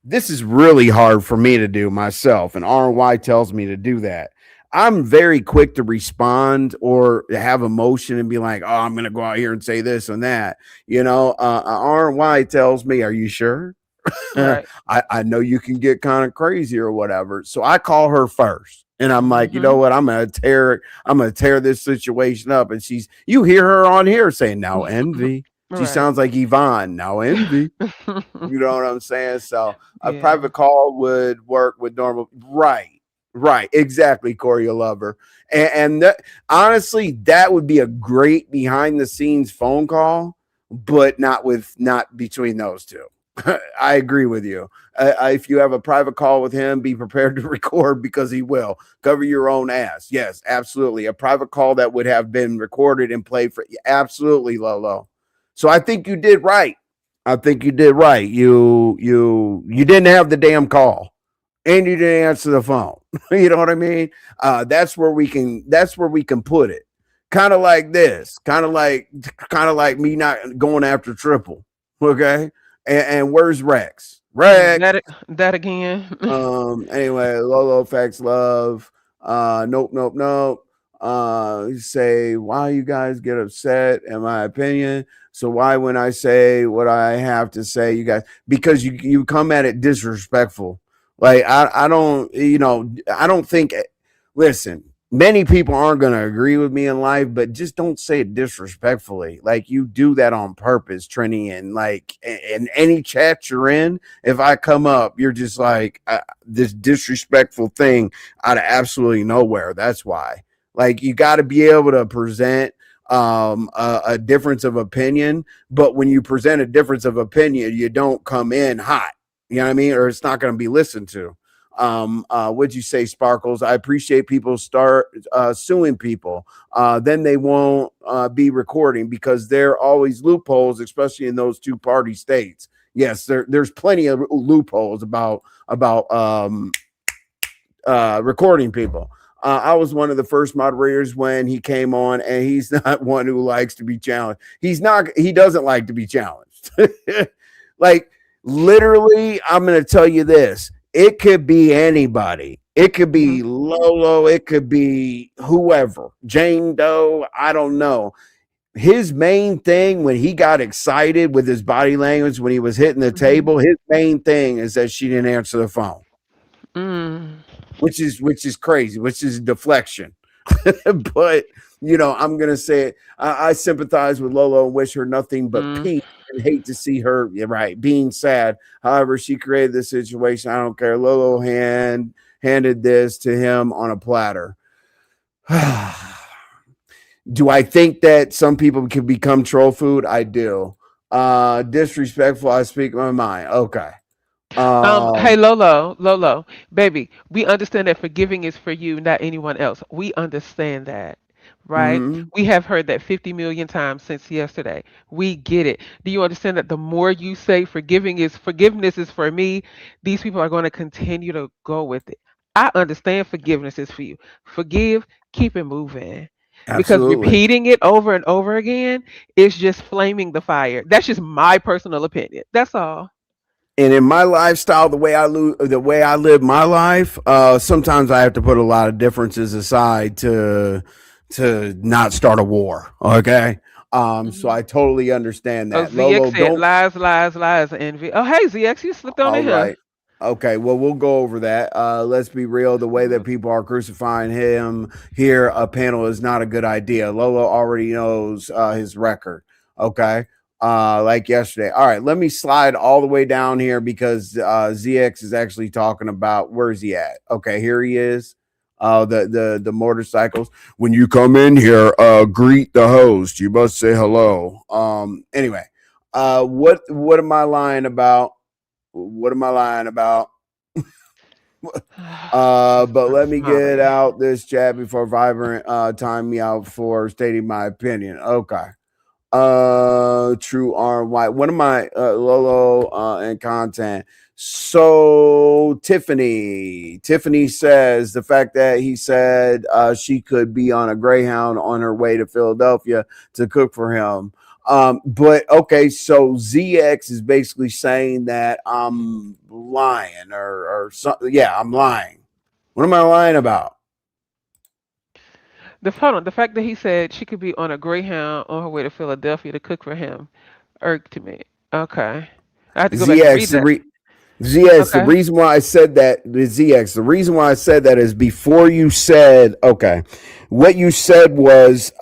this is really hard for me to do myself, and RY tells me to do that. I'm very quick to respond or have emotion and be like, oh, I'm going to go out here and say this and that. RY tells me, are you sure? Right. I know you can get kind of crazy or whatever. So I call her first. And I'm like, you know Mm-hmm. what? I'm gonna tear this situation up. And you hear her on here saying, now envy. She Right. sounds like Yvonne, now envy. You know what I'm saying? So a Yeah. private call would work with normal. Right. Right. Exactly. Corey, you love her. Honestly, that would be a great behind the scenes phone call, but not between those two. I agree with you. If you have a private call with him, be prepared to record because he will cover your own ass. Yes, absolutely. A private call that would have been recorded and played for absolutely, Lolo. So I think you did right. I think you did right. You didn't have the damn call and you didn't answer the phone. You know what I mean? That's where we can put it. Kind of like this. Kind of like me not going after Triple. Okay? And where's Rex? Rex. That again. Anyway, Lolo facts love. Nope, nope, nope. Say why you guys get upset, in my opinion. So why when I say what I have to say, you guys, because you come at it disrespectful. Like I don't, I don't think, listen, many people aren't going to agree with me in life, but just don't say it disrespectfully. Like you do that on purpose, Trini, and like in any chat you're in, if I come up, you're just like this disrespectful thing out of absolutely nowhere. That's why. Like you got to be able to present a difference of opinion, but when you present a difference of opinion, you don't come in hot. You know what I mean? Or it's not going to be listened to. What'd you say, Sparkles? I appreciate people start suing people. Then they won't be recording because there are always loopholes, especially in those two party states. Yes, there's plenty of loopholes about recording people. I was one of the first moderators when he came on, and he's not one who likes to be challenged. He's not. He doesn't like to be challenged. Like literally, I'm going to tell you this. It could be anybody. It could Mhm. be Lolo. It could be whoever. Jane Doe. I don't know. His main thing when he got excited with his body language when he was hitting the Mhm. table, his main thing is that she didn't answer the phone, Mm. which is crazy, which is deflection. But I'm gonna say it. I sympathize with Lolo and wish her nothing but Mm. peace and hate to see her, yeah, right, being sad. However, she created this situation. I don't care. Lolo handed this to him on a platter. Do I think that some people can become troll food? I do. Disrespectful. I speak my mind. Okay. Hey Um. Lolo, Lolo, baby, we understand that forgiving is for you, not anyone else. We understand that, right? Mhm. We have heard that 50 million times since yesterday. We get it. Do you understand that the more you say forgiveness is for me, these people are going to continue to go with it. I understand forgiveness is for you. Forgive, keep it moving. Because Absolutely. repeating it over and over again is just flaming the fire. That's just my personal opinion. That's all. And in my lifestyle, the way I live my life, sometimes I have to put a lot of differences aside to not start a war. Okay. So I totally understand Oh, that. ZX Lolo, said don't. lies, lies, lies, envy. Oh, hey, ZX, you slipped on All in here. right. Okay, well, we'll go over that. Let's be real. The way that people are crucifying him here, a panel is not a good idea. Lolo already knows his record. Okay. Like yesterday. All right, let me slide all the way down here because ZX is actually talking about where's he at? Okay, here he is. The motorcycles. When you come in here, greet the host. You must say hello. Anyway, what am I lying about? What am I lying about? This But let me get Molly. out this chat before Vibrant time me out for stating my opinion. Okay. True RNY. One of my Lolo and content. So Tiffany says the fact that he said she could be on a Greyhound on her way to Philadelphia to cook for him. But okay, so ZX is basically saying that I'm lying or something. Yeah, I'm lying. What am I lying about? The hold on, the fact that he said she could be on a Greyhound on her way to Philadelphia to cook for him irked me. Okay, I have to go back and ZX read that. ZX, the Okay. reason why I said that, the ZX, the reason why I said that is before you said, okay, what you said was,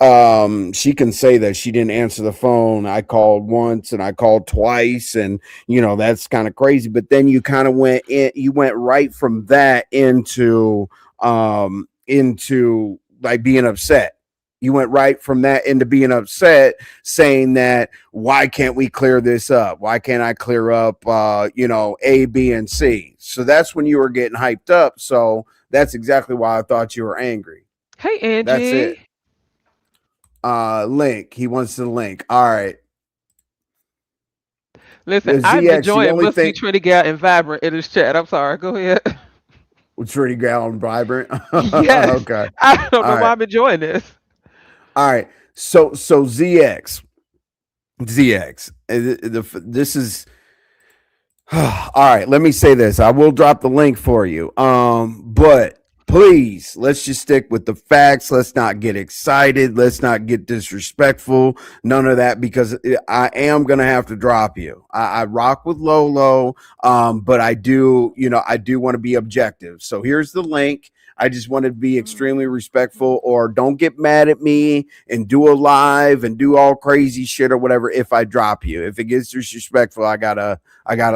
she can say that she didn't answer the phone. I called once and I called twice, and that's kind of crazy. But then you kind of you went right from that into like being upset. You went right from that into being upset, saying that why can't we clear this up? Why can't I clear up, A, B, and C? So that's when you were getting hyped up. So that's exactly why I thought you were angry. Hey, That's it. Angie. Link. He wants the link. All right. Listen, The I'm ZX, the enjoying only Must Be thing, Trinity Gal and Vibrant in this chat. I'm sorry. Go ahead. Trinity Gal and Vibrant. Yes. Okay. I don't All know why right. I'm enjoying this. All right. So ZX. This is all right, let me say this. I will drop the link for you. But please, let's just stick with the facts. Let's not get excited. Let's not get disrespectful. None of that because I am gonna have to drop you. I rock with Lolo, but I do want to be objective. So here's the link. I just want to be extremely respectful, or don't get mad at me and do a live and do all crazy shit or whatever if I drop you. If it gets disrespectful, I gotta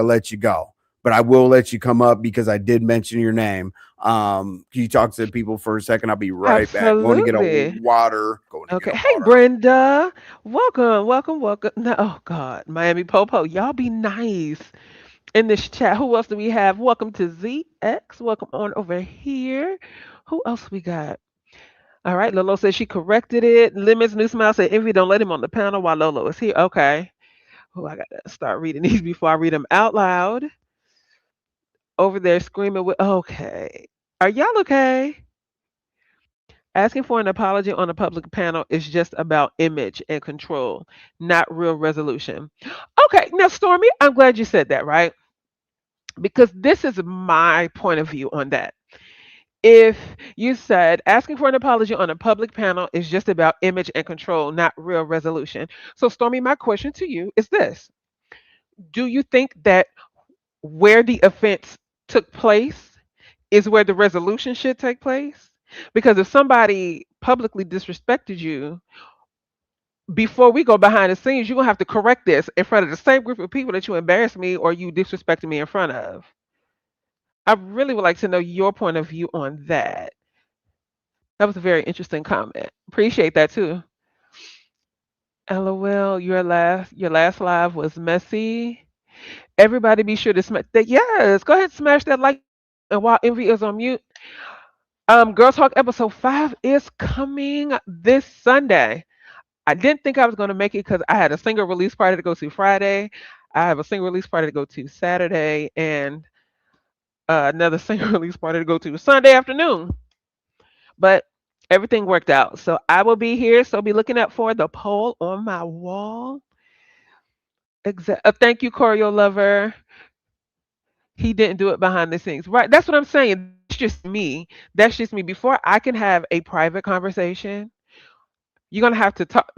let you go. But I will let you come up because I did mention your name. Can you talk to the people for a second? I'll be right back. Going to get a Absolutely. water. Going to get Okay. a Hey, water. Brenda. Welcome, welcome, welcome. No, oh God, Miami Popo. Y'all be nice. in this chat. Who else do we have? Welcome to ZX. Welcome on over here. Who else we got? All right, Lolo says she corrected it. Lemons New Smile said, Envy, don't let him on the panel while Lolo is here. Okay. Oh, I got to start reading these before I read them out loud. Over there screaming with, okay. Are y'all okay? Asking for an apology on a public panel is just about image and control, not real resolution. Okay, now, Stormy, I'm glad you said that, right? Because this is my point of view on that. If you said asking for an apology on a public panel is just about image and control, not real resolution. So, Stormy, my question to you is this: do you think that where the offense took place is where the resolution should take place? Because if somebody publicly disrespected you, before we go behind the scenes, you're gonna have to correct this in front of the same group of people that you embarrassed me or you disrespected me in front of. I really would like to know your point of view on that. That was a very interesting comment. Appreciate that too. LOL, your last live was messy. Everybody be sure to smash that. Yes, go ahead and smash that like and while Envy is on mute. Girl Talk episode 5 is coming this Sunday. I didn't think I was gonna make it because I had a single release party to go to Friday. I have a single release party to go to Saturday and another single release party to go to Sunday afternoon. But everything worked out. So I will be here. So be looking out for the poll on my wall. Thank you, Choreo Lover. He didn't do it behind the scenes. Right. That's what I'm saying. That's just me. That's just me. Before I can have a private conversation, you're gonna have to talk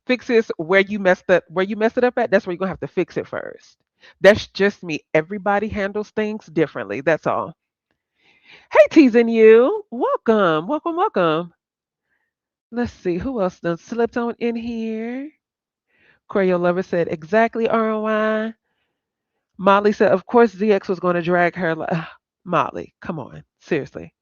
fix this where you messed up where you messed it up at. That's where you're gonna have to fix it first. That's just me. Everybody handles things differently. That's all. Hey, teasing you. Welcome. Welcome, welcome. Let's see who else done slipped on in here. Choreo Lover said exactly RNY. Molly said, of course ZX was going to drag her. Molly, come on. Seriously.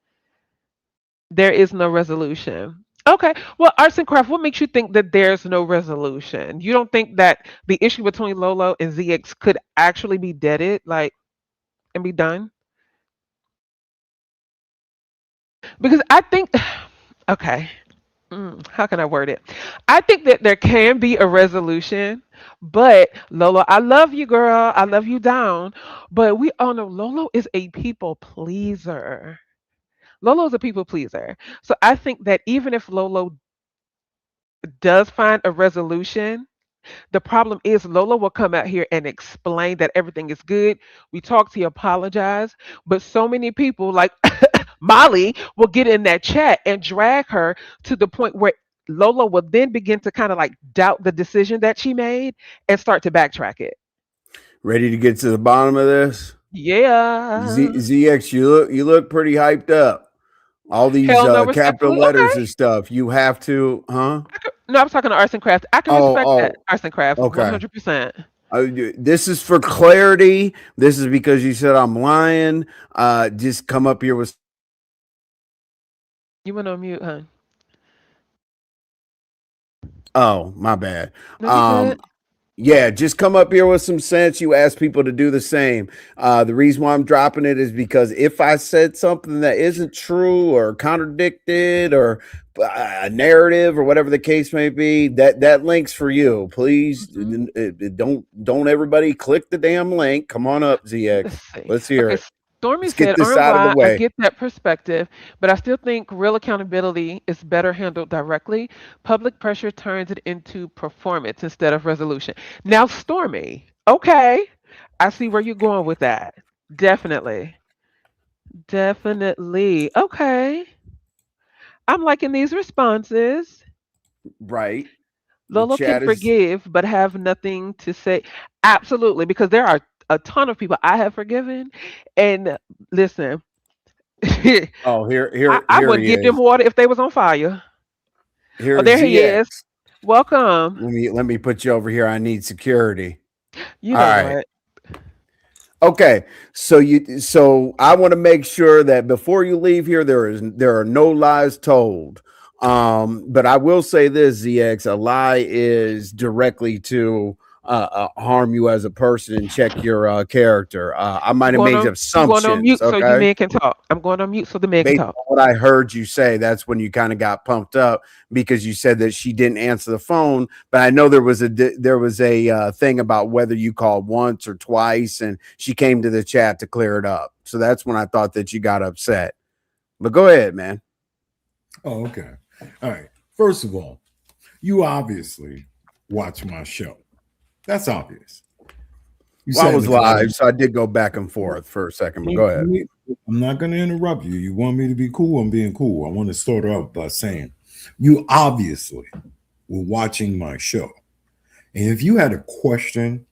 There is no resolution. Okay. Well, Arts and Craft, what makes you think that there's no resolution? You don't think that the issue between Lolo and ZX could actually be deaded, like, and be done? Because I think, okay, how can I word it? I think that there can be a resolution, but Lolo, I love you, girl. I love you down. But we all know Lolo is a people pleaser. Lolo is a people pleaser. So I think that even if Lolo does find a resolution, the problem is Lola will come out here and explain that everything is good. We talk to you, apologize. But so many people, like Molly, will get in that chat and drag her to the point where Lola will then begin to kind of like doubt the decision that she made and start to backtrack it. Ready to get to the bottom of this? Yeah. ZX, you look pretty hyped up. All these Hell no, capital respectfully. letters Okay. and stuff. You have to, huh? No, I was talking to arts and crafts. I can Oh, respect that. oh, Arts and crafts, okay. 100%. This is for clarity. This is because you said I'm lying. Just come up here with. You went on mute, huh? Oh, my bad. No, you good. Yeah, just come up here with some sense. You ask people to do the same. The reason why I'm dropping it is because if I said something that isn't true or contradicted or a narrative or whatever the case may be, that link's for you. Please don't everybody click the damn link. Come on up, Let's ZX. see. Let's hear Okay, it. Stormy Let's get said, this out of the RNY, I way. get that perspective, but I still think real accountability is better handled directly. Public pressure turns it into performance instead of resolution. Now, Stormy, okay, I see where you're going with that. Definitely. Definitely. Okay. I'm liking these responses. Right. The Lolo can chat is. forgive, but have nothing to say. Absolutely, because there are a ton of people I have forgiven. And listen, Oh, here, I, here, I here would he give them is. water if they was on fire. Oh, Here's there he is. ZX. Welcome. Let me put you over here. I need security. You All know right. what? Okay, so I want to make sure that before you leave here, there are no lies told. But I will say this, ZX, a lie is directly to harm you as a person and check your character. I might have made I'm going on assumptions. mute so you Okay, men can talk. I'm going on mute so the men can based talk. on what I heard you say, that's when you kind of got pumped up because you said that she didn't answer the phone. But I know there was a thing about whether you called once or twice, and she came to the chat to clear it up. So that's when I thought that you got upset. But go ahead, man. Oh, okay. All right. First of all, you obviously watch my show. That's obvious. You Well, I said was live, so I did go back and forth for a second. But go ahead. I'm not going to interrupt you. You want me to be cool? I'm being cool. I want to start out by saying you obviously were watching my show. And if you had a question,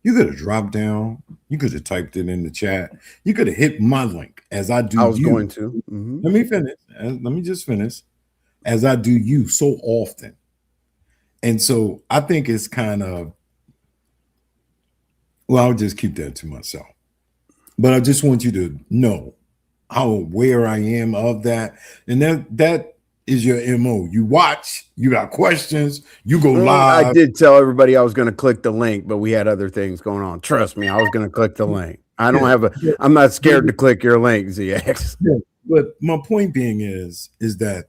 you could have dropped down. You could have typed it in the chat. You could have hit my link as I do. I was you. going to. Mm-hmm. Let me finish. Let me just finish as I do you so often. And so I think it's kind of, well, I'll just keep that to myself. But I just want you to know how aware I am of that. And that is your MO. You watch, you got questions, you go live. I did tell everybody I was going to click the link, but we had other things going on. Trust me, I was going to click the link. I'm not scared to click your link, ZX. Yeah. But my point being is that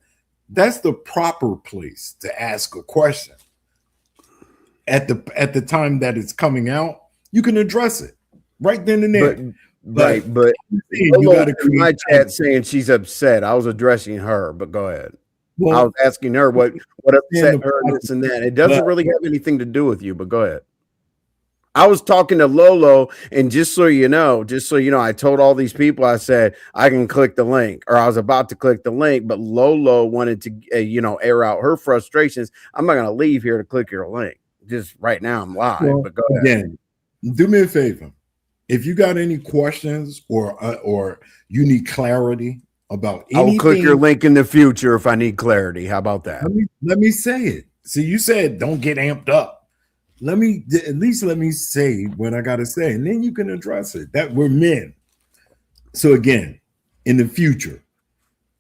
that's the proper place to ask a question. At the time that it's coming out, you can address it right then and there. But you got in my chat saying she's upset. I was addressing her, but go ahead. Well, I was asking her what upset her and this and that. It doesn't really have anything to do with you, but go ahead. I was talking to Lolo, and just so you know, I told all these people, I said, I can click the link, or I was about to click the link, but Lolo wanted to, air out her frustrations. I'm not going to leave here to click your link. Just right now, I'm live, but go ahead. Again, do me a favor. If you got any questions or you need clarity about anything, I'll click your link in the future if I need clarity. How about that? Let me say it. See, you said don't get amped up. Let me say what I got to say, and then you can address it. That we're men. So again, in the future,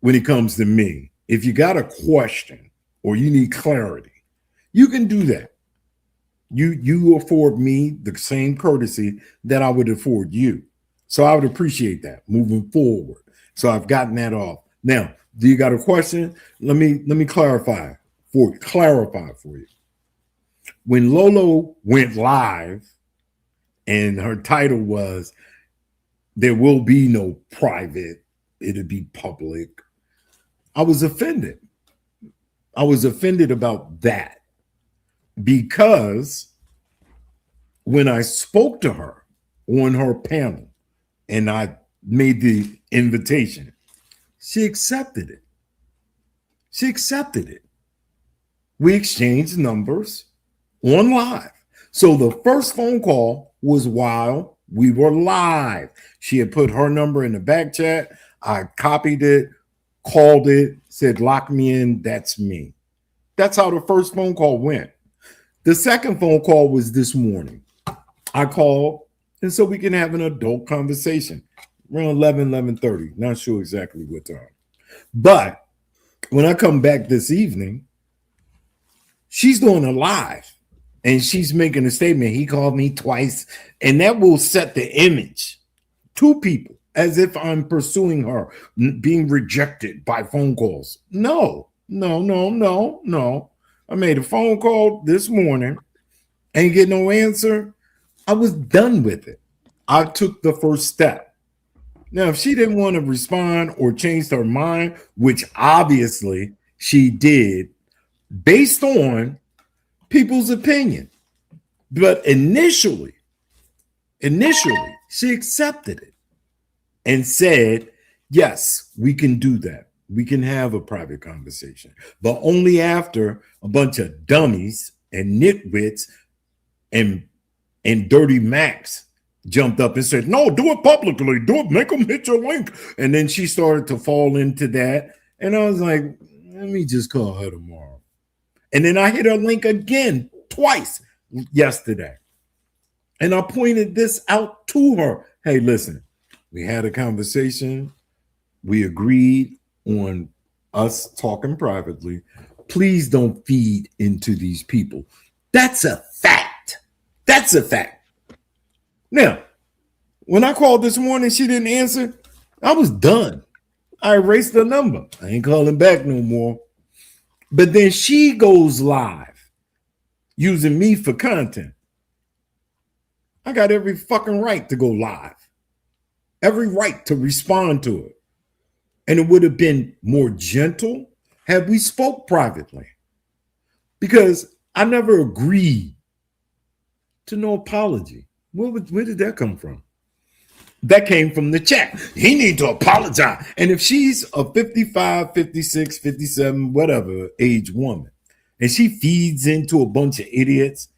when it comes to me, if you got a question or you need clarity, you can do that. You afford me the same courtesy that I would afford you. So I would appreciate that moving forward. So I've gotten that off. Now, do you got a question? Let me clarify for you. When Lolo went live and her title was "There will be no private, it'll be public," I was offended. I was offended about that. Because when I spoke to her on her panel and I made the invitation, she accepted it. We exchanged numbers on live. So the first phone call was while we were live. She had put her number in the back chat. I copied it, called it, said, lock me in. That's me. That's how the first phone call went. The second phone call was this morning. I called, and so we can have an adult conversation around 11:30. Not sure exactly what time. But when I come back this evening, she's doing a live, and she's making a statement. He called me twice, and that will set the image to people as if I'm pursuing her, being rejected by phone calls. No. I made a phone call this morning, ain't get no answer. I was done with it. I took the first step. Now, if she didn't want to respond or changed her mind, which obviously she did, based on people's opinion, but initially, she accepted it and said, yes, we can do that. We can have a private conversation, but only after a bunch of dummies and nitwits and Dirty Max jumped up and said, no, do it publicly. Do it. Make them hit your link. And then she started to fall into that. And I was like, let me just call her tomorrow. And then I hit her link again twice yesterday. And I pointed this out to her. Hey, listen, we had a conversation. We agreed on us talking privately. Please don't feed into these people. That's a fact. That's a fact. Now, when I called this morning, she didn't answer. I was done. I erased the number. I ain't calling back no more. But then she goes live using me for content. I got every fucking right to go live. Every right to respond to it. And it would have been more gentle had we spoke privately. Because I never agreed to no apology. Where did that come from? That came from the chat. He need to apologize. And if she's a 55, 56, 57, whatever age woman, and she feeds into a bunch of idiots,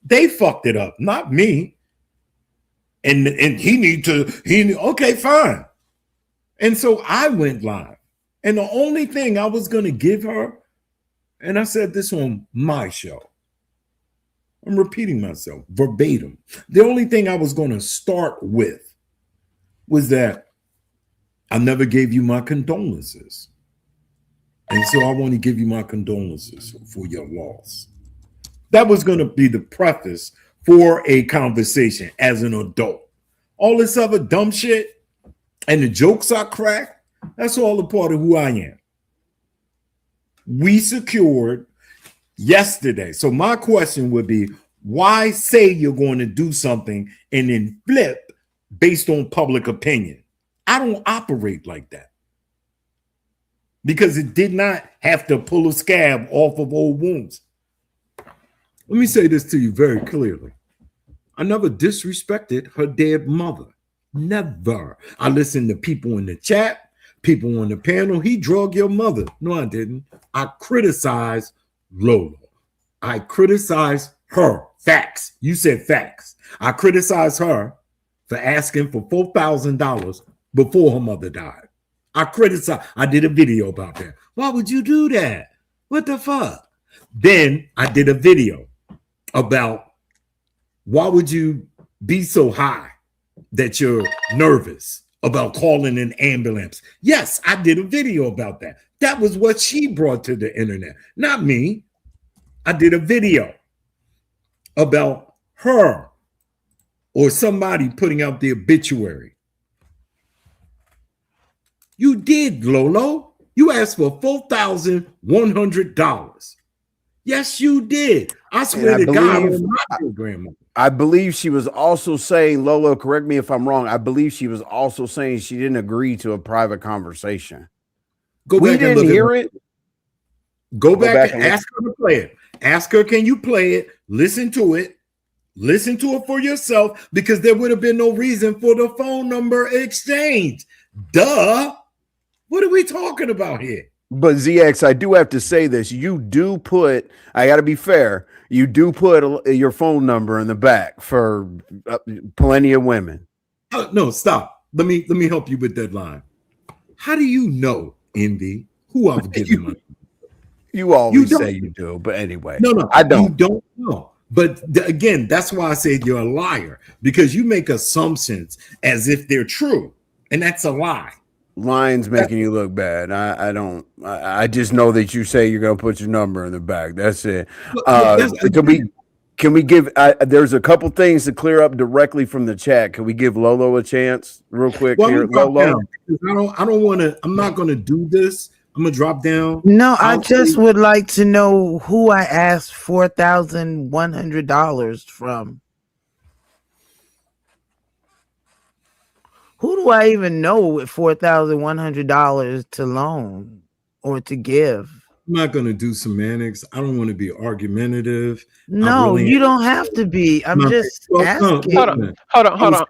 they fucked it up, not me. And okay, fine. And so I went live. And the only thing I was going to give her, and I said this on my show, I'm repeating myself verbatim. The only thing I was going to start with was that I never gave you my condolences. And so I want to give you my condolences for your loss. That was going to be the preface for a conversation as an adult. All this other dumb shit and the jokes I crack, that's all a part of who I am. We secured yesterday. So my question would be, why say you're going to do something and then flip based on public opinion? I don't operate like that. Because it did not have to pull a scab off of old wounds. Let me say this to you very clearly. I never disrespected her dead mother. Never. I listened to people in the chat, people on the panel. He drugged your mother. No, I didn't. I criticized Lolo. I criticized her. Facts. You said facts. I criticized her for asking for $4,000 before her mother died. I did a video about that. Why would you do that? What the fuck? Then I did a video about why would you be so high that you're nervous about calling an ambulance? Yes, I did a video about that. That was what she brought to the internet, not me. I did a video about her or somebody putting out the obituary. You did, Lolo. You asked for $4,100. Yes, you did. I swear to God, on my grandmother. I believe she was also saying, Lolo, correct me if I'm wrong. I believe she was also saying she didn't agree to a private conversation. We didn't hear it. Go back and ask her to play it. Ask her, can you play it? Listen to it. Listen to it for yourself, because there would have been no reason for the phone number exchange. Duh. What are we talking about here? But ZX, I do have to say this. You do put, I got to be fair, you do put your phone number in the back for plenty of women. No, stop. Let me help you with that line. How do you know, Envy, who I've given money? You always say you do, but anyway. No, I don't. You don't know. But again, that's why I said you're a liar, because you make assumptions as if they're true, and that's a lie. Lying's making you look bad. I don't. I just know that you say you're gonna put your number in the back. That's it. Can we give? There's a couple things to clear up directly from the chat. Can we give Lolo a chance, real quick? Here, Lolo. I don't want to. I'm not gonna do this. I'm gonna drop down. No, I just would like to know who I asked $4,100 from. Who do I even know with $4,100 to loan or to give? I'm not going to do semantics. I don't want to be argumentative. No, you don't have to be. I'm just asking. Hold on.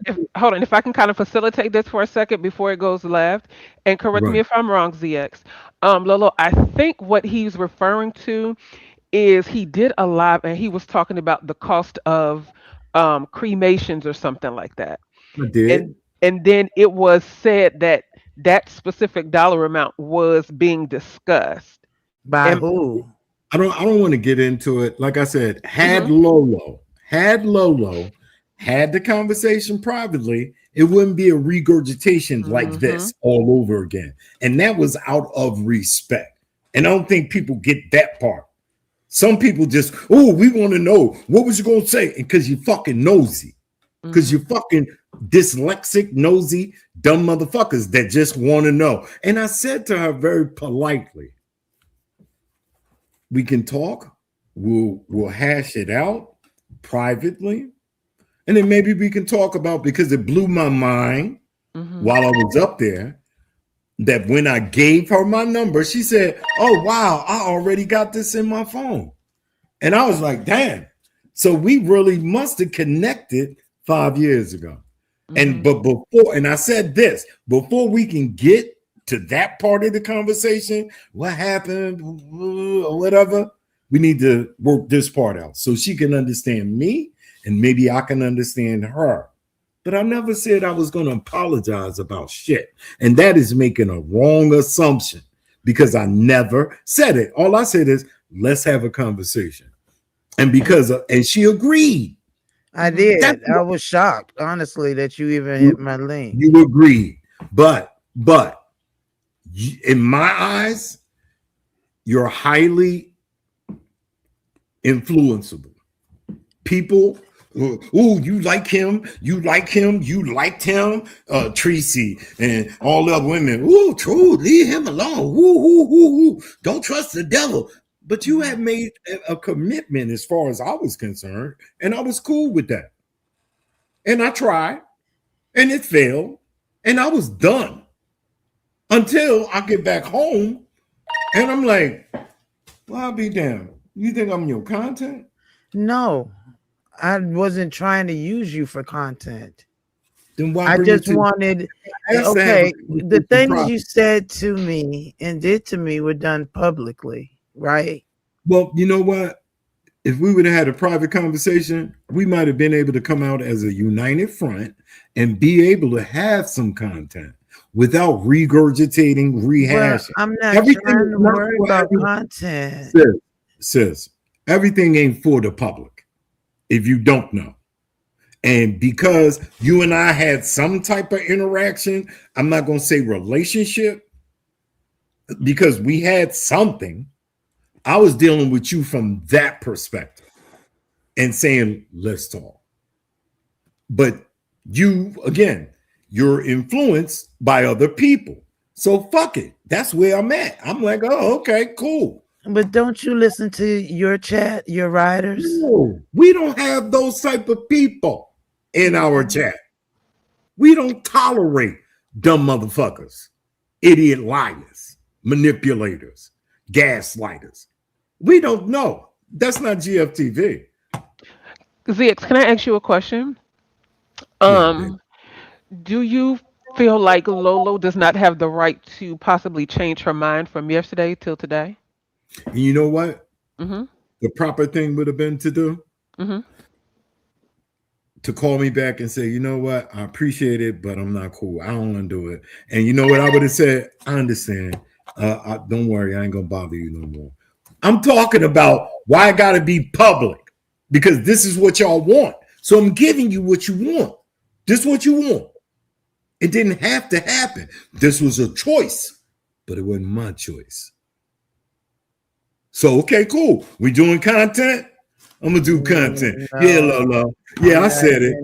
If I can kind of facilitate this for a second before it goes left, and correct me if I'm wrong, ZX. Lolo, I think what he's referring to is he did a live and he was talking about the cost of cremations or something like that. I did. And then it was said that that specific dollar amount was being discussed. By who? I don't want to get into it. Like I said, had Lolo had the conversation privately, it wouldn't be a regurgitation like this all over again. And that was out of respect. And I don't think people get that part. Some people just, oh, we want to know what was you gonna say, because you fucking nosy, because you fucking dyslexic, nosy, dumb motherfuckers that just want to know. And I said to her very politely, we can talk, we'll hash it out privately, and then maybe we can talk about, because it blew my mind while I was up there, that when I gave her my number, she said, oh, wow, I already got this in my phone. And I was like, damn. So we really must have connected 5 years ago. And but before, and I said this, before we can get to that part of the conversation, what happened or whatever, we need to work this part out so she can understand me and maybe I can understand her. But I never said I was going to apologize about shit. And that is making a wrong assumption, because I never said it. All I said is, let's have a conversation. And because and she agreed. I did. I was shocked, honestly, that you even hit my link. You agreed. But in my eyes, you're highly influenceable. People, oh, you like him, you liked him, Tracy and all the other women. Oh, true, leave him alone. Ooh. Don't trust the devil. But you have made a commitment as far as I was concerned, and I was cool with that. And I tried, and it failed, and I was done until I get back home, and I'm like, well, I'll be damned. You think I'm your content? No, I wasn't trying to use you for content. Then why I bring just it to wanted, okay, the things you said to me and did to me were done publicly, right? Well, you know what? If we would have had a private conversation, we might have been able to come out as a united front and be able to have some content without regurgitating, rehashing. Well, I'm not trying to worry about content. Sis, everything ain't for the public if you don't know. And because you and I had some type of interaction, I'm not going to say relationship, because we had something. I was dealing with you from that perspective and saying, let's talk. But you, again, you're influenced by other people. So fuck it. That's where I'm at. I'm like, oh, okay, cool. But don't you listen to your chat, your writers? No, we don't have those type of people in our chat. We don't tolerate dumb motherfuckers, idiot liars, manipulators, gaslighters. We don't know. That's not GFTV. ZX, can I ask you a question? Do you feel like Lolo does not have the right to possibly change her mind from yesterday till today? And you know what? Mm-hmm. The proper thing would have been to do? Mm-hmm. To call me back and say, you know what? I appreciate it, but I'm not cool. I don't want to do it. And you know what I would have said? I understand. Don't worry. I ain't going to bother you no more. I'm talking about why I got to be public, because this is what y'all want. So I'm giving you what you want. This is what you want. It didn't have to happen. This was a choice, but it wasn't my choice. So, okay, cool. We doing content? I'm going to do content. No. Yeah, Lolo. Yeah, I said it.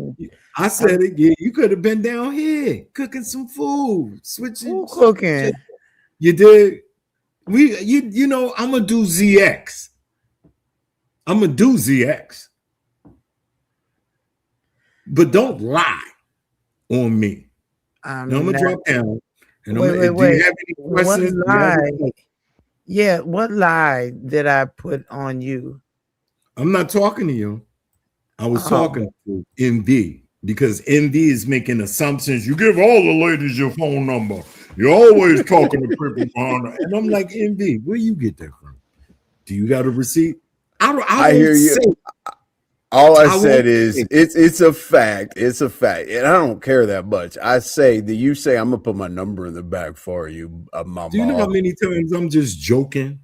I said it. Yeah, you could have been down here cooking some food. Switching. Who cooking? You did. You know, I'm gonna do ZX. But don't lie on me. I'm gonna drop down. And wait. Do you have any questions? What lie? Yeah, what lie did I put on you? I'm not talking to you. I was talking to MV, because MV is making assumptions. You give all the ladies your phone number. You're always talking to people behind her. And I'm like, MV, where you get that from? Do you got a receipt? I hear you. All I said is it's a fact. It's a fact. And I don't care that much. I say that you say I'm gonna put my number in the back for you, my Do you know how many times I'm just joking?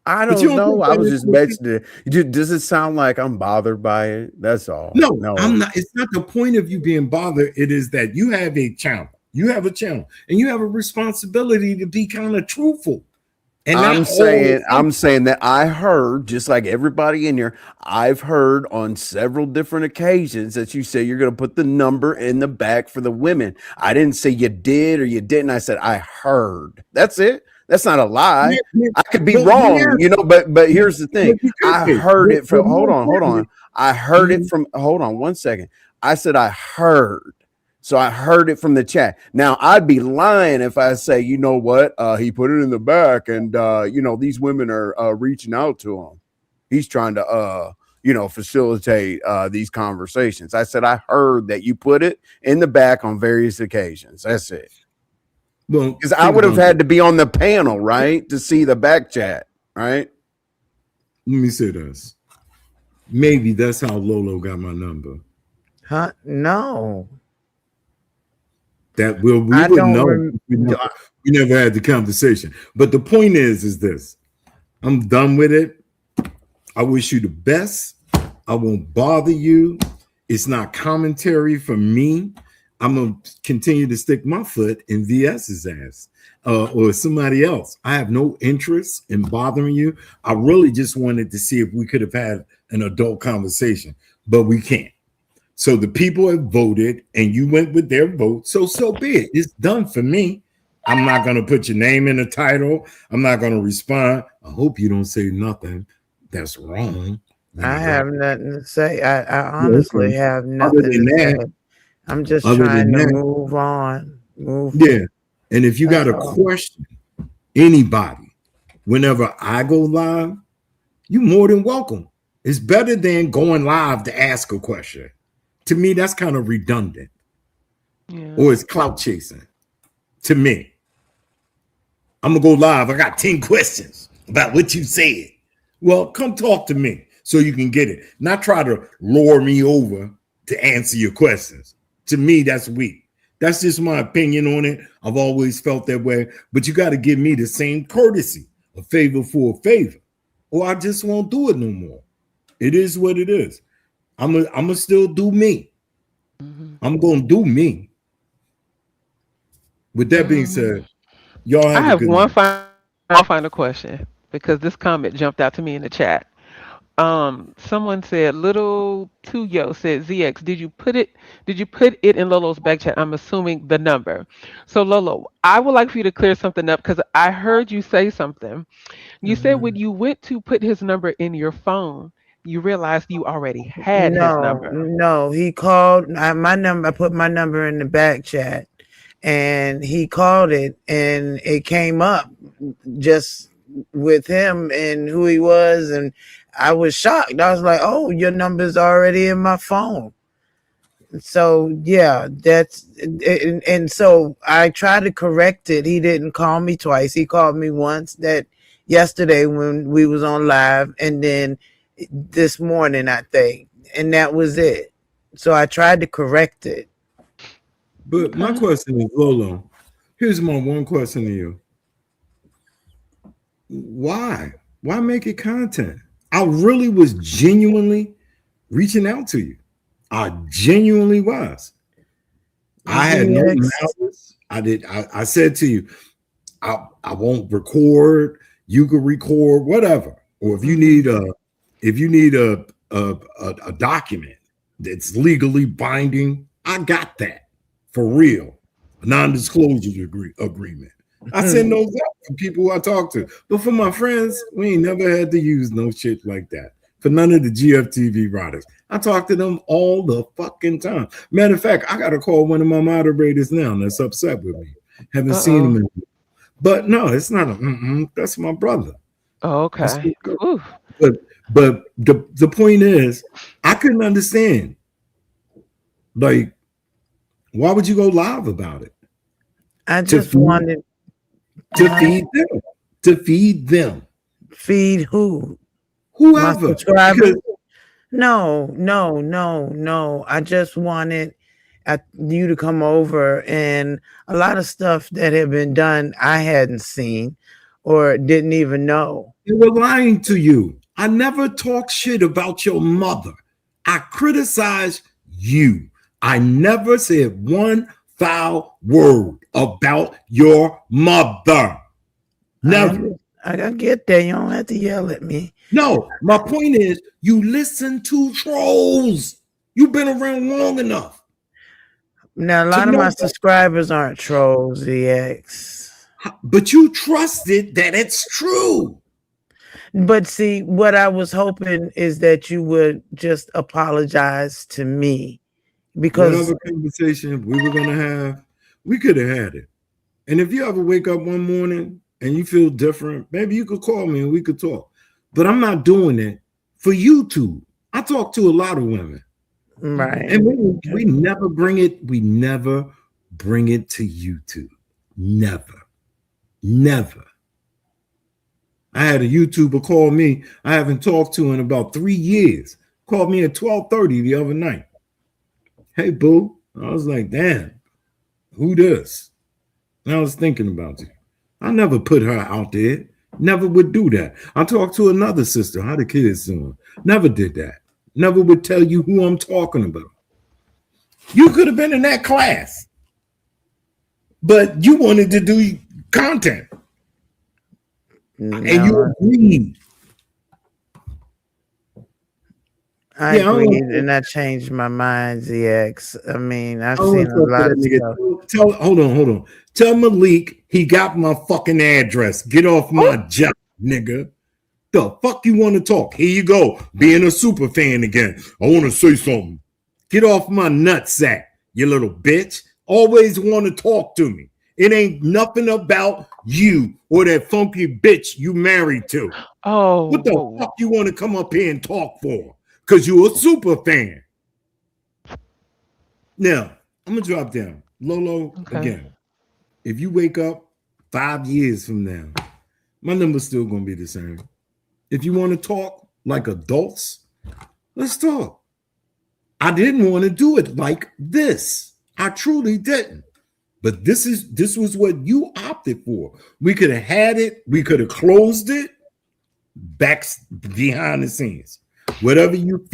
I don't know. I was just mentioning it. Does it sound like I'm bothered by it? That's all. No, I'm not. It's not the point of you being bothered. It is that you have a channel. You have a channel, and you have a responsibility to be kind of truthful And I'm not all. saying that I heard, just like everybody in here, I've heard on several different occasions that you say you're going to put the number in the back for the women. I didn't say you did or you didn't. I said I heard. That's it. That's not a lie. I could be But wrong, but here's the thing. but you I did. heard it from More hold importantly, on. I heard it mhm, from hold on 1 second. I said I heard. So I heard it from the chat. Now I'd be lying if I say, you know what, he put it in the back, and these women are reaching out to him. He's trying to facilitate these conversations. I said I heard that you put it in the back on various occasions. That's it. well, Because I think would have about had it. to be on the panel, right, to see the back chat, right? Let me say this. Maybe that's how Lolo got my number. Huh? No, That we I wouldn't don't. know. We never had the conversation. But the point is this. I'm done with it. I wish you the best. I won't bother you. It's not commentary from me. I'm gonna continue to stick my foot in VS's ass or somebody else. I have no interest in bothering you. I really just wanted to see if we could have had an adult conversation, but we can't. So the people have voted and you went with their vote. So be it. It's done for me. I'm not going to put your name in the title. I'm not going to respond. I hope you don't say nothing that's wrong. I have nothing to say. I Yeah, honestly okay. have Other nothing than to say. that, I'm just other trying than to that, move on. yeah. And if you got That's a all. question, anybody, whenever I go live, you more than welcome. It's better than going live to ask a question. To me, that's kind of redundant. Yeah. Or it's clout chasing. To me, I'm gonna go live. I got 10 questions about what you said. Well, come talk to me so you can get it. Not try to lure me over to answer your questions. To me, that's weak. That's just my opinion on it. I've always felt that way. But you got to give me the same courtesy, a favor for a favor, or I just won't do it no more. It is what it is. I'm gonna still do me. Mhm. I'm gonna do me. With that being said, y'all I have a have good night. one final question because this comment jumped out to me in the chat. Someone said, "Little Tuyo said, ZX, did you put it in Lolo's back chat? I'm assuming the number." So Lolo, I would like for you to clear something up because I heard you say something. You said when Mhm. you went to put his number in your phone, you realized you already had his No, number. no. He called my number. I put my number in the back chat, and he called it, and it came up just with him and who he was, and I was shocked. I was like, "Oh, your number's already in my phone." So yeah, and so I tried to correct it. He didn't call me twice. He called me once that yesterday when we was on live, and then this morning I think, and that was it. So I tried to correct it. But my Okay. question is, Lolo, here's my one question to you. Why? Why make it content? I really was genuinely reaching out to you. I genuinely was. I had no ZX. malice. I said to you, I won't record. You can record whatever. Or if you Hmm. need a document that's legally binding, I got that for real. A non-disclosure agreement. I send those out for people I talk to. But for my friends, we ain't never had to use no shit like that. For none of the GFTV riders. I talk to them all the fucking time. Matter of fact, I gotta call one of my moderators now that's upset with me. Haven't seen him Uh-oh. in. But no, it's not that's my brother. Oh, That's okay. my brother. Ooh. But the point is, I couldn't understand. Like, why would you go live about it? I To just feed wanted to feed them. To feed them. feed who? My Whoever. subscribers? Because No, no, no, no. I just wanted you to come over, and a lot of stuff that had been done I hadn't seen or didn't even know. they were lying to you. I never talk shit about your mother. I criticize you. I never said one foul word about your mother. I, Never. under, I get that. You don't have to yell at me. No, my point is you listen to trolls. You've been around long enough. Now, a lot of my subscribers aren't trolls, EX. But you trusted that it's true. But see, what I was hoping is that you would just apologize to me. Because whatever conversation we were going to have, we could have had it. And if you ever wake up one morning and you feel different, maybe you could call me and we could talk. But I'm not doing it for YouTube. I talk to a lot of women. Right. And we never bring it to YouTube. Never. I had a YouTuber call me. I haven't talked to in about 3 years. Called me at 12:30 the other night. Hey, boo. I was like, damn, who this? And I was thinking about you. I never put her out there. Never would do that. I talked to another sister. How the kids doing? Never did that. Never would tell you who I'm talking about. You could have been in that class, but you wanted to do content. No. And you agreed. I agreed, and I changed my mind, ZX. I mean, I've seen a lot of stuff. Hold on. Tell Malik he got my fucking address. Get off my job, nigga. The fuck you want to talk? Here you go, being a super fan again. I want to say something. Get off my nutsack, you little bitch. Always want to talk to me. It ain't nothing about you or that funky bitch you married to. Oh, what the fuck you want to come up here and talk for? Because you're a super fan. Now, I'm going to drop down. Lolo, again, if you wake up 5 years from now, my number's still going to be the same. If you want to talk like adults, let's talk. I didn't want to do it like this. I truly didn't. But this was what you opted for. We could have had it. We could have closed it back behind the scenes. Whatever you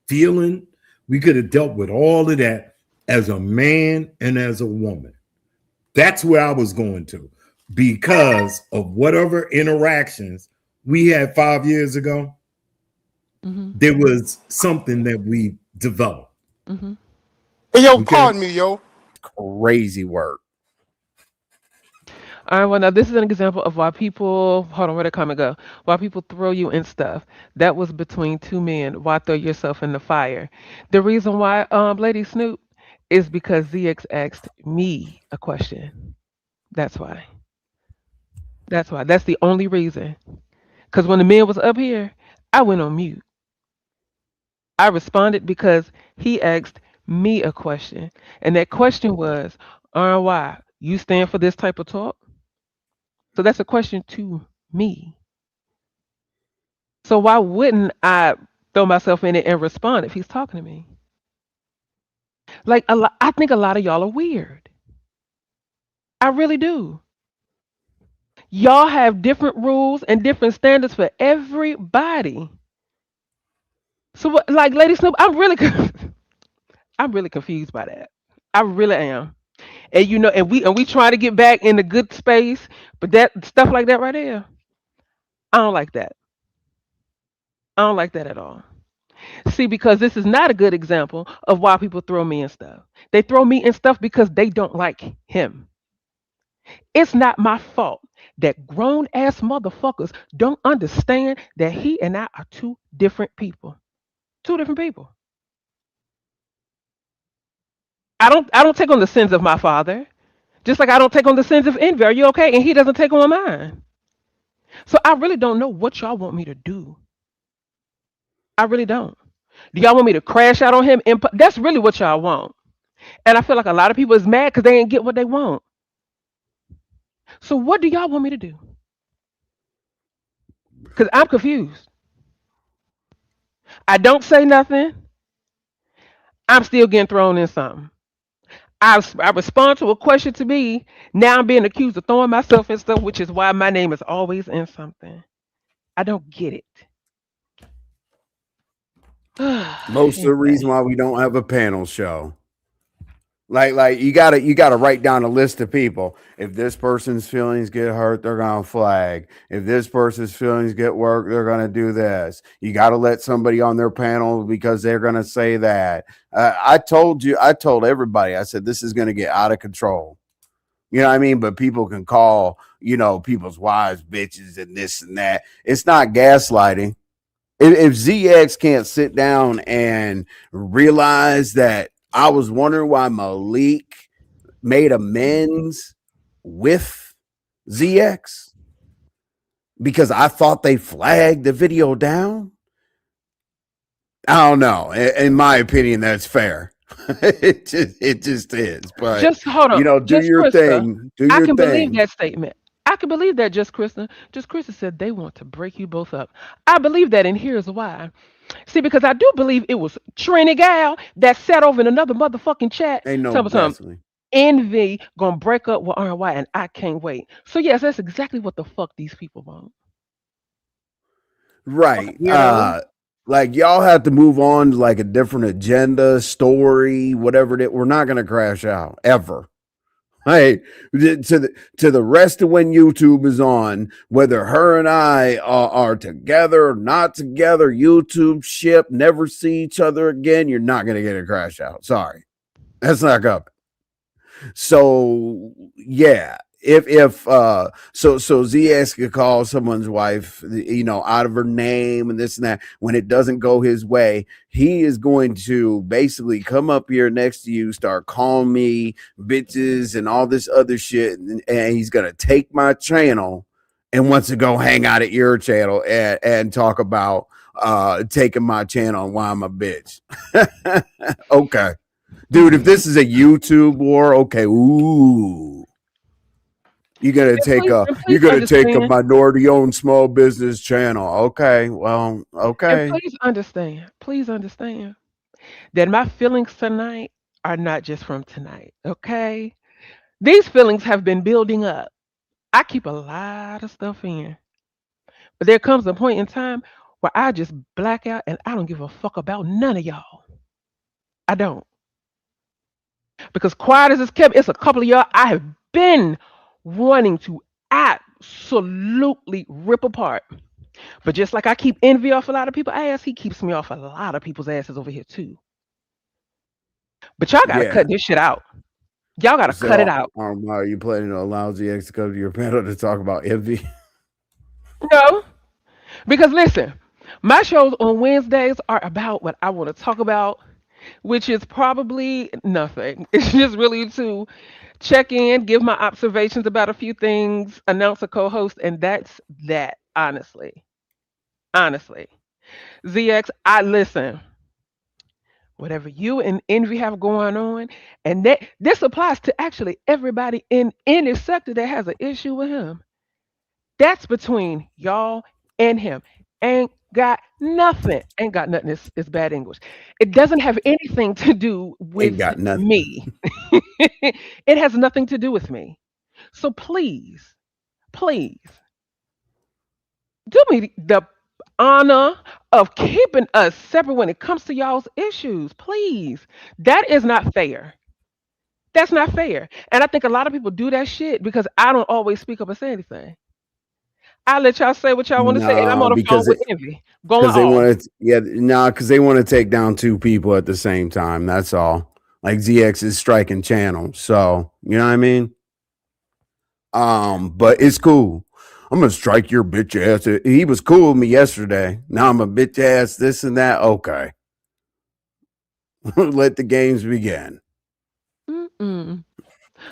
feeling, we could have dealt with all of that as a man and as a woman. That's where I was going to, because of whatever interactions we had 5 years ago. Mm-hmm. There was something that we developed. Mm-hmm. Hey, yo, pardon me, yo. Crazy work. All right, well, now this is an example of why people, hold on, where'd the comment go? Why people throw you in stuff. That was between two men. Why throw yourself in the fire? The reason why, Lady Snoop, is because ZX asked me a question. That's why. That's why. That's the only reason. Because when the man was up here, I went on mute. I responded because he asked me a question. And that question was, RNY, you stand for this type of talk? So that's a question to me. So why wouldn't I throw myself in it and respond if he's talking to me? Like, I think a lot of y'all are weird. I really do. Y'all have different rules and different standards for everybody. So what, like, Lady Snoop, I'm really confused by that. I really am. And you know, and we try to get back in the good space, but that stuff like that right there, I don't like that. I don't like that at all. See, because this is not a good example of why people throw me in stuff. They throw me in stuff because they don't like him. It's not my fault that grown ass motherfuckers don't understand that he and I are two different people. Two different people. I don't take on the sins of my father. Just like I don't take on the sins of envy. Are you okay? And he doesn't take on mine. So I really don't know what y'all want me to do. I really don't. Do y'all want me to crash out on him? That's really what y'all want. And I feel like a lot of people is mad because they ain't get what they want. So what do y'all want me to do? Because I'm confused. I don't say nothing. I'm still getting thrown in something. I respond to a question to me. Now I'm being accused of throwing myself in stuff, which is why my name is always in something. I don't get it. Most of the reason why we don't have a panel show. Like you gotta write down a list of people. If this person's feelings get hurt, they're gonna flag. If this person's feelings get worked, they're gonna do this. You gotta let somebody on their panel because they're gonna say that. I told everybody, I said this is gonna get out of control. You know what I mean? But people can call, people's wives bitches and this and that. It's not gaslighting. If ZX can't sit down and realize that I was wondering why Malik made amends with ZX because I thought they flagged the video down. I don't know. In my opinion, that's fair. it just is. But Just hold on. do Just your Krista. thing. Do I your can believe thing. that statement. I can believe that just Krista. Just Krista said they want to break you both up. I believe that, and here's why. See, because I do believe it was Trini Gal that sat over in another motherfucking chat Ain't no telling me something. Vaseline. Envy gonna break up with RNY, and I can't wait. So yes, that's exactly what the fuck these people want. Fucking Right. weirdos. Like y'all have to move on to like a different agenda, story, whatever that we're not gonna crash out ever. Hey, to the rest of when YouTube is on, whether her and I are together or not together, YouTube ship, never see each other again, you're not gonna get a crash out. Sorry. That's not coming. So yeah, if ZS could call someone's wife, out of her name and this and that, when it doesn't go his way, he is going to basically come up here next to you, start calling me bitches and all this other shit, and he's gonna take my channel and wants to go hang out at your channel and talk about taking my channel and why I'm a bitch. Okay. Dude, if this is a YouTube war, okay, ooh, And you're please gonna take a understand. minority owned small business channel. Okay, well, And okay. please understand. Please understand that my feelings tonight are not just from tonight. Okay. These feelings have been building up. I keep a lot of stuff in. But there comes a point in time where I just black out and I don't give a fuck about none of y'all. I don't. Because quiet as it's kept, it's a couple of y'all I have been wanting to absolutely rip apart. But just like I keep envy off a lot of people's ass, he keeps me off a lot of people's asses over here too. But y'all gotta Yeah. cut this shit out. Y'all gotta cut it So, out. are you planning to allow ZX to come to your panel to talk about envy? No, because listen, my shows on Wednesdays are about what I want to talk about, which is probably nothing. It's just really to check in, give my observations about a few things, announce a co-host, and that's that. Honestly, ZX, I listen. Whatever you and Envy have going on, and that this applies to actually everybody in any sector that has an issue with him. That's between y'all and him. Ain't got nothing. Is bad English. It doesn't have anything to do Ain't with got nothing. me. It has nothing to do with me. So please do me the honor of keeping us separate when it comes to y'all's issues. Please. That is not fair. That's not fair. And I think a lot of people do that shit because I don't always speak up and say anything. I let y'all say what y'all want to say, and I'm No, on the phone because with Envy, going because they off. want to, yeah, no, because they want to take down two people at the same time. That's all. Like ZX is striking channels, so you know what I mean. But it's cool. I'm gonna strike your bitch ass. He was cool with me yesterday. Now I'm a bitch ass. This and that. Okay, let the games begin. Mm-mm.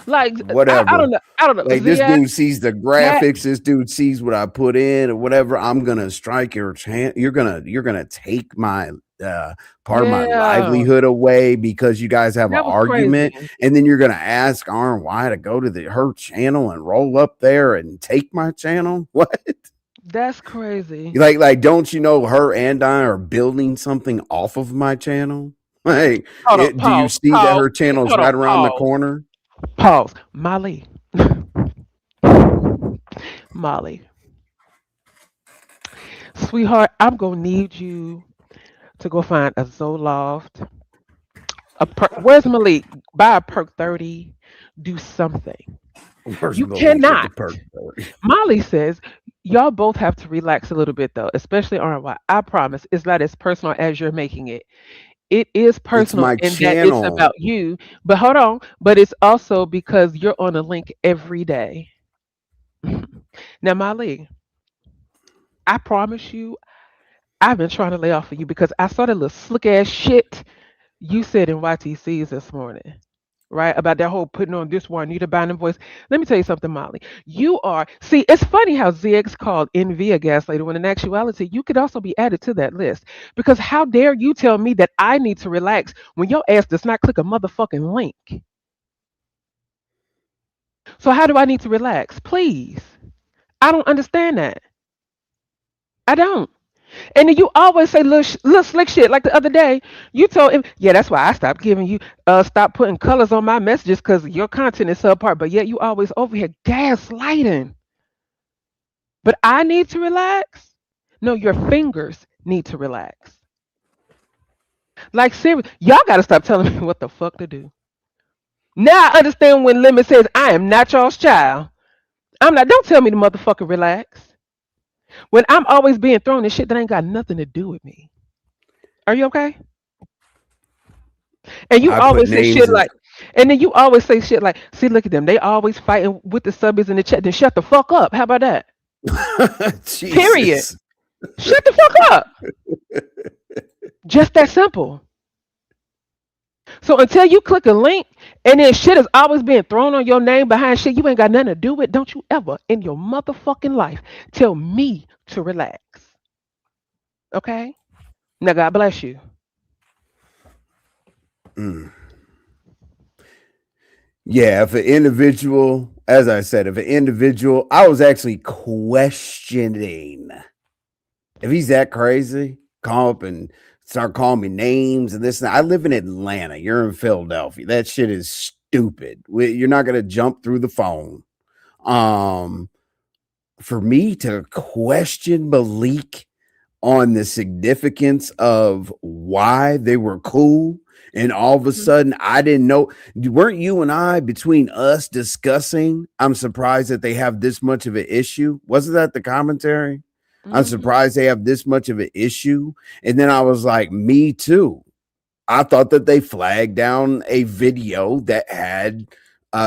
Like I Whatever. don't know. I don't know. Like this ZX, dude sees the that graphics. This dude sees what I put in or whatever. I'm gonna strike your chance. You're gonna take my part of my yeah, livelihood away because you guys have an that was crazy. argument, and then you're gonna ask RNY to go to her channel and roll up there and take my channel. What? That's crazy. Like, don't you know her and I are building something off of my channel? Like, Hold on. do you Pause. see that Pause. her channel is Hold on. right around the Pause. corner? Pause. Molly, sweetheart, I'm gonna need you to go find a Zoloft, Where's Malik? Buy a perk 30. Do something. Where's You Malik with the cannot. perk 30? Molly says y'all both have to relax a little bit though, especially RNY. I promise it's not as personal as you're making it. It is It's personal my in that it's channel. about you, but hold on, but it's also because you're on a link every day. Now, Molly, I promise you, I've been trying to lay off of you because I saw that little slick ass shit you said in YTC's this morning, right? About that whole putting on this Juanita Bynum voice. Let me tell you something, Molly. You are, see, it's funny how ZX called NV a gaslighter when in actuality, you could also be added to that list. Because how dare you tell me that I need to relax when your ass does not click a motherfucking link? So, how do I need to relax? Please. I don't understand that. I don't. And then you always say little slick shit. Like the other day, you told him, yeah, that's why I stopped giving you, stop putting colors on my messages because your content is subpar. But yet you always over here gaslighting. But I need to relax. No, your fingers need to relax. Like seriously, y'all gotta stop telling me what the fuck to do. Now I understand when Lemon says I am not y'all's child. I'm not. Don't tell me to motherfucker relax. When I'm always being thrown in shit that ain't got nothing to do with me. Are you okay? And you I put always say names shit as like, and then you always say shit like, see, look at them. They always fighting with the subbies in the chat. Then shut the fuck up. How about that? Period. Jesus. Shut the fuck up. Just that simple. So until you click a link and then shit is always being thrown on your name behind shit you ain't got nothing to do with, don't you ever in your motherfucking life tell me to relax. Okay? Now God bless you. Yeah, if an individual, as I said, if an individual, I was actually questioning if he's that crazy, come up and start calling me names and this and that. I live in Atlanta. You're in Philadelphia. That shit is stupid. You're not gonna jump through the phone. Um, for me to question Malik on the significance of why they were cool. And all of a sudden, I didn't know. Weren't you and I between us discussing? I'm surprised that they have this much of an issue. Wasn't that the commentary? I'm Mm-hmm. surprised they have this much of an issue. And then I was like, me too. I thought that they flagged down a video that had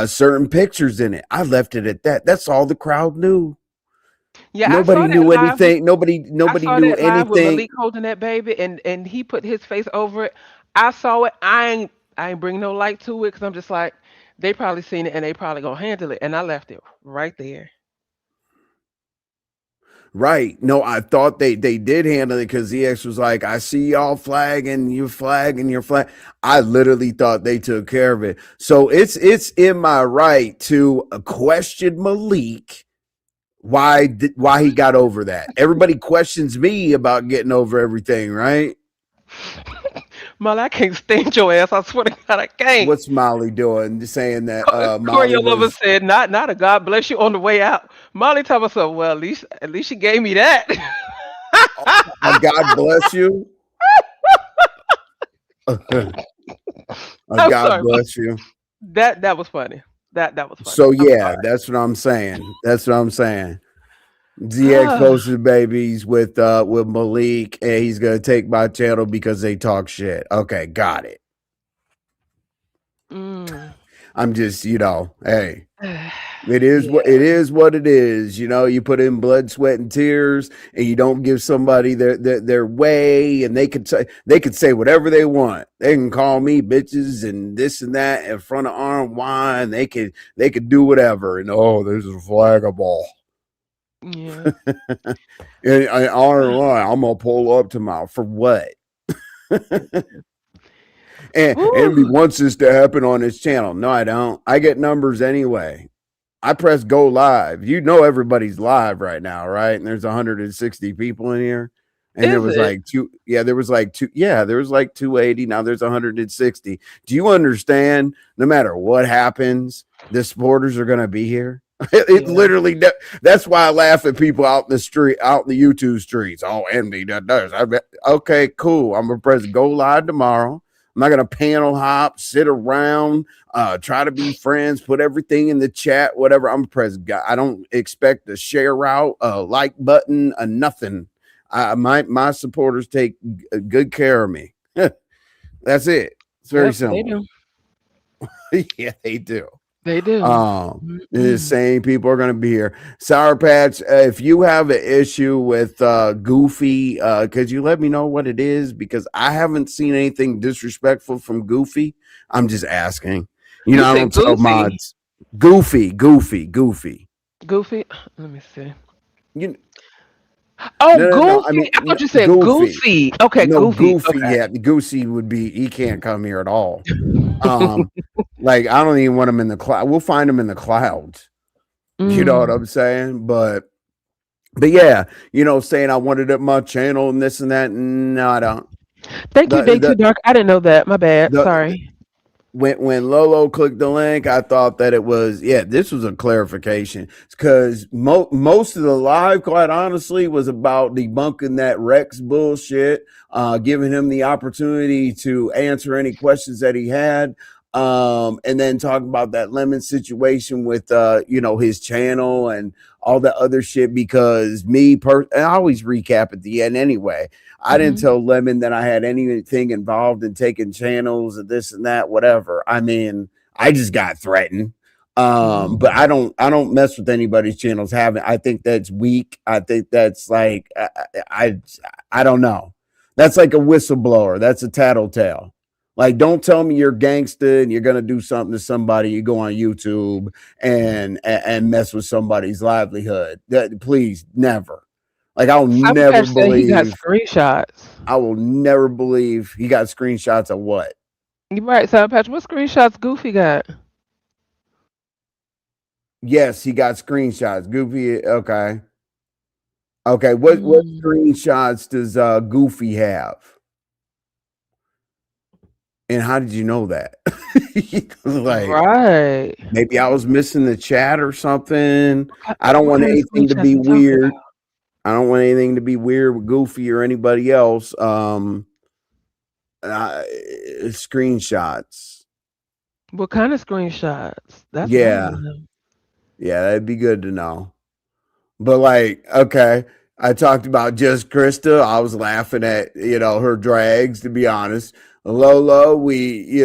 certain pictures in it. I left it at that. That's all the crowd knew. Yeah, I Nobody saw that knew live with anything. I Nobody saw knew that live with anything. Malik holding that baby, and he put his face over it. I saw it. I ain't bring no light to it because I'm just like they probably seen it and they probably gonna handle it, and I left it right there. Right. No, I thought they did handle it because EX was like, I see y'all flagging, you flagging your flag. I literally thought they took care of it. So it's in my right to question Malik why he got over that. Everybody questions me about getting over everything, right? Molly, I can't stand your ass. I swear to God, I can't. What's Molly doing? Just saying that Corey, Molly your lover was said, not a God bless you on the way out. Molly told herself, well, at least she gave me that. God bless you. I'm God sorry, bless you. that was funny. That was funny. So I'm yeah, that's what I'm saying. That's what I'm saying. ZX sorry. posted babies with Malik, and he's gonna take my channel because they talk shit. Okay, got it. Mm. I'm just, hey, Yeah. it is what it is. You put in blood, sweat, and tears, and you don't give somebody their way, and they could say whatever they want. They can call me bitches and this and that in front of RNY, and they could do whatever. And this is flaggable. Yeah. And RNY, I'm gonna pull up tomorrow for what? And he Whew. wants this to happen on his channel. No, I don't. I get numbers anyway. I press go live. Everybody's live right now, right? And there's 160 people in here. And there Is was it? like two. Yeah, there was like 280. Now there's 160. Do you understand? No matter what happens, the supporters are gonna be here. It Yeah. literally, that's why I laugh at people out in the street, out in the YouTube streets. Oh, envy that does. Okay, cool. I'm gonna press go live tomorrow. I'm not gonna panel hop, sit around, try to be friends, put everything in the chat, whatever. I'm a present guy. I don't expect a share out, a like button, a nothing. My supporters take good care of me. That's it. It's very Yep, they simple. do. Yeah, they do. They do. The Mm-mm. same people are going to be here. Sour Patch, if you have an issue with Goofy, could you let me know what it is? Because I haven't seen anything disrespectful from Goofy. I'm just asking. You know, You I said don't tell Goofy. mods. Goofy. Goofy. Let me see. You Oh, no. I Goofy. mean, I thought you said Goofy. Goosey. Okay, No, Goofy. Goofy. Okay. Yeah, Goosey would be. He can't come here at all. Um, like I don't even want him in the cloud. We'll find him in the clouds. You know what Mm. I'm saying? But yeah, saying I wanted it my channel and this and that. No, I don't. Thank you, The Day Too the Dark. I didn't know that. My bad. the Sorry. when Lolo clicked the link, I thought that it was this was a clarification because most of the live, quite honestly, was about debunking that Rex bullshit, giving him the opportunity to answer any questions that he had. And then talking about that lemon situation with his channel and all that other shit because I always recap at the end anyway. I didn't Hmm. tell Lemon that I had anything involved in taking channels and this and that, whatever. I mean, I just got threatened. But Hmm. I don't mess with anybody's channels. Having I think that's weak. I think that's like I I don't know. That's like a whistleblower. That's a tattletale. Like, don't tell me you're gangster and you're gonna do something to somebody. You go on YouTube and mess with somebody's livelihood. That please never. Like Cyber Patch said he got screenshots. I will never believe he got screenshots of what? You right, Cyber Patch. What screenshots Goofy got? Yes, he got screenshots. Goofy, okay. Okay, what Mm. screenshots does Goofy have? And how did you know that? Like Right. maybe I was missing the chat or something. I don't What want kind of anything to screenshots be he talking weird. about? I don't want anything to be weird with Goofy or anybody else. Screenshots. What kind of screenshots? That's what I want Yeah. to know. Yeah, that'd be good to know. But like, okay, I talked about just Krista. I was laughing at her drags. To be honest, Lolo. We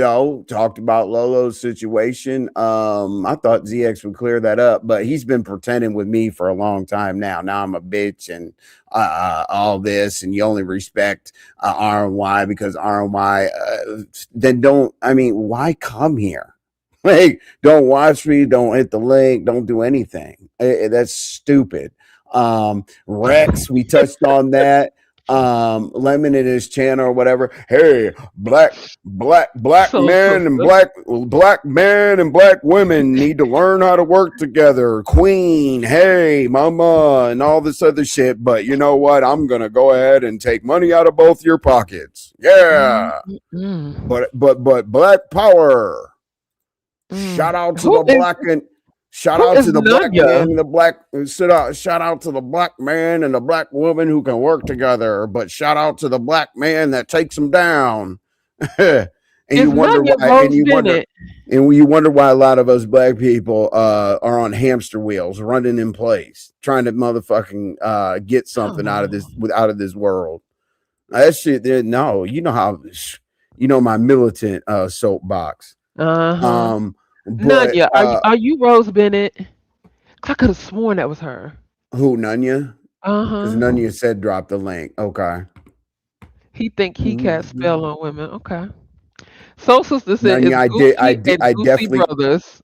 talked about Lolo's situation. I thought ZX would clear that up, but he's been pretending with me for a long time now. Now I'm a bitch and all this, and you only respect RNY because RNY. Then don't. I mean, why come here? Like, don't watch me, don't hit the link, don't do anything. That's stupid. Rex, we touched on that. Lemon in his channel or whatever. Hey, black So men and black men and black women need to learn how to work together. Queen, hey, mama, and all this other shit. But you know what? I'm gonna go ahead and take money out of both your pockets. mm, Yeah. mm, mm, But black power. mm. Shout out to Who the is black and shout who out is to the black Nanya? man and the black shout out to the black man and the black woman who can work together, but shout out to the black man that takes them down. and you Is wonder Nanya why Rose Bennett? and you wonder why a lot of us black people are on hamster wheels running in place trying to motherfucking get something Oh. out of this world. That shit there, no, my militant soapbox. Uh-huh. Um, but Nanya, are you Rose Bennett? 'Cause I could have sworn that was her. who Nunya? Because Uh-huh. Nunya said drop the link. Okay. He think he cast spell Mhm. on women. Okay. Soul Sister said Nunya, it's Goofy and I Goofy definitely Brothers.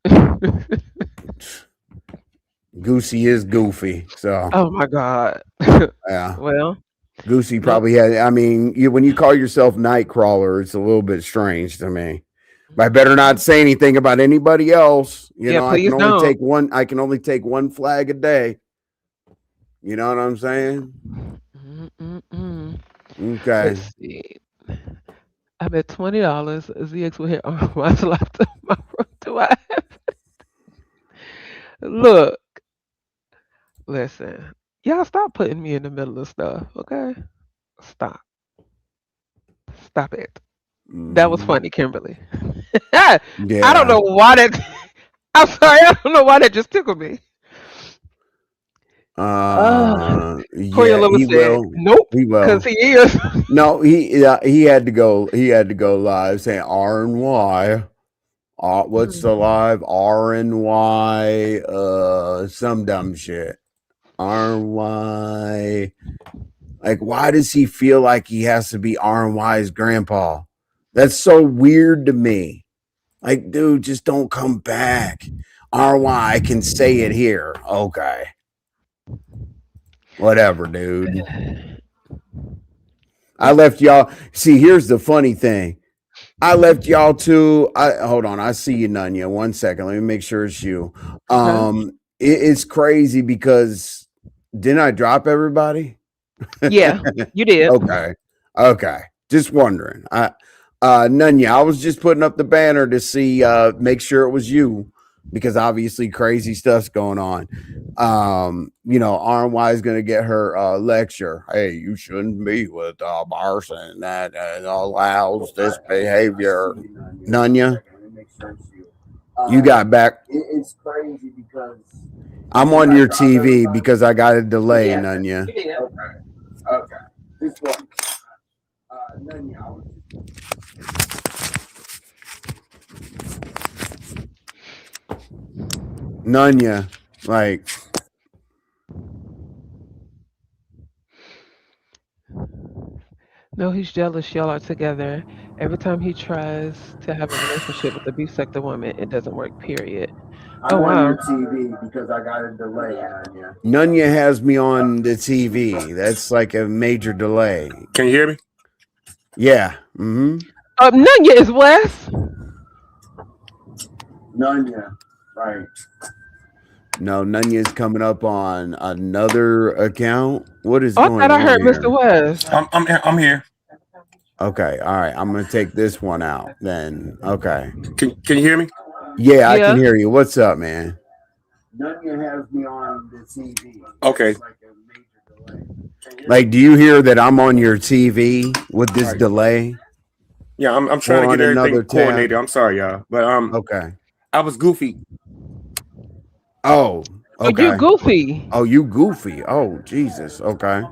Goosey is goofy. So Oh my God. yeah, Well, Goosey no. probably had. I mean, when you call yourself Nightcrawler, it's a little bit strange to me. But I better not say anything about anybody else. Yeah, I can please only don't. take one. I can only take one flag a day. You know what I'm saying? Mm-mm-mm. Okay. Let's see. I bet $20 ZX will hit on my laptop. Do I look? Listen, y'all stop putting me in the middle of stuff, okay? Stop. Stop it. That was Mhm. funny, Kimberly. I don't Yeah. know why that. I'm sorry. I don't know why that just tickled me. Yeah, Coriolano he said, will. "Nope," He because will. he is. No, he had to go. He had to go live saying RNY. What's the live RNY? Some dumb shit. RNY. Like, why does he feel like he has to be RNY's grandpa? That's so weird to me. Like, dude, just don't come back. RY, I can say it here. Okay. Whatever, dude. I left y'all. See, here's the funny thing. I left y'all too. I hold on. I see you, Nunya. 1 second. Let me make sure it's you. Okay. It's crazy because didn't I drop everybody? Yeah, you did. Okay. Okay. Just wondering. Nunya, I was just putting up the banner to see make sure it was you because obviously crazy stuff's going on. RNY is gonna get her lecture. Hey, you shouldn't be with Barson that allows this behavior. Nunya, you got back. It's crazy because I'm on your TV because I got a delay, Nunya. Okay. This one. Nunya, like No, he's jealous. Y'all are together. Every time he tries to have a relationship with a B-sector woman, it doesn't work. Period. Oh I'm on your wow. TV because I got a delay, Nunya. Nunya has me on the TV. That's like a major delay. Can you hear me? Yeah. Mm-hmm. Nunya is Wes. Nunya. Right. No, Nunya's coming up on another account. What is Oh, I going thought I on heard Mr. here? West. I'm here. Okay. All right. I'm gonna take this one out then. Okay. Can you hear me? Yeah, I can Yeah. hear you. What's up, man? Nunya has me on the TV. Okay. Like, do you hear that I'm on your TV with this Right. delay? Yeah, I'm trying We're to on get everything another tab. coordinated. I'm sorry, y'all, but Okay. I was goofy. Oh, Oh, you okay. goofy. Oh, you goofy. Oh, Jesus. Okay.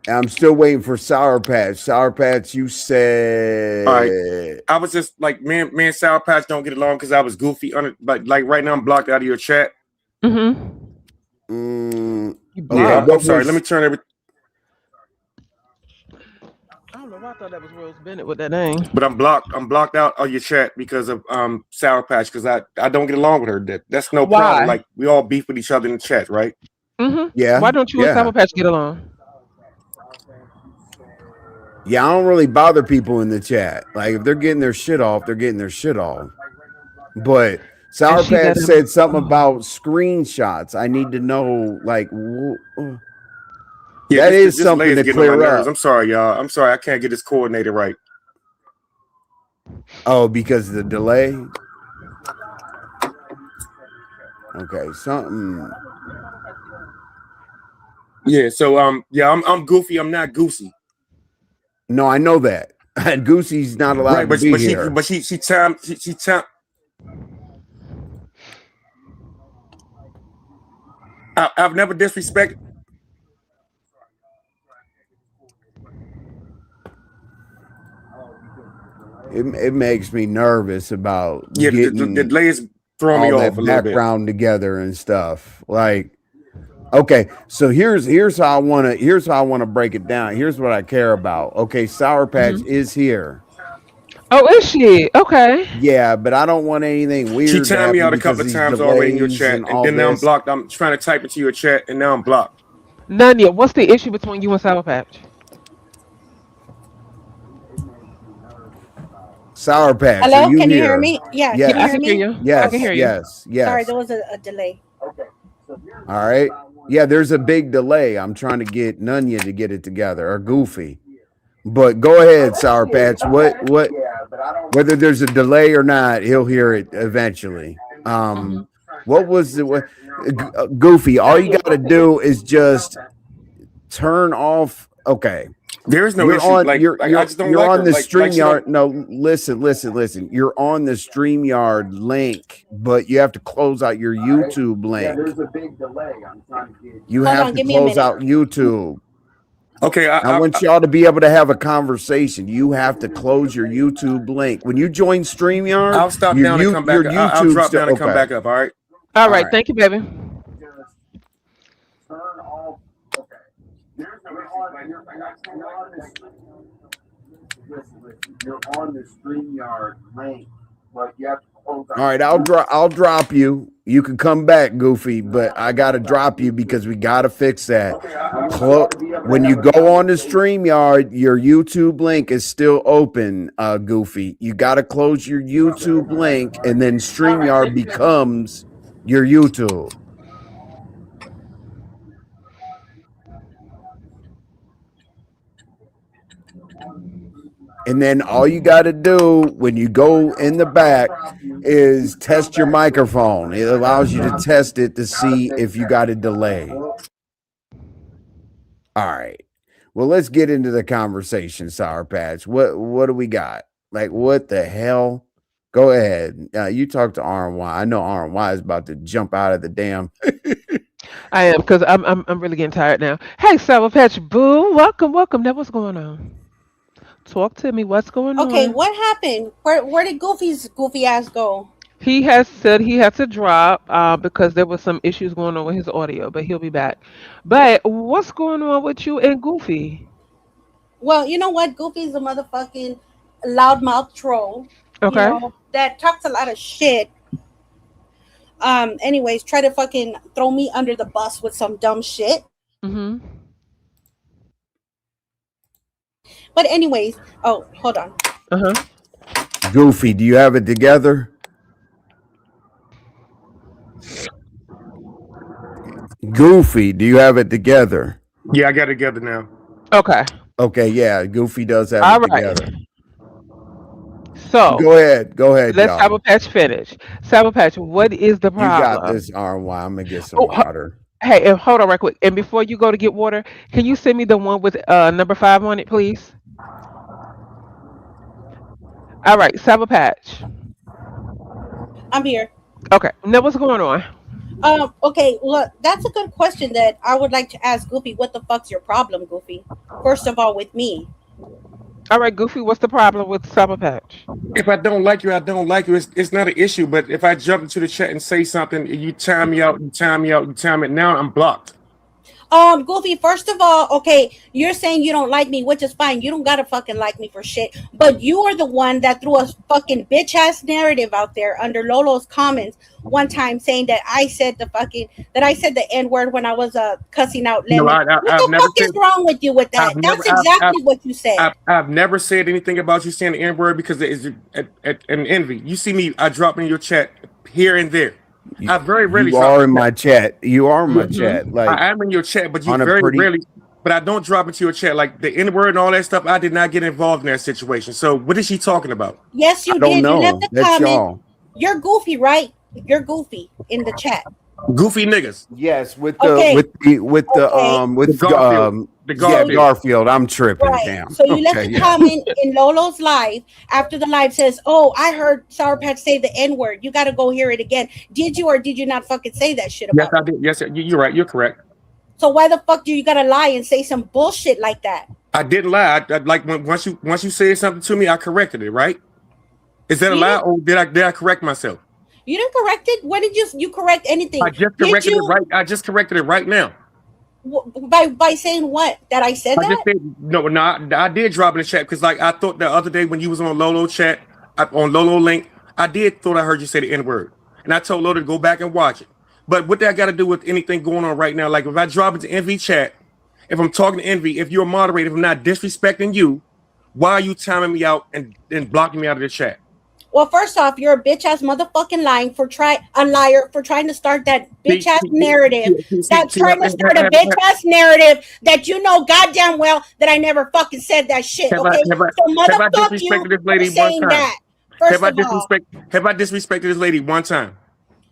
I'm still waiting for Sour Patch. Sour Patch, you All right. said. I was just like, me and Sour Patch don't get along because I was goofy. Like right now, I'm blocked out of your chat. Mm-hmm. You Okay. Yeah, blocked. I'm What sorry. Let me was. turn everything. I don't know why I thought that was Rose Bennett with that name. But I'm blocked. I'm blocked out of your chat because of Sour Patch because I don't get along with her. That's no problem. Why? Like we all beef with each other in the chat, right? Mm-hmm. Yeah. Why don't you and Yeah. Sour Patch get along? Yeah. I don't really bother people in the chat. Like, if they're getting their shit off, they're getting their shit off. But And Sour she Patch let him. said something Oh, about screenshots. I need to know, like, Yeah, that is this delay something is to getting on my clear nerves. up. I'm sorry, y'all. I'm sorry. I can't get this coordinated right. Oh, because of the delay? Okay, something. Yeah. So yeah, I'm goofy. I'm not goosey. No, I know that. And Goosey's not Right, allowed to but be but she here. but she time she time. I've never disrespected. It makes me nervous about Yeah, the getting delay is throwing me all off a that little bit. background together and stuff. Like, okay, so here's how I want to break it down. Here's what I care about. Okay, Sour Patch mm-hmm. is here. Oh, is she? Okay. Yeah, but I don't want anything She weird to timed me happen out a because couple of of these times already in your delays chat, and and all then now I'm this. blocked. I'm trying to type into your chat, and now I'm blocked. Nanya, what's the issue between you and Sour Patch? Sour Patch, are Hello, you can you hear here? me? Yeah, Yeah, can you I hear Yes, can hear me? you. I can Okay. yes, hear you. yes, Sorry, yes. there was a delay. All right. Yeah, there's a big delay. I'm trying to get Nunya to get it together or Goofy. But go ahead, Sour Patch. What whether there's a delay or not, he'll hear it eventually. Mm-hmm. What was the Goofy? All you got to do is just turn off Okay. There is no You're issue. on. Like, You're I you're just don't you're like on her. the Like she StreamYard. don't. No, listen. You're on the StreamYard link, but you have to close out your YouTube link. there's a big delay. I'm trying to get. You Hold have on, to give me a close minute. out YouTube. Okay, I want y'all to be able to have a conversation. You have to close your YouTube link. When you join StreamYard, I'll stop down and come back. your I'll YouTube drop still down and come okay. back up. All right. All All right, right. thank you, baby. Turn off. Okay. There's you're on the StreamYard link, but you have to close out. All right, I'll drop you. You can come back, Goofy, but I gotta drop you because we gotta fix that. When you go on the StreamYard, your YouTube link is still open, Goofy. You gotta close your YouTube link, and then StreamYard becomes your YouTube. And then all you got to do when you go in the back is test your microphone. It allows you to test it to see if you got a delay. All right. Well, let's get into the conversation, Sour Patch. What do we got? Like, what the hell? Go ahead. You talk to RNY. I know RNY is about to jump out of the damn. I am because I'm really getting tired now. Hey, Sour Patch Boo, welcome. Now, what's going on? Talk to me. What's going Okay, on? what happened? Where did Goofy's goofy ass go? He has said he had to drop because there was some issues going on with his audio, but he'll be back. But what's going on with you and Goofy? Well, you know what? Goofy's a motherfucking loudmouth troll. Okay. You know, that talks a lot of shit. Anyways, try to fucking throw me under the bus with some dumb shit. Mm-hmm. But anyways, oh, hold on. Uh-huh. Goofy, do you have it together? Goofy, do you have it together? Yeah, I got it together now. Okay. Okay, yeah, Goofy does have All it right. together. So Go ahead, let's y'all. Sour Patch finish. Sour Patch, what is the You got problem? this, RY. I'm gonna get some Oh, water. hey, and hold on right quick. And before you go to get water, can you send me the one with number 5 on it, please? All right, Sour Patch. I'm here. Okay. Now what's going on? Okay, look, that's a good question that I would like to ask Goofy. What the fuck's your problem, Goofy? First of all, with me. All right, Goofy, what's the problem with Sour Patch? If I don't like you, I don't like you. It's not an issue. But if I jump into the chat and say something, you time me out, now I'm blocked. Goofy, first of all, okay, you're saying you don't like me, which is fine. You don't gotta fucking like me for shit. But you are the one that threw a fucking bitch ass narrative out there under Lolo's comments one time saying that I said the N-word when I was cussing out Lemon. No, What the fuck is wrong with you with that? That's exactly what you said. I've never said anything about you saying the N-word because it is an envy. You see me, I drop in your chat here and there. I very rarely. You are in my chat. You are in my chat. Like I am in your chat, but you on a very pretty- rarely. But I don't drop into your chat like the N-word and all that stuff. I did not get involved in that situation. So what is she talking about? Yes, you I don't did. know. You left the That's comment. y'all. You're Goofy, right? You're Goofy in the chat. Goofy niggas. Yes, with the Okay. with Garfield. The Garfield. Garfield. I'm tripping. Right. Damn. So you left Okay, a yeah. comment in Lolo's live after the live says, "Oh, I heard Sour Patch say the N-word. You got to go hear it again." Did you or did you not fucking say that shit Yes, about? I did. Yes, you're right. You're correct. So why the fuck do you gotta lie and say some bullshit like that? I didn't lie. I like once you said something to me, I corrected it. Right? Is that a You lie, didn't- or did I correct myself? You didn't correct it. When did you correct anything? I just Did corrected you it right. I just corrected it right now. by saying what? That I said I that? just said no. I did drop in the chat because like I thought the other day when you was on Lolo chat on Lolo link, I thought I heard you say the N-word, and I told Lolo to go back and watch it. But what that got to do with anything going on right now? Like if I drop into Envy chat, if I'm talking to Envy, if you're a moderator, if I'm not disrespecting you, why are you timing me out and blocking me out of the chat? Well, first off, you're a bitch ass motherfucking liar for trying to start that bitch ass narrative. That's trying to start a bitch ass narrative that you know goddamn well that I never fucking said that shit. Have I Okay, so motherfuck you disrespected this lady for saying one time? that. First of all, Have I disrespected this lady one time?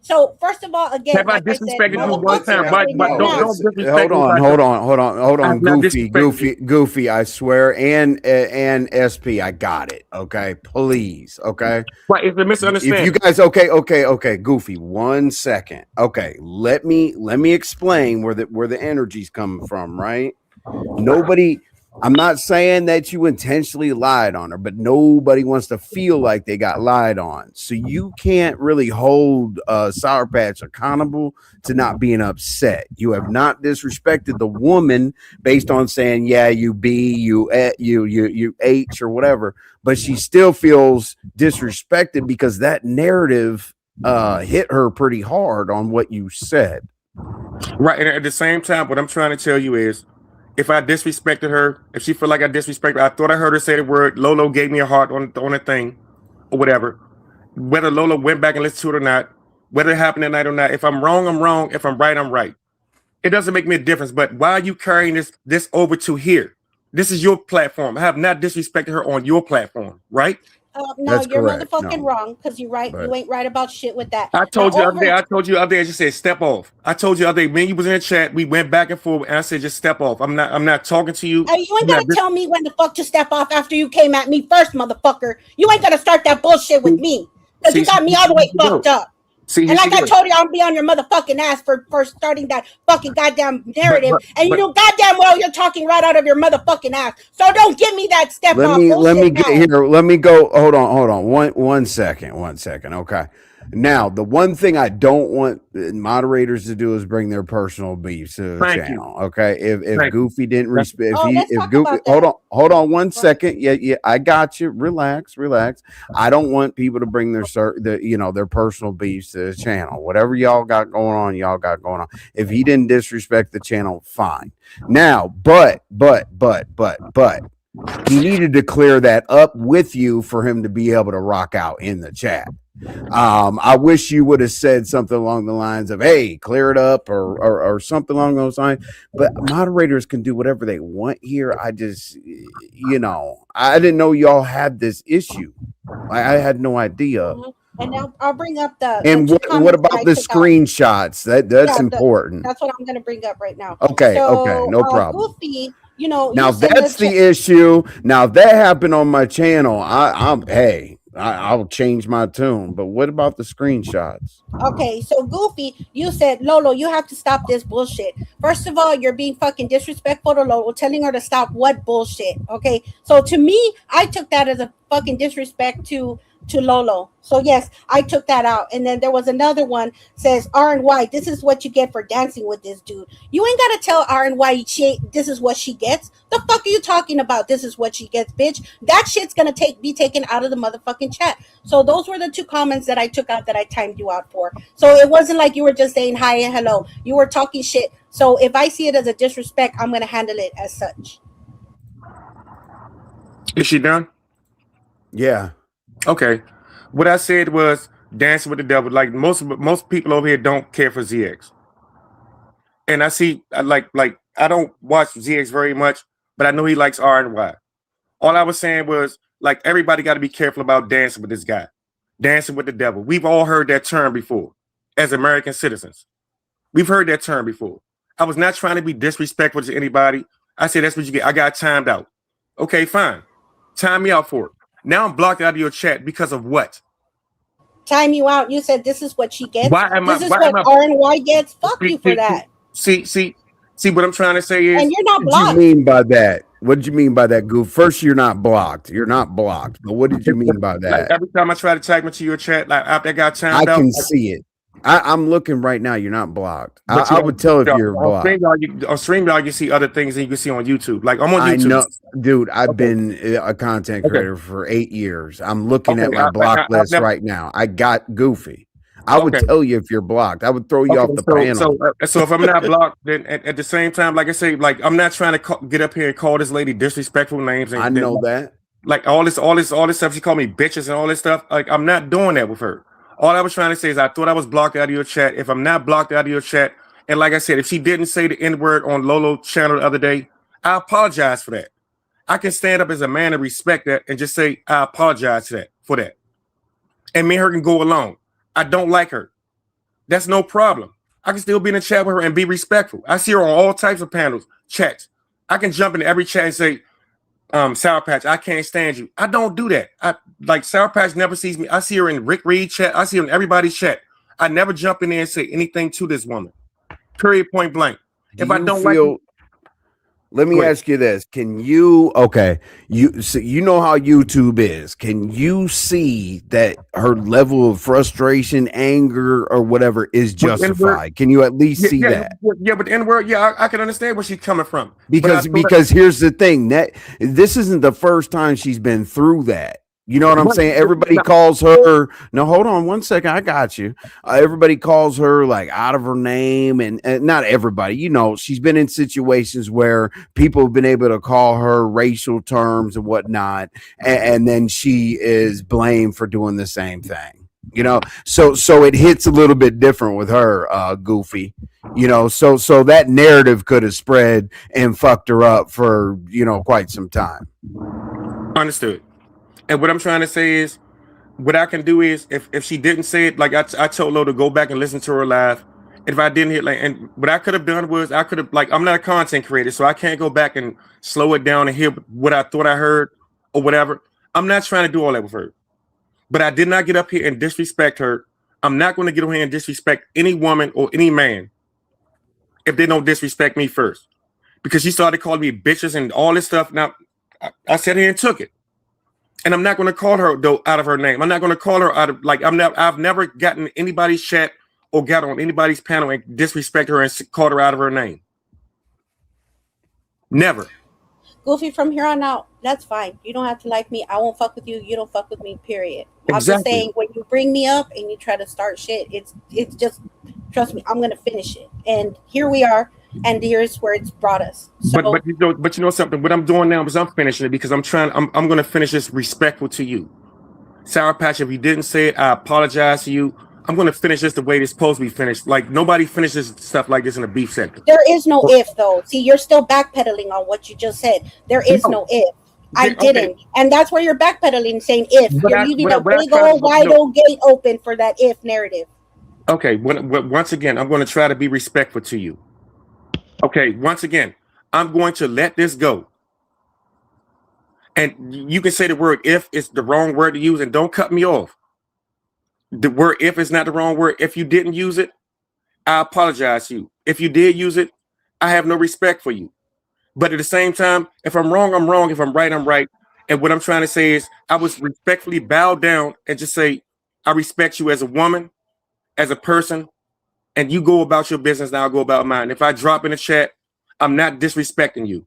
So first of all, again, Have I like I said, disrespected you one motherfuckers time? have But been but here don't now. don't disrespect Hold me if on, I hold don't. on, hold on, hold I on, have not Goofy, disrespected you. Goofy. I swear, and SP, I got it. Okay, please. Okay, Right, it's a if you misunderstanding. guys, okay, Goofy. 1 second. Okay, let me explain where the energy's coming from. Right. Nobody, I'm not saying that you intentionally lied on her, but nobody wants to feel like they got lied on. So you can't really hold Sour Patch accountable to not being upset. You have not disrespected the woman based on saying, yeah, you B, you H or whatever, but she still feels disrespected because that narrative hit her pretty hard on what you said. Right, and at the same time, what I'm trying to tell you is, if I disrespected her, if she feel like I disrespected her, I thought I heard her say the word. Lolo gave me a heart on a thing, or whatever. Whether Lolo went back and listened to it or not, whether it happened that night or not. If I'm wrong, I'm wrong. If I'm right, I'm right. It doesn't make me a difference. But why are you carrying this over to here? This is your platform. I have not disrespected her on your platform, right? No, That's you're correct. motherfucking No, wrong because you're right. but You ain't right about shit with that. I Now, told you the other day. over. I told you the other day. I just said step off. I told you the other day. When you was in the chat, we went back and forth, and I said just step off. I'm not talking to you. You ain't I'm not gotta tell me when the fuck to step off after you came at me first, motherfucker. You ain't gotta start that bullshit with me because you got me all the way fucked up. See, And like I told you, I'll be on your motherfucking ass for starting that fucking goddamn narrative. And you know goddamn well you're talking right out of your motherfucking ass. So don't give me that step off let me bullshit get now. here. Let me go. Hold on. One second. Okay. Now, the one thing I don't want moderators to do is bring their personal beefs to the Thank you. channel. Okay. If Thank you. Goofy didn't respect, Oh, let's if talk Goofy, about that. hold on 1 Right. second. Yeah, I got you. Relax. I don't want people to bring their personal beefs to the channel. Whatever y'all got going on. If he didn't disrespect the channel, fine. Now, but he needed to clear that up with you for him to be able to rock out in the chat. I wish you would have said something along the lines of, hey, clear it up or something along those lines. But moderators can do whatever they want here. I just, I didn't know y'all had this issue. I had no idea. And now I'll bring up the And two what comments about that I the took out. screenshots? That's Yeah, important. that's what I'm gonna bring up right now. Okay, So, no problem. Goofy, Now you said that's the issue. Now if that happened on my channel, I'll change my tune. But what about the screenshots? Okay, so Goofy, you said, Lolo, you have to stop this bullshit. First of all, you're being fucking disrespectful to Lolo, telling her to stop what bullshit. Okay, so to me, I took that as a fucking disrespect to Lolo. So yes, I took that out. And then there was another one says RNY, this is what you get for dancing with this dude. You ain't gotta tell RNY this is what she gets. The fuck are you talking about? This is what she gets, bitch. That shit's gonna be taken out of the motherfucking chat. So those were the two comments that I took out that I timed you out for. So it wasn't like you were just saying hi and hello. You were talking shit. So if I see it as a disrespect, I'm gonna handle it as such. Is she done? Yeah. Okay. What I said was dancing with the devil. Like most people over here don't care for ZX. And I see like I don't watch ZX very much, but I know he likes RNY. All I was saying was like everybody got to be careful about dancing with this guy. Dancing with the devil. We've all heard that term before as American citizens. We've heard that term before. I was not trying to be disrespectful to anybody. I said, that's what you get. I got timed out. Okay, fine. Time me out for it. Now I'm blocked out of your chat because of what? Time you out. You said this is what she gets. Why am this I, is why what am I, RNY gets. Fuck you for that. See what I'm trying to say is, and you're not What blocked. did you mean by that? What did you mean by that, Goof? First, you're not blocked. You're not blocked. But what did you mean by that? Like every time I try to tag into your chat, like after I got timed out, I can see it. I'm looking right now. You're not blocked. But I would tell if you're blocked. On StreamYard, you see other things than you can see on YouTube. Like I'm on YouTube. I know, dude. I've been a content creator for 8 years. I'm looking at my block list right now. I got Goofy. I would tell you if you're blocked. I would throw you off the panel. So if I'm not blocked, then at the same time, like I say, like I'm not trying to get up here and call this lady disrespectful names. And I know that. Like all this stuff. She called me bitches and all this stuff. Like I'm not doing that with her. All I was trying to say is I thought I was blocked out of your chat. If I'm not blocked out of your chat, and like I said, if she didn't say the N-word on Lolo channel the other day, I apologize for that. I can stand up as a man and respect that and just say I apologize for that. And me and her can go along. I don't like her. That's no problem. I can still be in a chat with her and be respectful. I see her on all types of panels, chats. I can jump into every chat and say, Sour Patch, I can't stand you. I don't do that. I like Sour Patch never sees me. I see her in Rick Reed chat. I see her in everybody's chat. I never jump in there and say anything to this woman. Period, point blank. If I don't like you, let me ask you this. Can you you know how YouTube is. Can you see that her level of frustration, anger, or whatever is justified? Can you at least see that? Yeah, but the N-word, I can understand where she's coming from. Because here's the thing, that this isn't the first time she's been through that. You know what I'm saying? Everybody calls her. No, hold on one second. I got you. Everybody calls her like out of her name, and not everybody. You know, she's been in situations where people have been able to call her racial terms and whatnot, and then she is blamed for doing the same thing. You know, so it hits a little bit different with her, Goofy. You know, so that narrative could have spread and fucked her up for quite some time. Understood. And what I'm trying to say is, what I can do is, if she didn't say it, like I told Lolo to go back and listen to her live. If I didn't hear, and what I could have done was, I'm not a content creator, so I can't go back and slow it down and hear what I thought I heard or whatever. I'm not trying to do all that with her. But I did not get up here and disrespect her. I'm not going to get up here and disrespect any woman or any man if they don't disrespect me first. Because she started calling me bitches and all this stuff. Now, I sat here and took it. And I'm not going to call her though out of her name. I'm not going to call her out of I've never gotten anybody's chat or got on anybody's panel and disrespect her and called her out of her name. Never. Goofy, from here on out, that's fine. You don't have to like me. I won't fuck with you. You don't fuck with me, period. Exactly. I'm just saying, when you bring me up and you try to start shit, it's just, trust me, I'm going to finish it. And here we are. And here's where it's brought us. So, but you know something. What I'm doing now is I'm finishing it because I'm going to finish this respectful to you, Sour Patch. If you didn't say it, I apologize to you. I'm going to finish this the way it's supposed to be finished. Like, nobody finishes stuff like this in a beef sector. There is no if, though. See, you're still backpedaling on what you just said. There is no if. I didn't, and that's where you're backpedaling, saying if. You're leaving a big old wide old gate open for that if narrative. Okay. Once again, I'm going to try to be respectful to you. Okay, once again, I'm going to let this go. And you can say the word if is the wrong word to use, and don't cut me off. The word if is not the wrong word. If you didn't use it, I apologize to you. If you did use it, I have no respect for you. But at the same time, if I'm wrong, I'm wrong. If I'm right, I'm right. And what I'm trying to say is, I was respectfully bow down and just say, I respect you as a woman, as a person. And you go about your business, and I'll go about mine. If I drop in the chat, I'm not disrespecting you.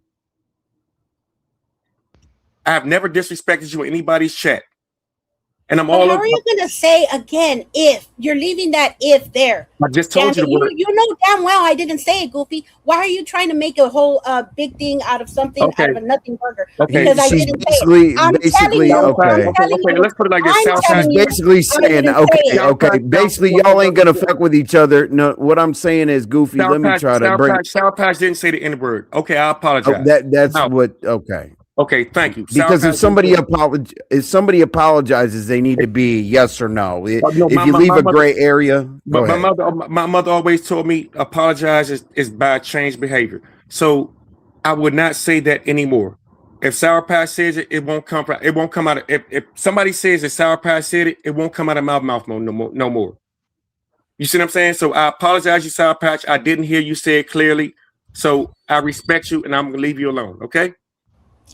I have never disrespected you in anybody's chat. And I'm all. How are you gonna say again if you're leaving that if there? I just told you. You know damn well I didn't say it, Goofy. Why are you trying to make a whole big thing out of something out of a nothing burger? Okay. Because I didn't say it. I'm telling you. Okay. Let's put it like this. She's basically saying, okay. Basically, y'all ain't gonna fuck with each other. No, what I'm saying is, Goofy. Let me try to bring. Sour Patch didn't say the N word. Okay, I apologize. That's what. Okay. Okay, thank you. Because if somebody apologizes, they need to be yes or no. If you leave a gray area, my mother always told me apologize is by change behavior. So I would not say that anymore. If Sour Patch says it, it won't come out. If somebody says that Sour Patch said it, it won't come out of my mouth no more. You see what I'm saying? So I apologize, you Sour Patch. I didn't hear you say it clearly. So I respect you, and I'm gonna leave you alone. Okay.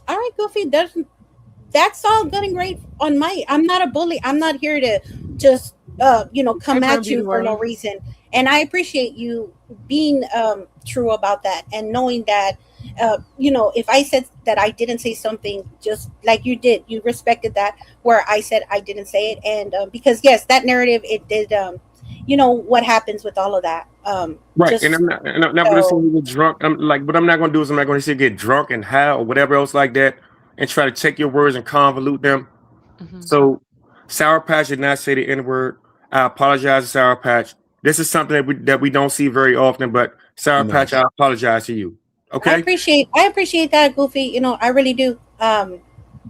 All right, Goofy. That's all good and great on my. I'm not a bully. I'm not here to just come at you for no reason. And I appreciate you being true about that and knowing that if I said that I didn't say something, just like you did, you respected that where I said I didn't say it, and because yes, that narrative it did. What happens with all of that. Right, and I'm not going to say you get drunk. What I'm not going to do is I'm not going to say get drunk and high or whatever else like that, and try to take your words and convolute them. Mm-hmm. So, Sour Patch did not say the N word. I apologize to Sour Patch. This is something that we don't see very often, but Sour Patch, I apologize to you. Okay, I appreciate that, Goofy. I really do.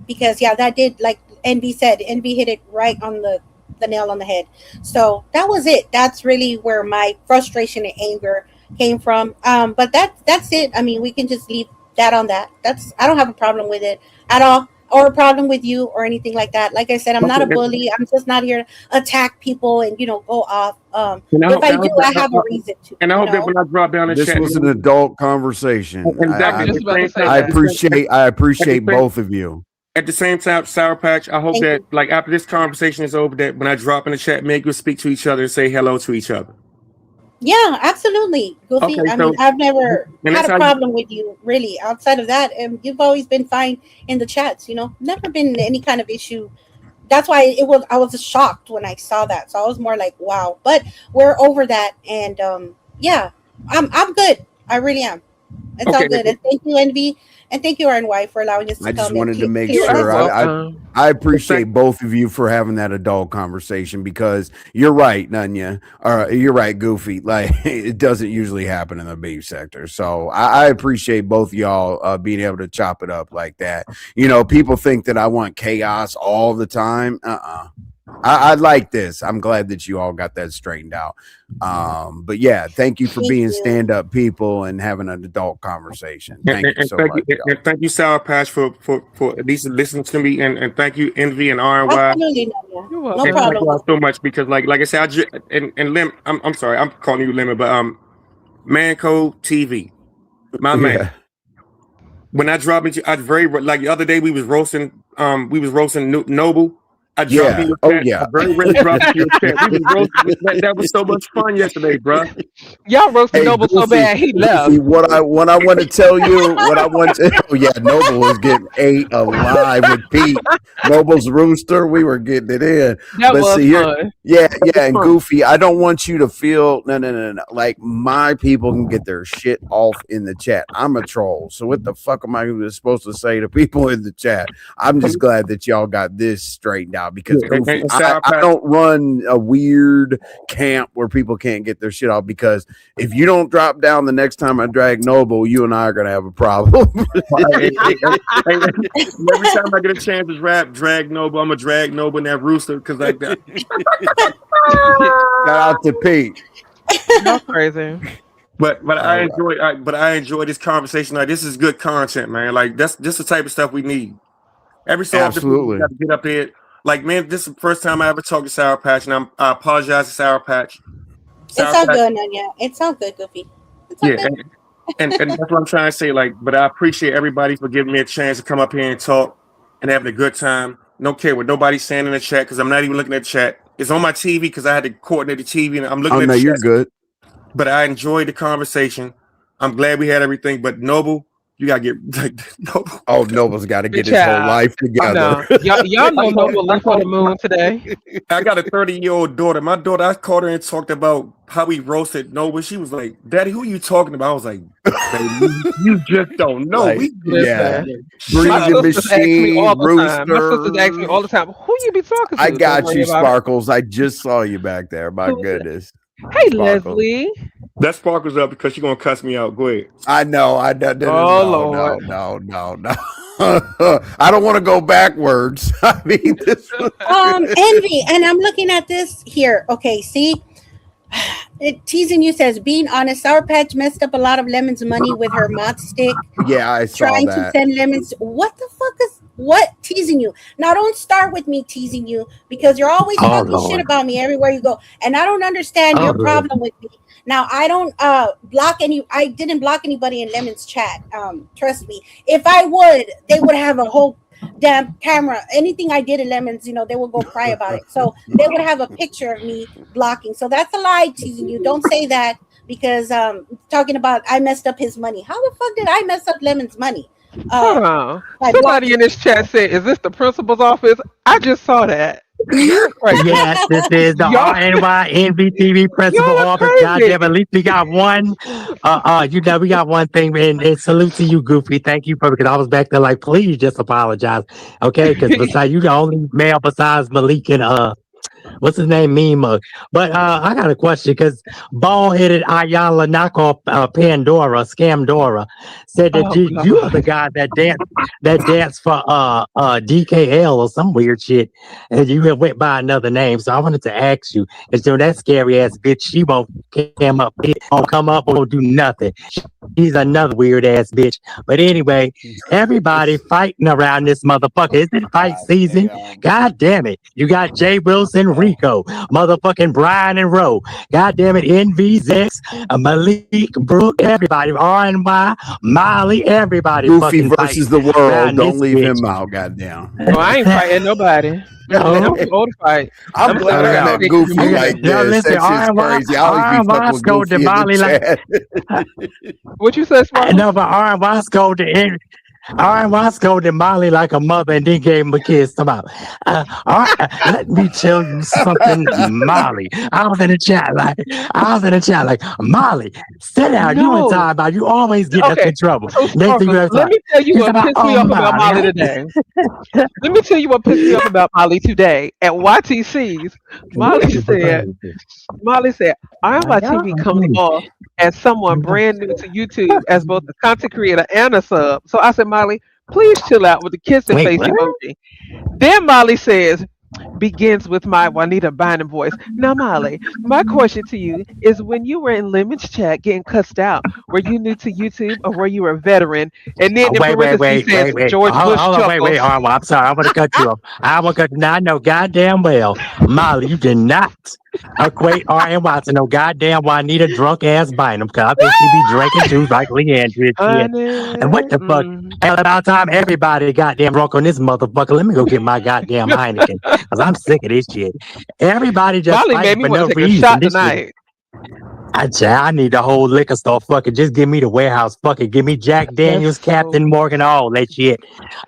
Because that did, like NB said, NB hit it right on the the nail on the head. So that was it. That's really where my frustration and anger came from. But that's it. I mean, we can just leave that on that. That's I don't have a problem with it at all, or a problem with you or anything like that. Like I said, I'm not a bully. I'm just not here to attack people and go off. And If I do, I have a reason to. And I hope that when I drop down the This chat, was an adult conversation. exactly. Just about to say I that. appreciate both of you. At the same time, Sour Patch, I hope Thank that you. like after this conversation is over, that when I drop in the chat, make you speak to each other and say hello to each other. Yeah, absolutely, Goofy. Okay, I so mean, I've never and had that's a how problem with you, really. Outside of that, and you've always been fine in the chats. Never been any kind of issue. That's why I was shocked when I saw that. So I was more like, wow. But we're over that, and yeah, I'm good. I really am. It's all okay. good. And thank you, Envy, and thank you, RNY, for allowing us to I just come wanted to and make clear You're this sure up. welcome. I appreciate both of you for having that adult conversation, because you're right, Nunya, or you're right, Goofy. Like, it doesn't usually happen in the beef sector. So I appreciate both y'all being able to chop it up like that. People think that I want chaos all the time. I like this. I'm glad that you all got that straightened out. But yeah, thank you for Thank being you. stand-up people and having an adult conversation. Thank you so much. And thank you, Sour Patch, for at least listening to me, and thank you, Envy and RNY. Absolutely, Nadia. You're No welcome. And thank you all problem. so much, because like I said, and Lim, I'm sorry, I'm calling you Lemon, but Manco TV, my man. Yeah. When I drop into, I very like the other day we was roasting Noble. I dropped in Yeah. your Oh chat. yeah. I very rarely dropped into your chat. We was roasting. That was so much fun yesterday, bro. Y'all roasted Hey, Noble so Goofy, bad he left. Goofy, what I want to tell you, oh yeah, Noble was getting ate alive with Pete. Noble's rooster, we were getting it in. That But was see here, fun. yeah, and Goofy, I don't want you to feel no. Like, my people can get their shit off in the chat. I'm a troll, so what the fuck am I supposed to say to people in the chat? I'm just glad that y'all got this straightened out, because Goofy, I don't run a weird camp where people can't get their shit off, because if you don't drop down the next time I drag Noble, you and I are gonna have a problem. Every time I get a chance to drag Noble, I'm gonna drag Noble and that rooster, because like that. Shout out to Pete. Y'all crazy. But I enjoy this conversation. Like, this is good content, man. Like, that's just the type of stuff we need. Every so often, Absolutely. we got to get up here. Like, man, this is the first time I ever talked to Sour Patch, and I apologize to Sour Patch. It's all good, Nadia. It's all good, Goofy. It's all Yeah, good. and that's what I'm trying to say. Like, but I appreciate everybody for giving me a chance to come up here and talk and having a good time. Don't care what nobody's saying in the chat, because I'm not even looking at the chat. It's on my TV because I had to coordinate the TV, and I'm looking Oh at no, the you're chat. good. But I enjoyed the conversation. I'm glad we had everything. But Noble, you gotta get like Noble. Oh, Noble's got to get his Child. whole life I together. know. Y'all know Noble left for the moon today. I got a 30-year-old daughter. My daughter, I called her and talked about how we roasted Noble. She was like, "Daddy, who are you talking about?" I was like, "Baby, you just don't know." Like, We yeah. My Breathing sisters ask me all machine, the time. My sisters ask me all the time, who you be talking to? I Don't got worry you, about it. Sparkles. I just saw you back there. My Who's that? goodness. Hey, Sparkles. Leslie. that sparkles up because she's gonna cuss me out. Go ahead. I know. Oh, Lord. No. I don't want to go backwards. I mean, this was Envy, and I'm looking at this here. Okay, see, teasing you says, being honest, Sour Patch messed up a lot of Lemon's money with her mod stick, yeah, I saw trying to that. send Lemons. What the fuck is what teasing you? Now don't start with me teasing you, because you're always talking shit about me everywhere you go, and I don't understand your problem with me. Now I don't I didn't block anybody in Lemon's chat. Trust me. If I would, they would have a whole damn camera. Anything I did in Lemons, they would go cry about it. So they would have a picture of me blocking. So that's a lie, teasing you. Don't say that, because talking about I messed up his money. How the fuck did I mess up Lemon's money? Hold on. by Somebody blocking- in this chat said, "Is this the principal's office?" I just saw that. You're crazy. Yes, this is the Y'all- RNY NVTV principal Y'all are office. crazy. Goddamn, at least we got one. We got one thing, and salute to you, Goofy. Thank you because I was back there like, please just apologize, okay? Because besides you, the only male besides Malik and What's his name? Meme mug. But I got a question because bald headed Ayala knockoff Pandora, Scamdora, said that Oh you are the God. guy that danced for DKL or some weird shit, and you had went by another name. So I wanted to ask you, is there that scary ass bitch? She won't come up, won't do nothing. She's another weird ass bitch. But anyway, everybody fighting around this motherfucker. Is it fight God season? damn. God damn it. You got Jay Wilson, Rico, motherfucking Brian and Roe. God damn it, NVZX, Malik, Brooke, everybody, RNY, Molly, everybody Goofy fucking fighting versus the world. around Don't this leave bitch. him out, goddamn. Oh, I ain't fighting nobody. I'm No. too old to fight. I'm I'm glad sick of I y'all met bitches Goofy removing like me. Yo, this. listen, That shit's crazy. I always be fucking RNY with scolded Goofy in the Molly like, chat. What you said, I Sparkles? know, but RNY scolded RNY scolded Molly like a mother and then gave him a kiss. About, let me tell you something, Molly. I was in the chat like, Molly, sit down. You and No. Ty about you always getting us Okay. in trouble. So Next thing you Sparkles, know, let me tell you he's what about, pissed me oh off about Molly, Molly today. Let me tell you what pissed me off about Molly today at YTC's. Molly said, RNY TV comes off as someone brand new to YouTube as both a content creator and a sub. So I said, Molly, please chill out with the kissing wait, face what? emoji. Then Molly says, begins with my Juanita Bynum voice. Now, Molly, my question to you is when you were in Lemon's chat getting cussed out, were you new to YouTube or were you a veteran? And then in parentheses says Wait. George Bush Hold on, wait, chuckles. RNY. I'm sorry. I'm going to cut you off. Now I know goddamn well, Molly, you did not equate RNY to no goddamn Juanita drunk ass Bynum because I think she be drinking too like Leandria and shit. And what Honey, the fuck? Hell, about time everybody goddamn drunk on this motherfucker. Let me go get my goddamn Heineken because I'm sick of this shit. Everybody just Molly made fighting me for want no to take a reason. shot This shit. tonight. I need the whole liquor store. Fucking just give me the warehouse. Fucking give me Jack That's Daniels, Captain so. Morgan, all that shit.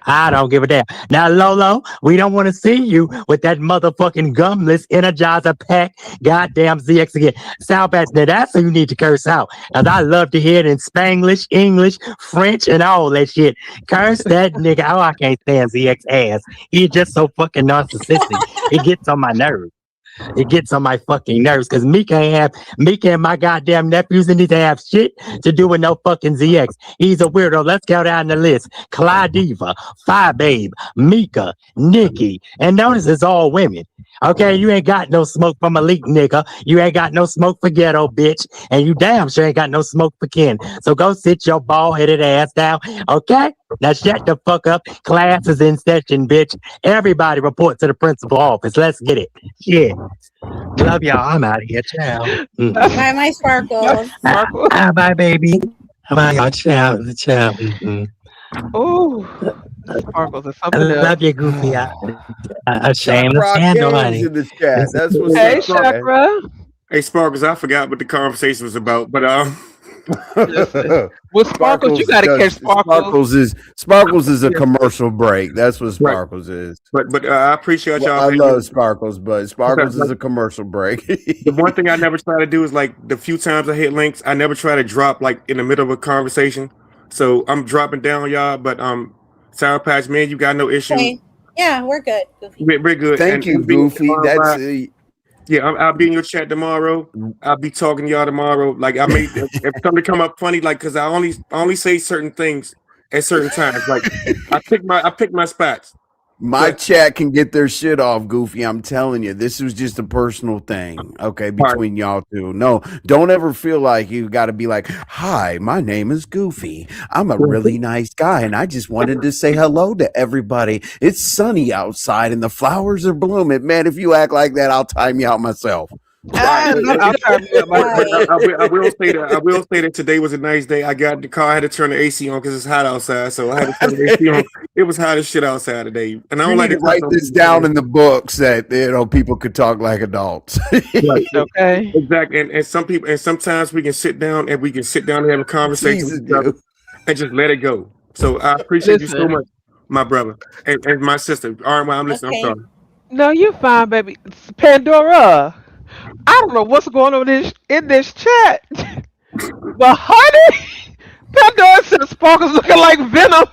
I don't give a damn. Now, Lolo, we don't want to see you with that motherfucking gumless Energizer pack. Goddamn ZX again. Sound patch. Now that's who you need to curse out. Cause I love to hear it in Spanglish, English, French, and all that shit. Curse that nigga. Oh, I can't stand ZX ass. He's just so fucking narcissistic. It gets on my nerves. It gets on my fucking nerves because Mika and my goddamn nephews need to have shit to do with no fucking ZX. He's a weirdo. Let's go down the list. Clydiva, Phi Babe, Mika, Nikki. And notice it's all women. Okay, you ain't got no smoke from Elite nigga. You ain't got no smoke for Ghetto bitch. And you damn sure ain't got no smoke for Ken. So go sit your bald headed ass down. Okay? Now shut the fuck up. Class is in session, bitch. Everybody report to the principal office. Let's get it. Shit. Love y'all. I'm out of here. Ciao. Bye, my sparkles. Sparkle. Bye, baby. Bye, y'all. Ciao. Ciao. Oh, Sparkles is I something else. love you, Goofy. A shameless Chakra scandal, King's honey. in the chat. That's what's Hey, up, man. Chakra. Hey, Sparkles, I forgot what the conversation was about, but Listen. With Sparkles, you got to catch Sparkles. Sparkles is a Yeah. commercial break. That's what Right. Sparkles is. but I appreciate Well, y'all. I love Sparkles, but Sparkles is a commercial break. The one thing I never try to do is like the few times I hit links, I never try to drop like in the middle of a conversation. So I'm dropping down, y'all. But Sour Patch, man, you got no issue. Okay. Yeah, we're good. Goofy. We're good. Thank you, and being Goofy. tomorrow, That's yeah, I'll be in your chat tomorrow. I'll be talking to y'all tomorrow. Like I made if something come up funny, like because I only say certain things at certain times. Like I pick my spots. my But- chat can get their shit off, Goofy. I'm telling you, this was just a personal thing, okay, between y'all two. No, don't ever feel like you got to be like, "Hi, my name is Goofy. I'm a really nice guy, and I just wanted to say hello to everybody. It's sunny outside, and the flowers are blooming." Man, if you act like that, I'll time you out myself. I'll turn you up my Right. I will say that today was a nice day. I got in the car. I had to turn the AC on because it's hot outside. So I had to turn the AC on. It was hot as shit outside today, and I You don't like need to to write this down in the books that people could talk like adults. Okay. Exactly, and some people, and sometimes we can sit down and have a conversation Jesus, with each other dude. and just let it go. So I appreciate you so Listen. much, my brother and my sister. All right, I'm listening. Okay. I'm sorry. No, you're fine, baby. Pandora. I don't know what's going on in this chat. But honey, Pandora said Sparkles looking like Venom.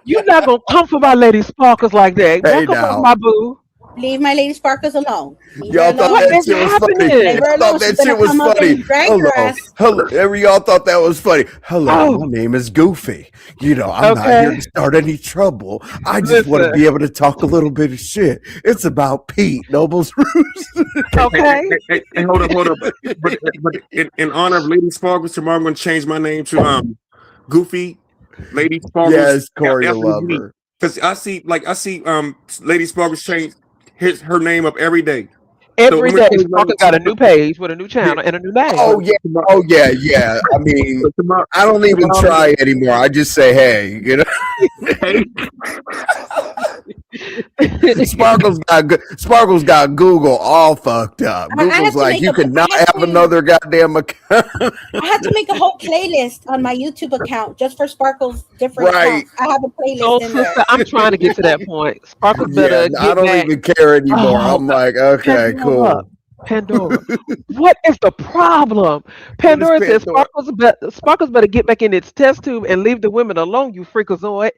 You're not gonna come for my lady Sparkles like that. Hey, Don't come for now. my boo. Leave my lady Sparkles alone. Leave her Y'all thought alone. What that is shit was funny. happening? Leave her I alone. thought She's that shit gonna was come up funny. and drag your Hello, ass. hello. Every y'all thought that was funny. Hello, my Oh, name is Goofy. You know, I'm not here okay. to start any trouble. I just want to Listen, be able to talk a little bit of shit. It's about Pete Noble's Roost. okay. Hey, hold up. But in honor of Lady Sparkles, tomorrow I'm going to change my name to Goofy Lady Sparkles Yes, Corey LUV. Lover. Because I see Lady Sparkles change her name up every day. So I'm Every gonna day, change my Sparkle got a new page with a new channel and a new name. Oh yeah, oh yeah, yeah. I mean, tomorrow, I don't even try anymore. I just say, hey, you know. hey, Sparkles got Google all fucked up. I had Google's to like, make you a. could I not had have to. another goddamn account. I had to make a whole playlist on my YouTube account just for Sparkle's different Right. accounts. I have a playlist So, in there. sister, I'm trying to get to that point. Sparkles Yeah, better I get don't back. even care anymore. Oh, I'm God. like, okay, Pandora. cool. Pandora. What is the problem? What is Pandora says Pandora? Sparkles better get back in its test tube and leave the women alone, you freakazoid.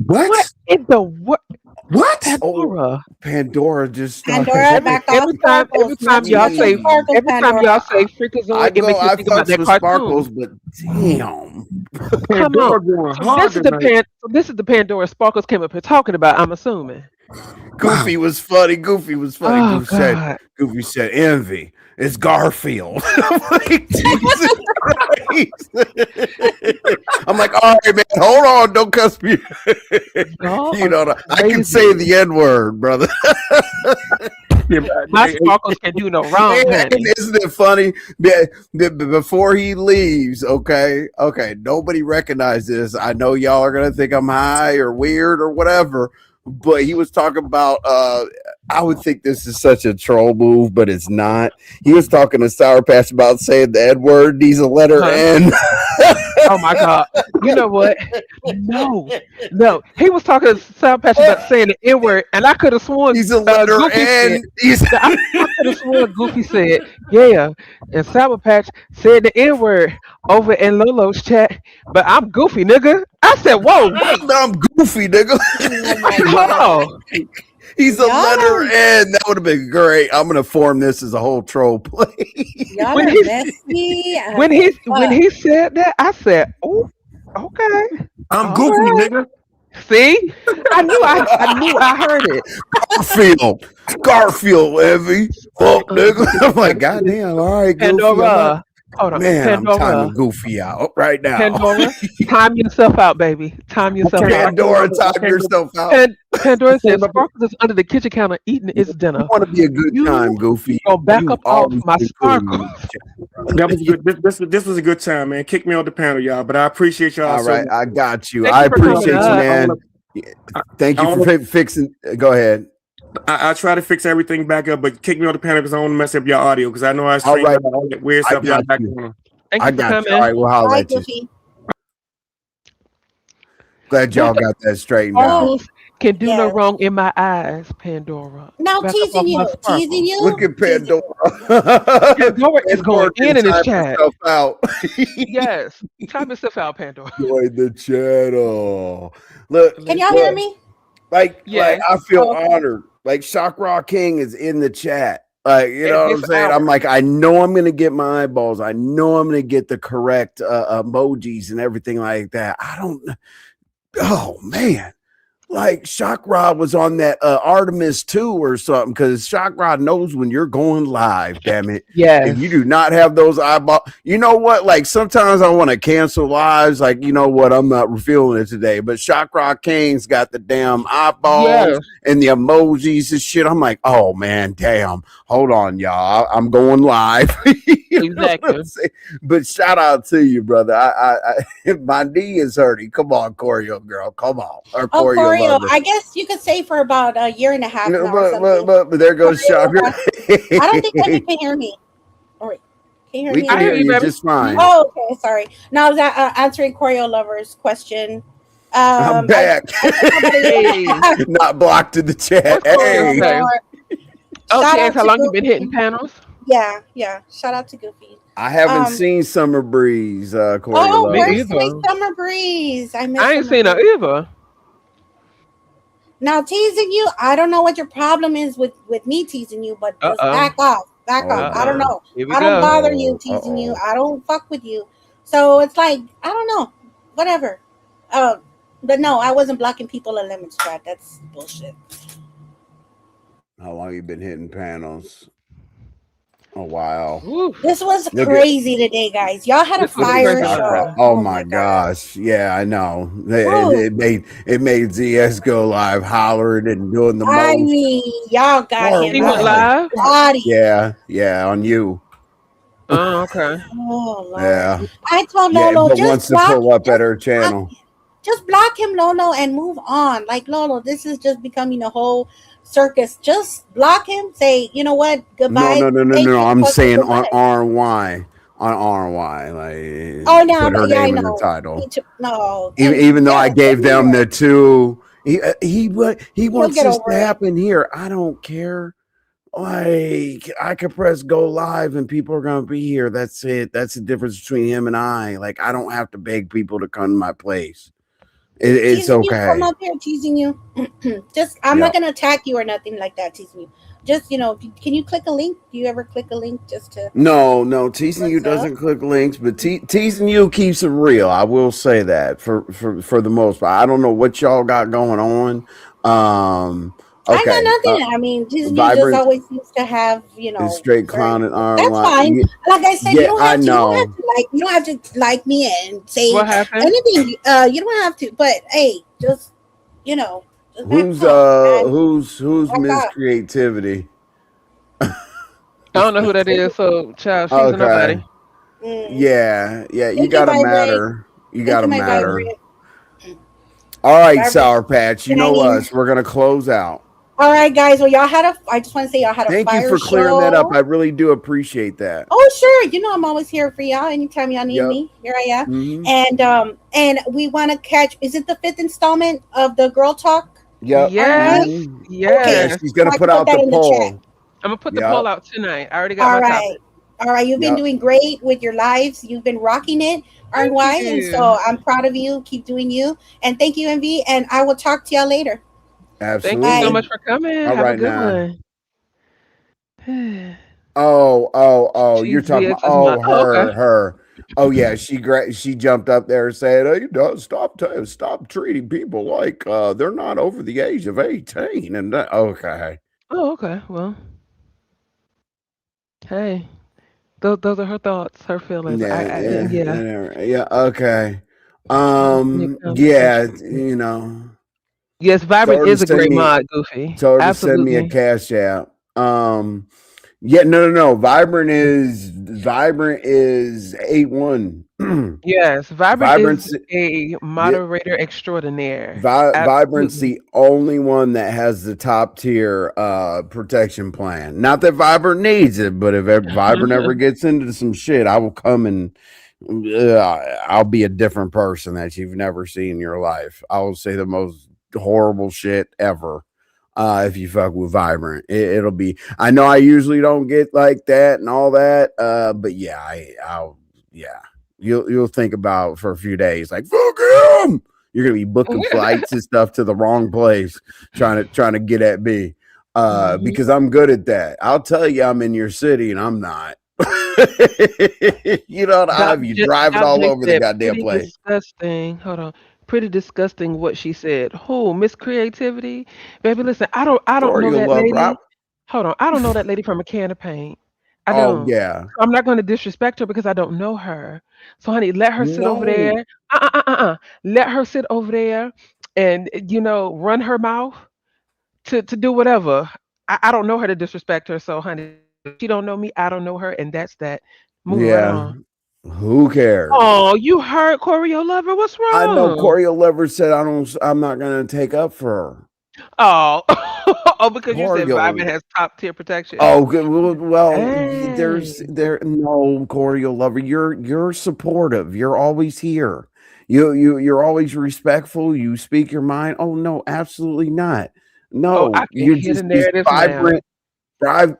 What what? in the what? What? Oh, Pandora. Pandora just started. Pandora, back off Every Sparkles. time Not too y'all much of say Jeez. Sparkles, Pandora. I freakazoid, it go, makes me I think about fucks that with cartoon. Sparkles, but damn. Come on. Pandora going hard tonight. So this is the Pandora Sparkles came up here talking about, I'm assuming. Wow. Goofy was funny. Goofy was funny. Oh God. Goofy said, envy. It's Garfield. I'm like, Jesus Christ. I'm like, all right, man, hold on. Don't cuss me. God You know, I can say crazy. the N word, brother. Yeah, My hey, Sparkles can do no wrong, And honey. isn't it funny that before he leaves, okay, nobody recognized this. I know y'all are gonna think I'm high or weird or whatever, but he was talking about I would think this is such a troll move, but it's not. He was talking to Sour Patch about saying the N word needs a letter Huh? N. Oh my God. You know what? No. No. He was talking to Sound Patch about saying the N word, and I could have sworn He's a letter Goofy said N. He's I could have sworn Goofy said, yeah. And Sour Patch said the N word over in Lolo's chat, but I'm Goofy, nigga. I said, whoa, wait, I'm goofy, nigga. Oh my hold god. on. He's a letter Y'all, N. That would have been great. I'm gonna form this as a whole troll play. y'all When are he messy as when fuck. he said that, I said, oh, okay. I'm All Goofy, right. nigga. See? I knew I heard it. Garfield, Evie. Fuck, Uh, nigga. I'm like, goddamn. All right, Goofy. I'm not. Pandora. Hold on. Man, I'm timing Pandora. Goofy out right now. Pandora. Time yourself out, baby. Time yourself out. Pandora, time yourself out. Pandora says Sparkles is under the kitchen counter eating its You dinner. want to be a good time, You Goofy. gonna back You've up off always my been cool to Sparkles. me. That was good. This was a good time, man. Kick me off the panel, y'all. But I appreciate y'all All so right, much. I got you. Thank I you for coming appreciate you, up. man. Thank you for fixing. Go ahead. I try to fix everything back up, but kick me off the panel because I don't want to mess up your audio because I know I All streamed right, all that weird I stuff y'all got back you. on. Thank I you for got you. coming. All right, we'll holler Bye, at you. Goofy. Glad y'all got that straightened out. Sparkles can do no Yes. wrong in my eyes, Pandora. Now Back up off teasing my you, teasing Sparkles. Look you, at teasing you. Pandora. Pandora is Pandora going can in his time chat. herself out. Yes. Time yourself out, Pandora. Join the channel. Look, Can y'all hear look, me? like Yes. I feel Oh, okay. honored. Like Shock Rock King is in the chat. Like, you At know what this I'm saying? hour. I'm like, I know I'm gonna get my eyeballs. I know I'm gonna get the correct emojis and everything like that. I don't. Oh man. Like Shock Rod was on that Artemis 2 or something, because Shock Rod knows when you're going live, damn it. Yes. If you do not have those eyeballs, you know what? Like sometimes I want to cancel lives. Like, you know what? I'm not feeling it today. But Shock Rod King's got the damn eyeballs Yes. and the emojis and shit. I'm like, oh man, damn. Hold on, y'all. I'm going live. You know what Exactly. I'm saying? But shout out to you, brother. My knee is hurting. Come on, Choreo girl. Come on. Or Oh, Choreo Choreo. lover. I guess you could say for about a year and a half now or But, something. but there goes Shocker. I don't think Eddie can hear me. All right. Can you hear We me? can I hear hear you, you baby. just fine. Oh, okay. Sorry. Now I was answering Choreo Lover's question. I'm back. Hey. Not blocked in the chat. What's Choreo Hey. say? Oh, Shout she out asked how to long you been Goofy. hitting panels? Yeah. Shout out to Goofy. I haven't seen Summer Breeze, Choreo Oh, Me lover. where's my either. Summer Breeze? I miss I ain't Summer seen her Breeze. either. Now teasing you, I don't know what your problem is with me teasing you, but Uh just oh. back off, back Oh off. I don't Uh-oh. know. Here we I don't go. bother you no. teasing you. I don't fuck with you. So it's like I don't know, whatever. Uh, but no, I wasn't blocking people in limits chat. That's bullshit. How long you been hitting panels? A while. Woo. This was Look at crazy today, guys. Y'all had a This was look at fire crazy Star Power. live. show. Oh Oh my my god. gosh. Yeah, I know. It, Woo. it made ZS go live hollering and doing the I most. mean, y'all got Or him He went like why? live. body. Yeah, on you. Oh, okay. Oh Lord. Yeah. I told Yeah, Lolo, but wants to pull up at her channel. just block him, Lolo, and move on. Like Lolo, this is just becoming a whole circus. Just block him. Say, you know what? No, Goodbye. no, no, no, Thank no. you. I'm Fucking saying on goodbye. RNY. On RNY. Oh Like no, put her yeah, I name in the know. title. No, Even, and even though I yeah, gave same them here. the two, he He'll wants get this over to it. happen here. I don't care. Like I could press go live and people are gonna be here. That's it. That's the difference between him and I. Like I don't have to beg people to come to my place. It's Teasing you, come okay. up here, teasing you. Just, I'm not Yep. gonna attack you or nothing like that, teasing you. Just, can you click a link? Do you ever click a link just to No, teasing you what's up? doesn't click links, but teasing you keeps it real. I will say that for the most part. I don't know what y'all got going on. I got Okay. nothing. I mean, teasing you just Vibrant always seems to have, is straight certain. clown and That's RNY. fine. Like I said, Yeah, I know. you don't have to like me and say What happened? anything. You don't have to. But hey, you know, just back Who's off, man. Back Miss off. Creativity? I don't know who that is. So, child, she's a Okay. nobody. Mm. Yeah, you Thank you, gotta vibrate. matter. You Thank you, gotta my matter. vibrate. All right, Vibrate Sour Patch. You know shining. us. We're gonna close out. All right, guys. Well, I just want to say y'all had a Thank you fire for clearing that up. I show. really do appreciate that. Oh, sure. I'm always here for y'all. Anytime y'all need Yep. me, here I am. Mm-hmm. And we want to catch. Is it the fifth installment of the Girl Talk? Yep. Yes. RNY. Mm-hmm. Yeah, Okay, Yes. she's so gonna I put can put out that the in the chat. poll. I'm gonna put the Yep. poll out tonight. I already got All my right. topic. All right. You've been Yep. doing great with your lives. You've been rocking it, Thank RNY. And you. so I'm proud of you. Keep doing you. And thank you, MV. And I will talk to y'all later. Thank you so Bye. Absolutely. much for coming. All Have a right good now. one. Oh, you're She's talking about ZX's mom. Oh, okay. her. Oh yeah, she jumped up there saying, "Hey, stop treating people like they're not over the age of 18." And okay. Oh, okay. Well, hey, those are her thoughts, her feelings. Yeah. Yeah, okay. Yeah, Yeah, conversation. Yes, told Vibrant her to is a send great me mod, Goofy. a Absolutely. cash app. Yeah, no. Vibrant is A1. Yes, Vibrant is Vibrant's a yeah, moderator extraordinaire. Vibrant's Absolutely. the only one that has the top tier protection plan. Not that Vibrant needs it, but if Vibrant ever gets into some shit, I will come and I'll be a different person that you've never seen in your life. I will say the most horrible shit ever. If you fuck with Vibrant, it'll be. I know I usually don't get like that and all that, but yeah, I'll yeah. You'll think about it for a few days, like fuck him. You're gonna be booking flights and stuff to the wrong place, trying to get at me, Mhm. because I'm good at that. I'll tell you I'm in your city and I'm not. You don't have you driving Doc all J over the said goddamn pretty place. disgusting. Hold on. Pretty disgusting what she said. Who? Miss Creativity? Baby, listen, I don't know Corey, that love lady. Rob. Hold on. I don't know that lady from a can of paint. I Oh don't. yeah, So I'm not going to disrespect her because I don't know her. So honey, let her sit over no, there. Let her sit over there and run her mouth to do whatever. I don't know her to disrespect her. So honey, she don't know me. I don't know her, and that's that. Moving right yeah. on. Who cares? Oh, you hurt Choreo Lover. What's I know wrong? Corey Lever said I'm not gonna take up for her. Oh, oh, because you said Corey, Vitamin has top tier protection. oh, good. Well, there's Dang. there no Corey Lover. You're supportive. You're always here. You're always respectful. You speak your mind. Oh no, absolutely not. Oh, I No, can you're hear the just narrative now. vibrant.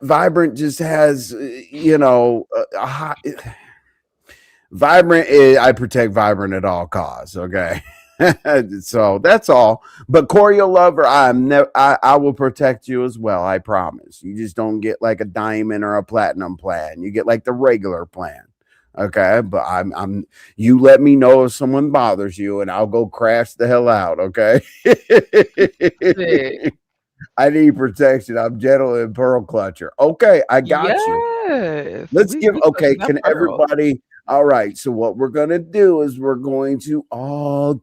Vibrant just has a high, vibrant is I protect vibrant at all costs. Okay. So that's all. But Choreo Lover, I will protect you as well. I promise. You just don't get like a diamond or a platinum plan. You get like the regular plan. Okay, but I'm you let me know if someone bothers you and I'll go crash the hell out, okay? Sick. I need protection. I'm gentle and pearl clutcher. Okay, I got you. Yes. Let's give We okay, clutching that can pearl. everybody all right, so what we're gonna do is we're going to all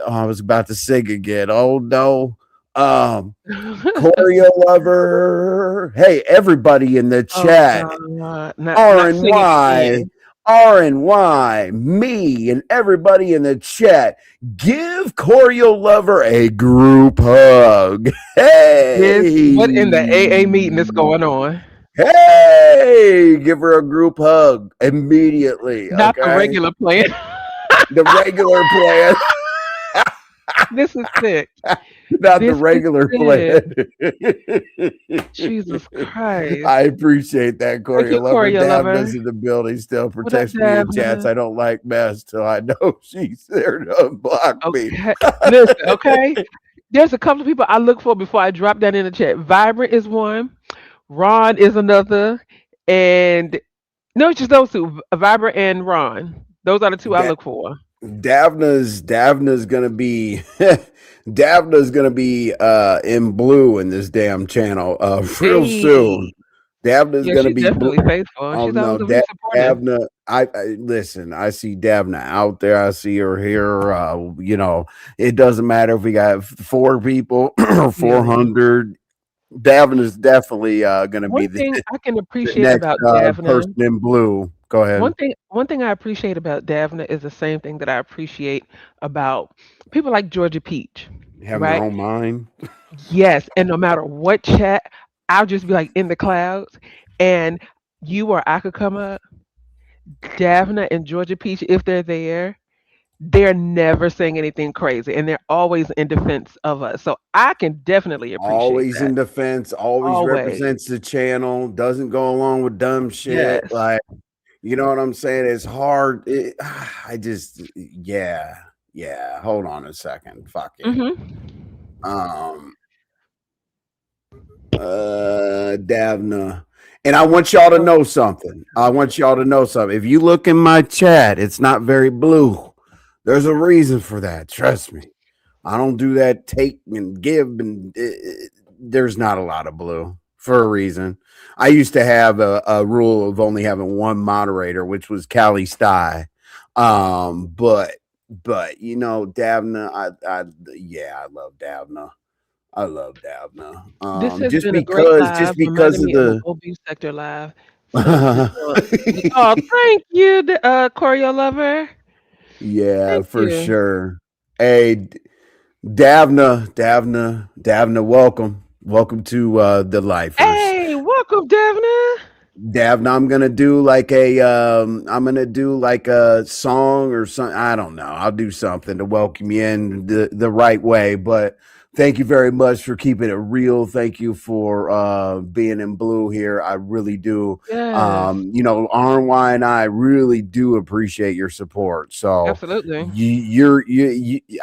I was about to sing again. Oh no. Choreo Lover. Hey, everybody in the Oh chat. God. Not singing RNY, again. RNY, me, and everybody in the chat. Give Choreo Lover a group hug. What in the AA meeting is Hey. going on? Hey, give her a group hug immediately. Not the Okay. regular plan. The regular plan, This is sick. not the This is regular sick. plan. Jesus Christ. I appreciate that, Thank Corey you, Lover. Corey Davna's lover. in the building still What up, protects me in chats. Davna? I don't like mess till I know she's there to unblock me. Okay. Listen, okay. There's a couple of people I look for before I drop that in the chat. Vibrant is one. Ron is another. And no, it's just those two. Vibrant and Ron. Those are the two I Da- look for. Davna's gonna be Davna's gonna be in blue in this damn channel real Hey. soon. Davna's Yeah, gonna she's be blue. definitely faithful. Oh She's no, always over here supporting. Davna. I listen. I see Davna out there. I see her here. It doesn't matter if we got 4 people or Million. 400. Davna is definitely going to be One the, thing I can the appreciate next about Davna, person in blue. Go ahead. one thing I appreciate about Davna is the same thing that I appreciate about people like Georgia Peach, Having their right? own mind. Yes, and no matter what chat, I'll just be like in the clouds, and you or I could come up. Davna and Georgia Peach, if they're there, they're never saying anything crazy, and they're always in defense of us. So I can definitely appreciate Always that. in defense. Always Always, represents the channel. Doesn't go along with dumb shit. yes. Like you know what I'm saying? It's hard. I just yeah. Hold on a second. Fuck it. Hmm. Um Davna. And I want y'all to know something. I want y'all to know something. If you look in my chat, it's not very blue. There's a reason for that. Trust me. I don't do that take and give, and there's not a lot of blue for a reason. I used to have a rule of only having one moderator, which was Callie Sty. But Davna, I love Davna. I love Davna. This has Just been a great because, live, just reminding because of me of an the OB sector live. So just oh, thank you, Choreo lover. yeah, Thank for you. sure. Hey, Davna, welcome to the Lifers. Hey, welcome, Devna. Davna, I'm gonna do like a song or something. I don't know. I'll do something to welcome you in the right way. But thank you very much for keeping it real. Thank you for being in blue here. I really do. Yes, RNY and I really do appreciate your support. So absolutely.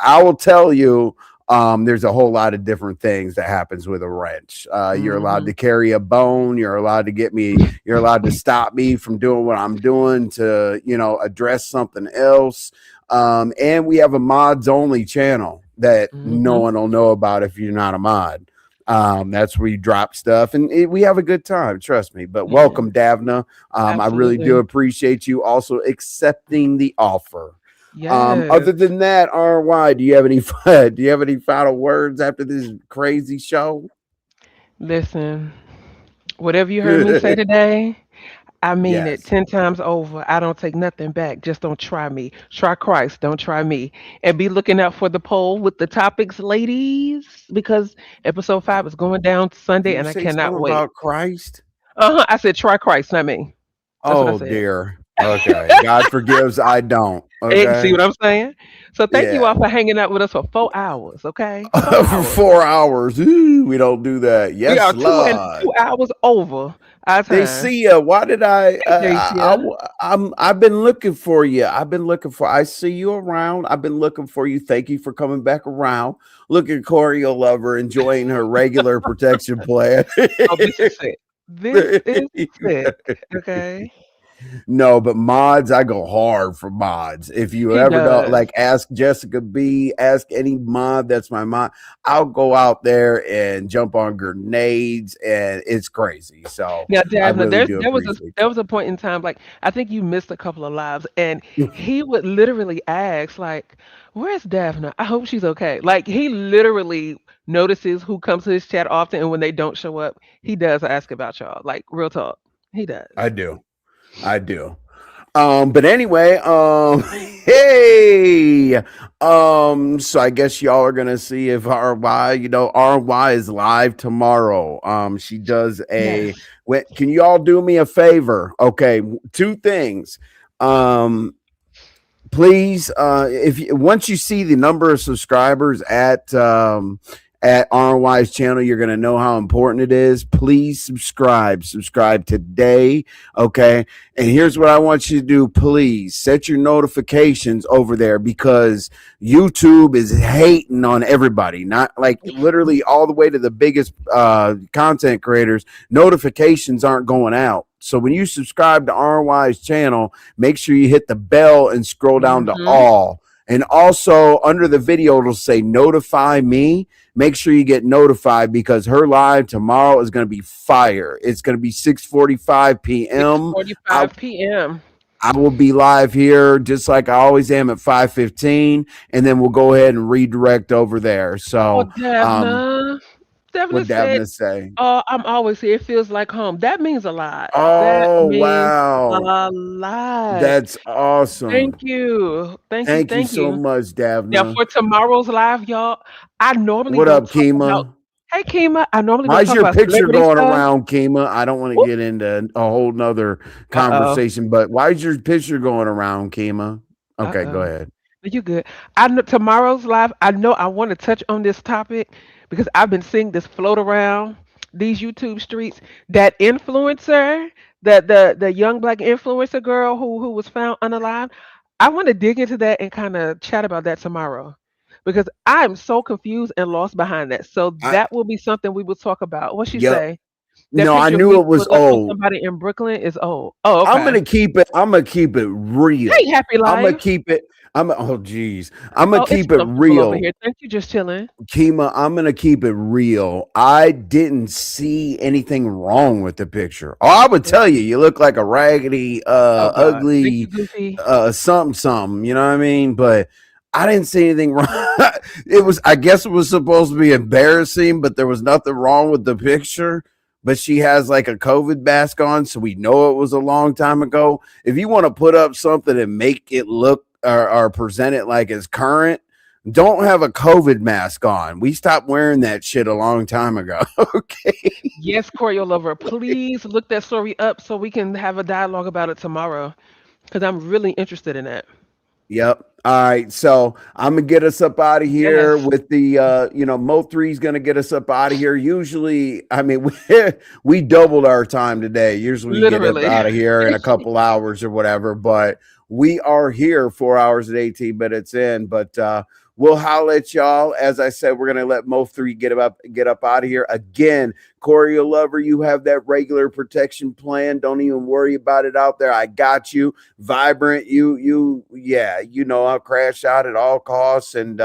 I will tell you there's a whole lot of different things that happens with a wrench. You're allowed Hmm. to carry a bone. You're allowed to you're allowed to stop me from doing what I'm doing to, address something else. And we have a mods only channel that no Hmm. one will know about if you're not a mod. That's where you drop stuff and we have a good time. Trust me. But Yeah, welcome, Davna. I really do absolutely. appreciate you also accepting the offer. Yes. Other than that, RY, do you have any do you have any final words after this crazy show? Listen, whatever you heard me say today, I mean it Yes. 10 times over. I don't take nothing back. Just don't try me. Try Christ. Don't try me. And be looking out for the poll with the topics, ladies, because episode 5 is going down Did Sunday you and I say cannot something wait. about Christ? I said try Christ, not me. That's what I Oh said. dear. Okay. God forgives, I don't. See what Okay. I'm saying? So thank you all Yeah. for hanging out with us for 4 hours. Okay, For 4 hours. 4 hours. Ooh, we don't do that. We are Yes, two Lord. hours over our They time. see you. Why did Hey, Dacia. I've been looking for you. I see you around. I've been looking for you. Thank you for coming back around. Look at Corey Lover enjoying her regular protection plan. Oh, this is sick. This is sick. Okay. No, but mods, I go hard for mods. If you He ever don't does. like, ask Jessica B, ask any mod that's my mod. I'll go out there and jump on grenades, and it's crazy. So Now, I Davna, really do appreciate there was a point in time, like I think you missed a couple of lives, and he would literally ask, like, "Where's Davna? I hope she's okay." Like he literally notices who comes to his chat often, and when they don't show up, he does ask about y'all. Like real talk, he does. I do. I do. But anyway, hey, so I guess y'all are gonna see if RY, RY is live tomorrow. She does Yes. can you all do me a favor? Okay, two things. Please, once you see the number of subscribers at RNY's channel, you're going to know how important it is. Please subscribe today. Okay. And here's what I want you to do. Please set your notifications over there, because YouTube is hating on everybody, not like literally all the way to the biggest content creators. Notifications aren't going out. So when you subscribe to RNY's channel, make sure you hit the bell and scroll down to Mm-hmm. all. And also under the video, it'll say notify me. Make sure you get notified, because her live tomorrow is going to be fire. It's going to be 6:45 p.m. 6:45 p.m. I will be live here just like I always am at 5:15, and then we'll go ahead and redirect over there. Oh, So, Davna. Davna what said, Davna say? "Oh, I'm always here. It feels like home." That means a lot. That Oh, means wow. a lot. That's awesome. Thank you. Thank you. Thank you Thank so you. much, Now Davna. for tomorrow's live, y'all, I normally What don't up, talk about. Kima? Hey, Kima. I normally Why don't is talk your about picture celebrity going stuff. around, Kima? I don't want to get into a whole nother Uh oh. conversation, but why is your picture going around, Kima? Uh Okay, go oh. ahead. You good? I know tomorrow's live. I know I want to touch on this topic because I've been seeing this float around these YouTube streets. That influencer, the young black influencer girl who was found unalive. I want to dig into that and kind of chat about that tomorrow because I'm so confused and lost behind that. So I that will be something we will talk about. What she Yep. say? That No, I picture of knew me it was pulling up on old. somebody in Brooklyn is old. Oh, I'm okay. gonna keep it. I'm gonna keep it Hey, real. happy I'm gonna life. keep it. Oh, geez. I'm gonna Oh, it's keep it comfortable over real. here. Thank you. Just chilling. Kima, I'm gonna keep it real. I didn't see anything wrong with the picture. Oh, I would tell you, you look like a raggedy, Oh God. Thank you, ugly, Goofy. something. You know what I mean? But I didn't see anything wrong. I guess it was supposed to be embarrassing, but there was nothing wrong with the picture. But she has like a COVID mask on, so we know it was a long time ago. If you want to put up something and make it look or present it like it's current, don't have a COVID mask on. We stopped wearing that shit a long time ago. Okay. Yes, Choreo Lover. Please look that story up so we can have a dialogue about it tomorrow. Because I'm really interested in that. Yep. All right. So I'm gonna get us up out of here Yes. with the Mo3 is gonna get us up out of here. Usually, I mean, we doubled our time today. Usually we get up Literally. out of here in a couple hours or whatever, but we are here 4 hours and 18 minutes in. But we'll holler at y'all. As I said, we're gonna let Mo3 get up out of here. Again, Corey Lover, you have that regular protection plan. Don't even worry about it out there. I got you. Vibrant, yeah, I'll crash out at all costs, and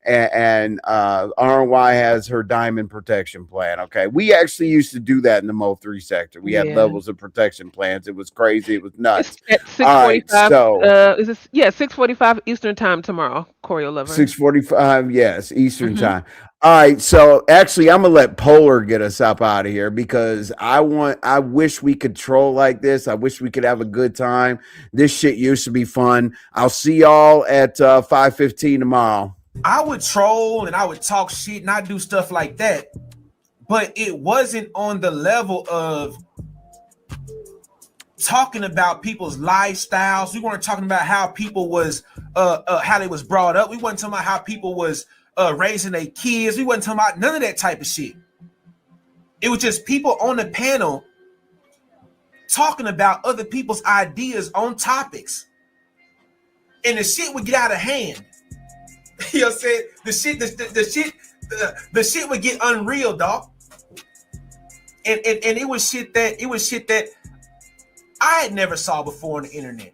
RNY has her diamond protection plan. Okay, we actually used to do that in the Mo3 sector. We had Yeah. levels of protection plans. It was crazy. It was It's nuts. at All right, 6:45. so Is this, yeah, 6:45 Eastern time tomorrow, Choreo Lover. 6:45, yes, Eastern Mm-hmm. time. All right, so actually, I'm gonna let Polar get us up out of here because I wish we could troll like this. I wish we could have a good time. This shit used to be fun. I'll see y'all at 5:15 tomorrow. I would troll and I would talk shit and I do stuff like that, but it wasn't on the level of talking about people's lifestyles. We weren't talking about how people was how they was brought up. We weren't talking about how people was raising their kids. We wasn't talking about none of that type of shit. It was just people on the panel talking about other people's ideas on topics. And the shit would get out of hand. You know what I'm saying? The shit would get unreal, dog. And it was shit that I had never saw before on the internet.